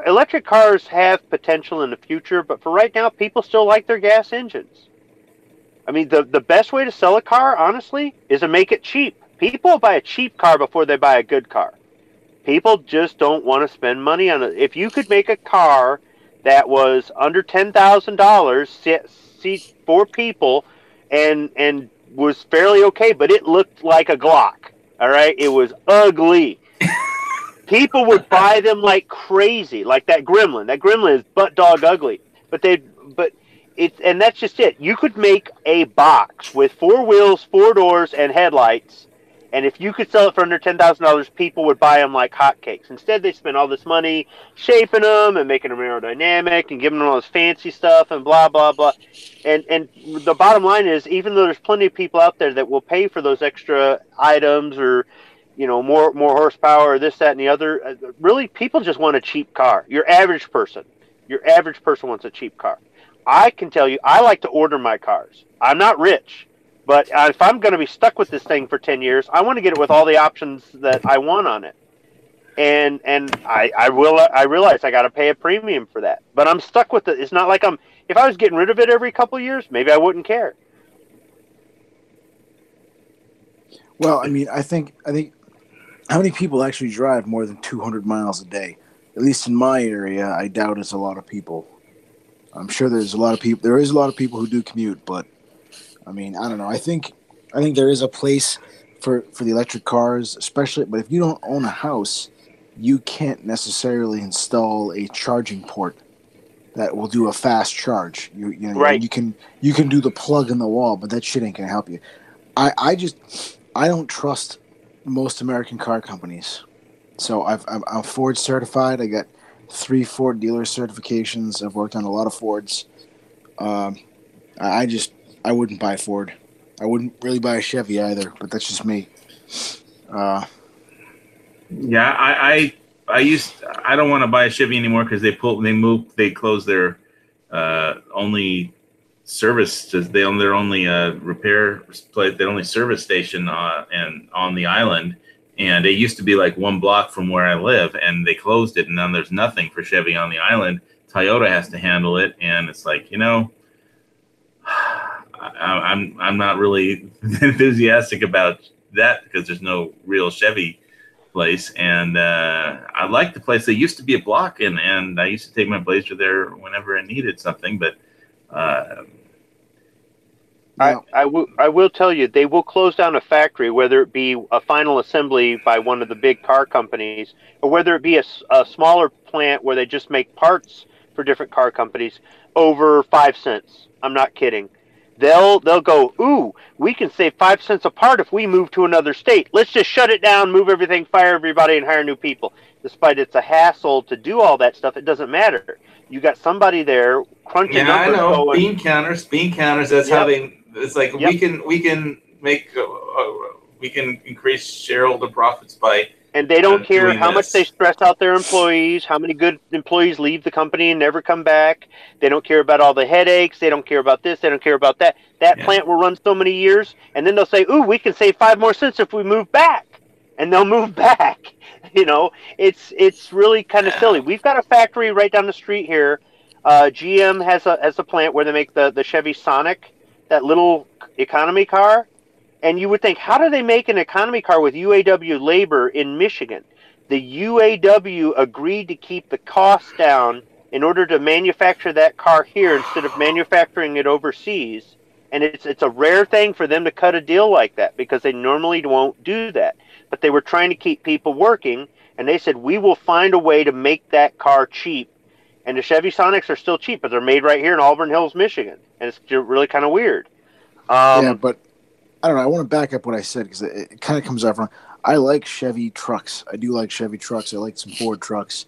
electric cars have potential in the future, but for right now, people still like their gas engines. I mean, the best way to sell a car, honestly, is to make it cheap. People buy a cheap car before they buy a good car. People just don't want to spend money on it. If you could make a car that was under $10,000, seat 4 people, and was fairly okay, but it looked like a Glock. All right, it was ugly. People would buy them like crazy, like that Gremlin. That Gremlin is butt dog ugly, but and that's just it. You could make a box with 4 wheels, 4 doors, and headlights, and if you could sell it for under $10,000, people would buy them like hotcakes. Instead, they spend all this money shaping them and making them aerodynamic and giving them all this fancy stuff and blah blah blah. And the bottom line is, even though there's plenty of people out there that will pay for those extra items or more horsepower or this, that, and the other, really, people just want a cheap car. Your average person wants a cheap car. I can tell you, I like to order my cars. I'm not rich, but if I'm going to be stuck with this thing for 10 years, I want to get it with all the options that I want on it. And I realize I got to pay a premium for that, but I'm stuck with it. It's not like if I was getting rid of it every couple of years, maybe I wouldn't care. Well, I mean, I think how many people actually drive more than 200 miles a day? At least in my area, I doubt it's a lot of people. I'm sure there's a lot of people. There is a lot of people who do commute, but I mean, I don't know. I think there is a place for the electric cars, especially. But if you don't own a house, you can't necessarily install a charging port that will do a fast charge. Right. You can do the plug in the wall, but that shit ain't gonna help you. I don't trust most American car companies. So I'm Ford certified. I got 3 Ford dealer certifications. I've worked on a lot of Fords. I wouldn't buy a Ford. I wouldn't really buy a Chevy either, but that's just me. I don't want to buy a Chevy anymore because they closed their only service. They're only repair place. Their only service station and on the island. And it used to be like 1 block from where I live, and they closed it, and now there's nothing for Chevy on the island. Toyota has to handle it, and it's like, I'm not really enthusiastic about that because there's no real Chevy place, and I like the place. They used to be a block, and I used to take my Blazer there whenever I needed something, but I will tell you, they will close down a factory, whether it be a final assembly by one of the big car companies, or whether it be a smaller plant where they just make parts for different car companies, over 5 cents. I'm not kidding. They'll go, ooh, we can save 5 cents a part if we move to another state. Let's just shut it down, move everything, fire everybody, and hire new people. Despite it's a hassle to do all that stuff, it doesn't matter. You got somebody there crunching numbers. I know. Bean counters. That's how they. It's like we can increase shareholder profits by. And they don't care how much this. they stress out their employees, how many good employees leave the company and never come back. They don't care about all the headaches. They don't care about this. They don't care about that. That plant will run so many years, and then they'll say, ooh, we can save 5 more cents if we move back. And they'll move back. It's really kind of silly. We've got a factory right down the street here. GM has a plant where they make the Chevy Sonic, that little economy car. And you would think, how do they make an economy car with UAW labor in Michigan? The UAW agreed to keep the costs down in order to manufacture that car here instead of manufacturing it overseas. And it's a rare thing for them to cut a deal like that because they normally won't do that. But they were trying to keep people working, and they said, we will find a way to make that car cheap. And the Chevy Sonics are still cheap, but they're made right here in Auburn Hills, Michigan. And it's really kind of weird. Yeah, but I don't know. I want to back up what I said because it kind of comes off wrong. I like Chevy trucks. I do like Chevy trucks. I like some Ford trucks.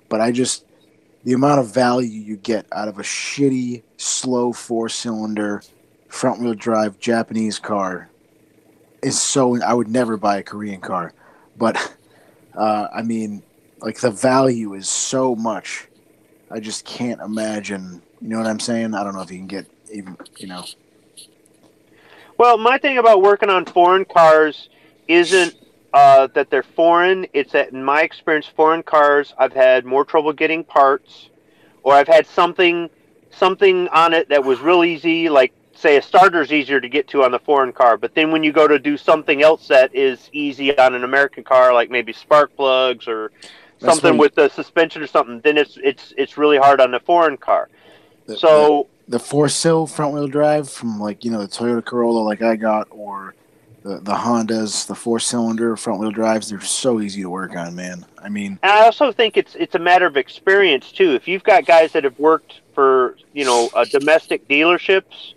But the amount of value you get out of a shitty, slow 4-cylinder, front-wheel drive Japanese car is so... I would never buy a Korean car. But, I mean, like, the value is so much. I just can't imagine... You know what I'm saying? I don't know if you can get even, Well, my thing about working on foreign cars isn't that they're foreign. It's that, in my experience, foreign cars, I've had more trouble getting parts, or I've had something on it that was real easy, like, say, a starter's easier to get to on the foreign car, but then when you go to do something else that is easy on an American car, like maybe spark plugs or something with the suspension or something, then it's really hard on the foreign car. The 4-cylinder front-wheel drive from, like, you know, the Toyota Corolla like I got, or the Hondas, the 4-cylinder front-wheel drives, they're so easy to work on, man. I mean, and I also think it's a matter of experience too. If you've got guys that have worked for, you know, domestic dealerships,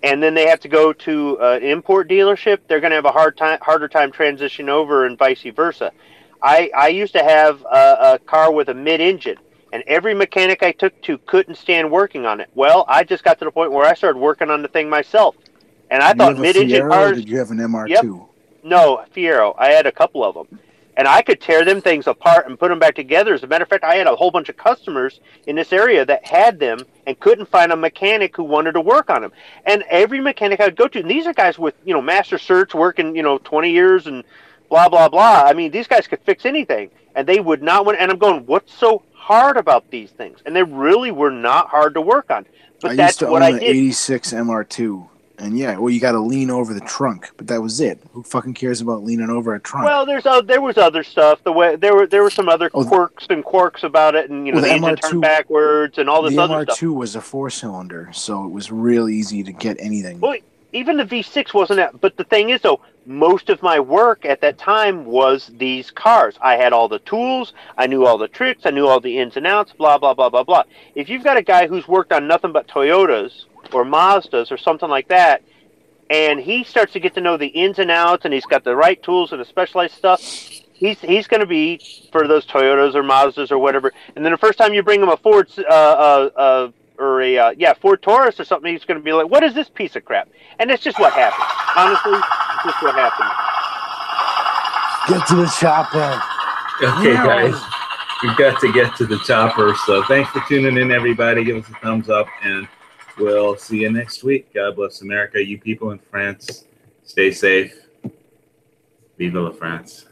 and then they have to go to an import dealership, they're going to have a harder time transitioning over, and vice versa. I used to have a car with a mid-engine, and every mechanic I took to couldn't stand working on it. Well, I just got to the point where I started working on the thing myself. And I thought mid-engine cars... Did you have an MR2? Yep. No, Fiero. I had a couple of them. And I could tear them things apart and put them back together. As a matter of fact, I had a whole bunch of customers in this area that had them and couldn't find a mechanic who wanted to work on them. And every mechanic I would go to, and these are guys with, you know, master certs working, you know, 20 years and blah, blah, blah. I mean, these guys could fix anything. And they would not want... And I'm going, what's so hard about these things? And they really were not hard to work on. But that's what I did. I used to own an 86 MR2. And yeah, well, you got to lean over the trunk, but that was it. Who fucking cares about leaning over a trunk? Well, there was other stuff. There were some other quirks and quarks about it, and, you know, the engine turned backwards and all this other stuff. The MR2 was a 4-cylinder, so it was real easy to get anything. Well, even the V6 wasn't that. But the thing is, though, most of my work at that time was these cars. I had all the tools. I knew all the tricks. I knew all the ins and outs. Blah blah blah blah blah. If you've got a guy who's worked on nothing but Toyotas or Mazdas or something like that, and he starts to get to know the ins and outs, and he's got the right tools and the specialized stuff, he's going to be for those Toyotas or Mazdas or whatever. And then the first time you bring him a Ford Ford Taurus or something, he's going to be like, "What is this piece of crap?" And that's just what happens. Honestly, it's just what happens. Get to the chopper. Okay, guys, we've got to get to the chopper. So thanks for tuning in, everybody. Give us a thumbs up, and we'll see you next week. God bless America. You people in France, stay safe. Vive la France.